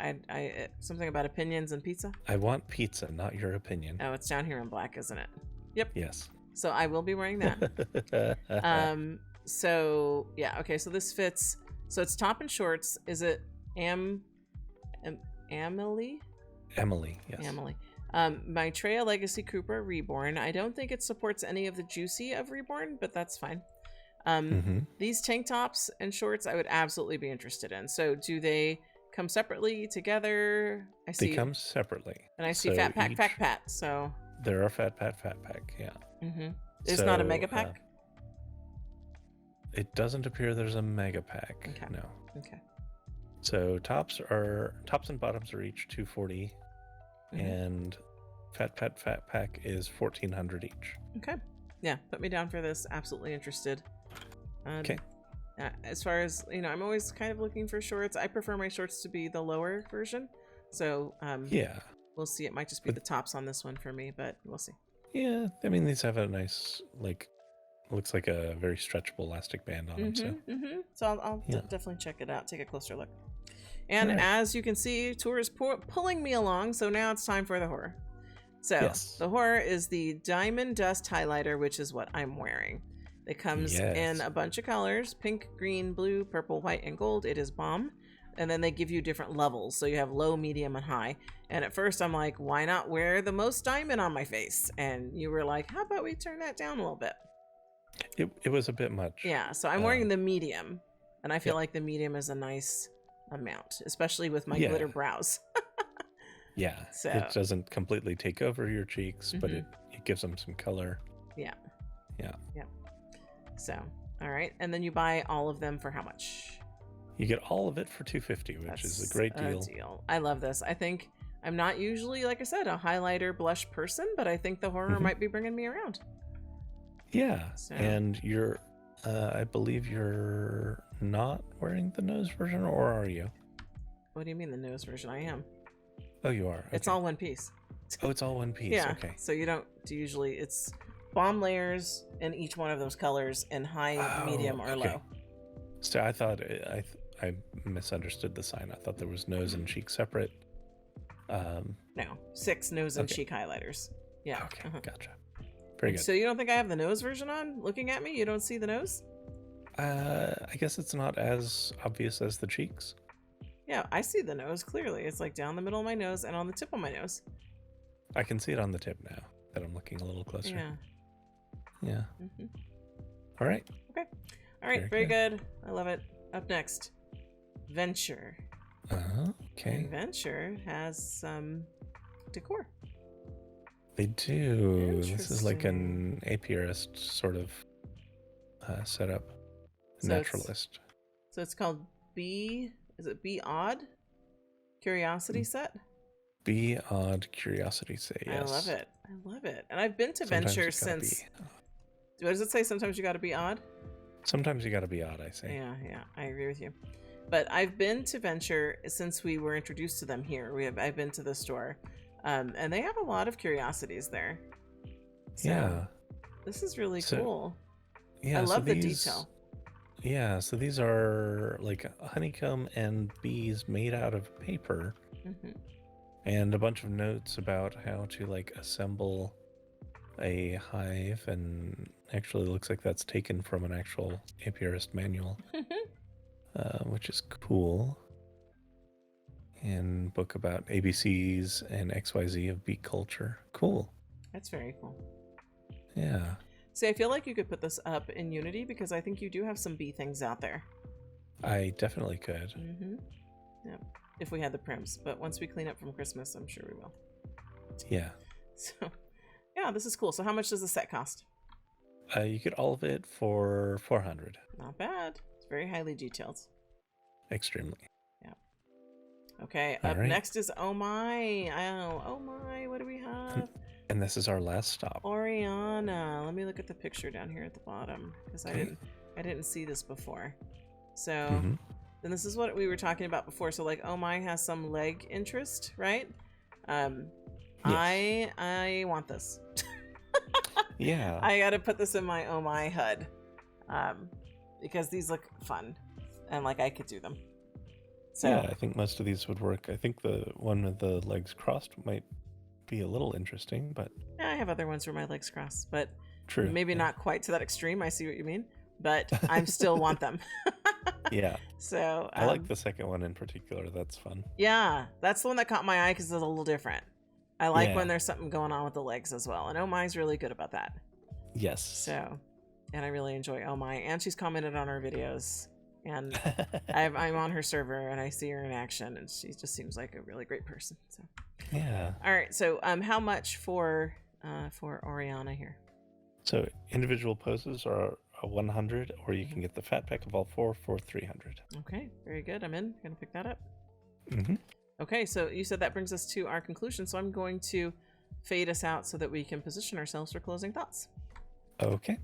something about opinions and pizza. I want pizza, not your opinion. Oh, it's down here in black, isn't it? Yep. Yes. So I will be wearing that. So yeah, okay. So this fits. So it's top and shorts. Is it Emily? Emily. Yes. Emily. Maitreya, Legacy, Cooper, Reborn. I don't think it supports any of the juicy of Reborn, but that's fine. These tank tops and shorts I would absolutely be interested in. So do they come separately, together? I see. They come separately. And I see fat pack. So there are fat pack, yeah. There's not a mega pack? It doesn't appear there's a mega pack. Okay. No. Okay. So tops and bottoms are each 240, and fat pack is 1,400 each. Okay. Yeah, put me down for this. Absolutely interested. Okay. As far as I'm always kind of looking for shorts. I prefer my shorts to be the lower version. So yeah, we'll see. It might just be the tops on this one for me, but we'll see. Yeah, I mean these have a nice looks like a very stretchable elastic band on them. So I'll definitely check it out. Take a closer look. And as you can see, Tour is pulling me along. So now it's time for the horror. So the horror is the Diamond Dust Highlighter, which is what I'm wearing. It comes in a bunch of colors: pink, green, blue, purple, white, and gold. It is bomb. And then they give you different levels. So you have low, medium, and high. And at first I'm like, why not wear the most diamond on my face? And you were like, how about we turn that down a little bit? It was a bit much. Yeah, so I'm wearing the medium. And I feel like the medium is a nice amount, especially with my glitter brows. Yeah, so it doesn't completely take over your cheeks, but it gives them some color. Yeah. Yeah. So, all right. And then you buy all of them for how much? You get all of it for $2.50, which is a great deal. I love this. I think I'm not usually, like I said, a highlighter blush person, but I think the horror might be bringing me around. Yeah. So. And you're, I believe you're not wearing the nose version, or are you? What do you mean the nose version? I am. Oh, you are. Okay. It's all one piece. Oh, it's all one piece. Yeah. Okay. So you don't usually, it's bomb layers in each one of those colors in high, medium, or low. So I thought I misunderstood the sign. I thought there was nose and cheek separate. No, 6 nose and cheek highlighters. Yeah. Okay. Gotcha. Very good. So you don't think I have the nose version on? Looking at me, you don't see the nose? I guess it's not as obvious as the cheeks. Yeah, I see the nose clearly. It's like down the middle of my nose and on the tip of my nose. I can see it on the tip now that I'm looking a little closer. Yeah. All right. Okay. All right. Very good. I love it. Up next, Venture. Okay. And Venture has some decor. They do. This is like an apiarist sort of setup. Naturalist. So it's called is it Be Odd? Curiosity set? Be Odd Curiosity set, yes. I love it. I love it. And I've been to Venture since... What does it say? Sometimes you gotta be odd? Sometimes you gotta be odd, I say. Yeah, I agree with you. But I've been to Venture since we were introduced to them here. I've been to the store. And they have a lot of curiosities there. So this is really cool. Yeah, I love the detail. Yeah, so these are like honeycomb and bees made out of paper. And a bunch of notes about how to like assemble a hive, and actually looks like that's taken from an actual apiarist manual, which is cool. And book about ABCs and XYZ of bee culture. Cool. That's very cool. Yeah. See, I feel like you could put this up in Unity because I think you do have some bee things out there. I definitely could. Yep. If we had the prims, but once we clean up from Christmas, I'm sure we will. Yeah. So, yeah, this is cool. So how much does the set cost? You get all of it for $400. Not bad. It's very highly detailed. Extremely. Yeah. Okay, up next is Oh My. Oh My, what do we have? And this is our last stop. Oriana. Let me look at the picture down here at the bottom because I didn't see this before. So, then this is what we were talking about before. So like Oh My has some leg interest, right? Yes. I want this. Yeah. I got to put this in my Oh My HUD. Because these look fun and like I could do them. So yeah, I think most of these would work. I think the one with the legs crossed might be a little interesting, but yeah, I have other ones where my legs cross, but true. Maybe not quite to that extreme. I see what you mean, but I still want them. Yeah. So I like the second one in particular. That's fun. Yeah, that's the one that caught my eye because it's a little different. I like when there's something going on with the legs as well, and Oh My's really good about that. Yes. So, and I really enjoy Oh My, and she's commented on our videos, and I'm on her server, and I see her in action, and she just seems like a really great person. So. Yeah. All right. So, how much for Oriana here? So individual poses are 100, or you can get the fat pack of all 4 for 300. Okay. Very good. I'm in. Gonna pick that up. Okay. So you said that brings us to our conclusion. So I'm going to fade us out so that we can position ourselves for closing thoughts. Okay.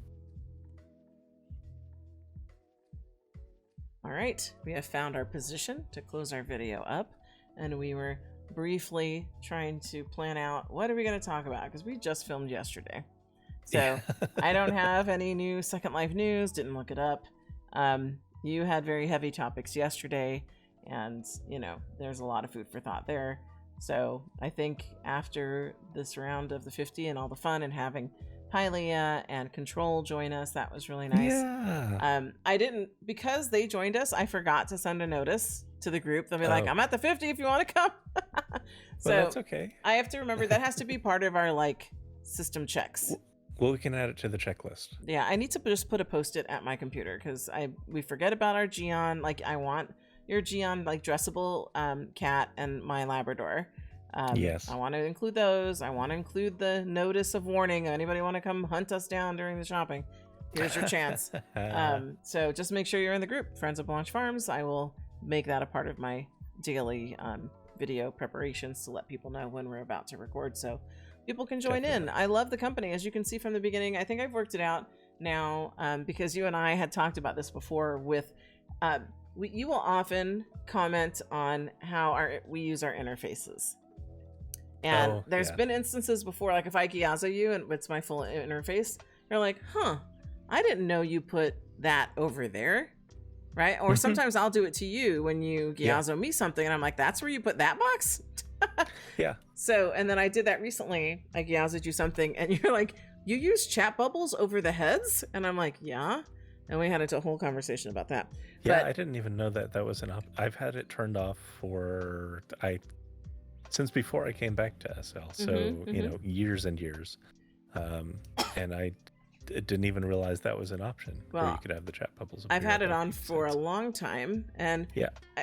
All right. We have found our position to close our video up, and we were briefly trying to plan out what are we going to talk about because we just filmed yesterday, so I don't have any new Second Life news, didn't look it up. You had very heavy topics yesterday, and you know there's a lot of food for thought there. So I think after this round of the 50 and all the fun and having Pylia and Control join us, that was really nice. I didn't, because they joined us, I forgot to send a notice to the group. They'll be like, I'm at the 50 if you want to come. So well, that's okay. I have to remember that has to be part of our like system checks. Well, we can add it to the checklist. Yeah, I need to just put a post-it at my computer because we forget about our Jian. Like, I want your Jian, like, dressable cat and my Labrador. Yes. I want to include those. I want to include the notice of warning. Anybody want to come hunt us down during the shopping? Here's your chance. So just make sure you're in the group, Friends of Blanche Farms. I will make that a part of my daily video preparations to let people know when we're about to record. So people can join in. I love the company. As you can see from the beginning, I think I've worked it out now because you and I had talked about this before with, you will often comment on how we use our interfaces. And there's been instances before, like if I Gyazo you and it's my full interface, you're like, huh, I didn't know you put that over there. Right? Or sometimes I'll do it to you when you Gyazo me something and I'm like, that's where you put that box? Yeah. So, and then I did that recently. I Gyazoed you something and you're like, you use chat bubbles over the heads? And I'm like, yeah. And we had a whole conversation about that. Yeah, but, I didn't even know that that was an option. I've had it turned off since before I came back to SL. So, you know, years and years. And I didn't even realize that was an option where you could have the chat bubbles. I've had it on for a long time, and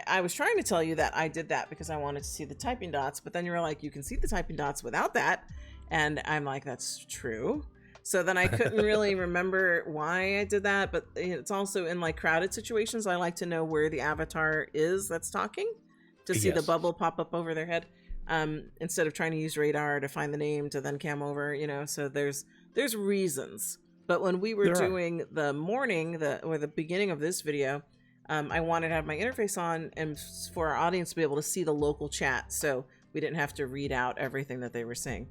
I was trying to tell you that I did that because I wanted to see the typing dots, but then you were like, you can see the typing dots without that, and I'm like, that's true. So then I couldn't really remember why I did that, but it's also in like crowded situations, I like to know where the avatar is that's talking to see the bubble pop up over their head, instead of trying to use radar to find the name to then cam over, you know. So there's reasons. But when we were doing the morning, or the beginning of this video, I wanted to have my interface on and for our audience to be able to see the local chat, so we didn't have to read out everything that they were saying.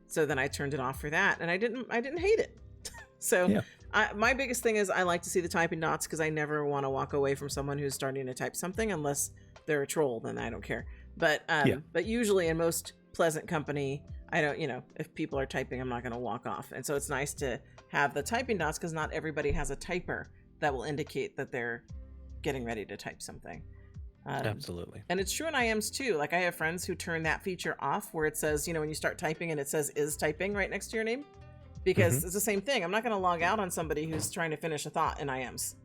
So then I turned it off for that, and I didn't hate it. So my biggest thing is I like to see the typing dots because I never want to walk away from someone who's starting to type something unless they're a troll. Then I don't care. But usually in most pleasant company, I don't, you know, if people are typing, I'm not going to walk off. And so it's nice to have the typing dots because not everybody has a typer that will indicate that they're getting ready to type something. Absolutely. And it's true in IMs too. Like I have friends who turn that feature off where it says, you know, when you start typing and it says is typing right next to your name, because it's the same thing. I'm not going to log out on somebody who's trying to finish a thought in IMs.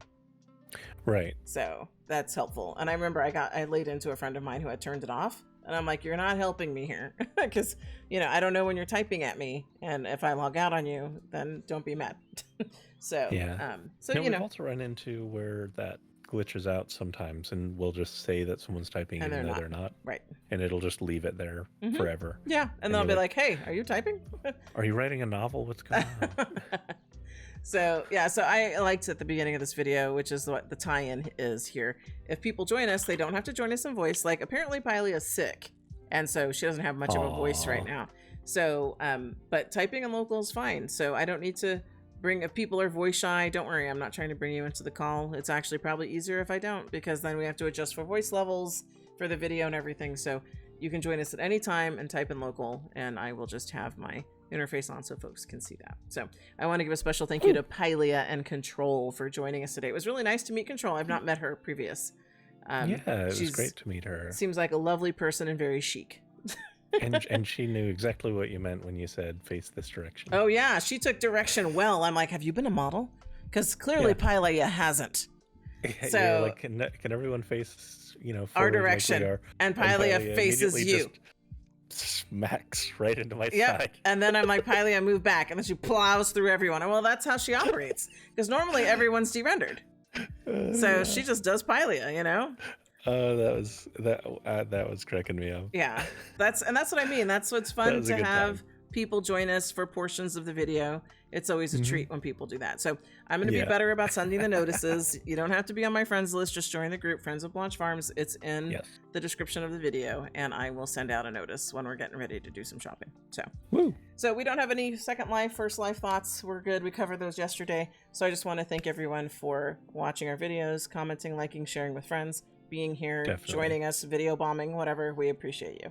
Right. So that's helpful. And I remember I laid into a friend of mine who had turned it off. And I'm like, you're not helping me here because, you know, I don't know when you're typing at me. And if I log out on you, then don't be mad. So, we've also run into where that glitches out sometimes and we'll just say that someone's typing and even though they're not. Right. And it'll just leave it there forever. Yeah. And they'll be like, hey, are you typing? Are you writing a novel? What's going on? So I liked at the beginning of this video, which is what the tie-in is here. If people join us, they don't have to join us in voice. Like apparently Pylia's sick, and so she doesn't have much of a voice right now. So, but typing in local is fine. So I don't need to if people are voice shy, don't worry. I'm not trying to bring you into the call. It's actually probably easier if I don't, because then we have to adjust for voice levels for the video and everything. So you can join us at any time and type in local, and I will just have my interface on so folks can see that. So I want to give a special thank you to Pylia and Control for joining us today. It was really nice to meet Control. I've not met her previous. It was great to meet her. Seems like a lovely person and very chic. and she knew exactly what you meant when you said face this direction. Oh yeah, she took direction well. I'm like, have you been a model? Because clearly Pylia hasn't. So like, can everyone face, you know, our direction? Like and Pylia faces you. Smacks right into my side. And then I'm like, Pylia, move back, and then she plows through everyone. And well, that's how she operates, because normally everyone's de-rendered. So she just does Pylia, you know. That was cracking me up. Yeah, that's what I mean. That's what's fun to have people join us for portions of the video. It's always a treat when people do that. So I'm going to be better about sending the notices. You don't have to be on my friends list. Just join the group, Friends of Blanche Farms. It's in the description of the video, and I will send out a notice when we're getting ready to do some shopping. So we don't have any second life, first life thoughts. We're good. We covered those yesterday. So I just want to thank everyone for watching our videos, commenting, liking, sharing with friends, being here, joining us, video bombing, whatever. We appreciate you.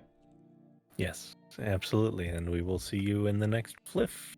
Yes, absolutely. And we will see you in the next FLFty.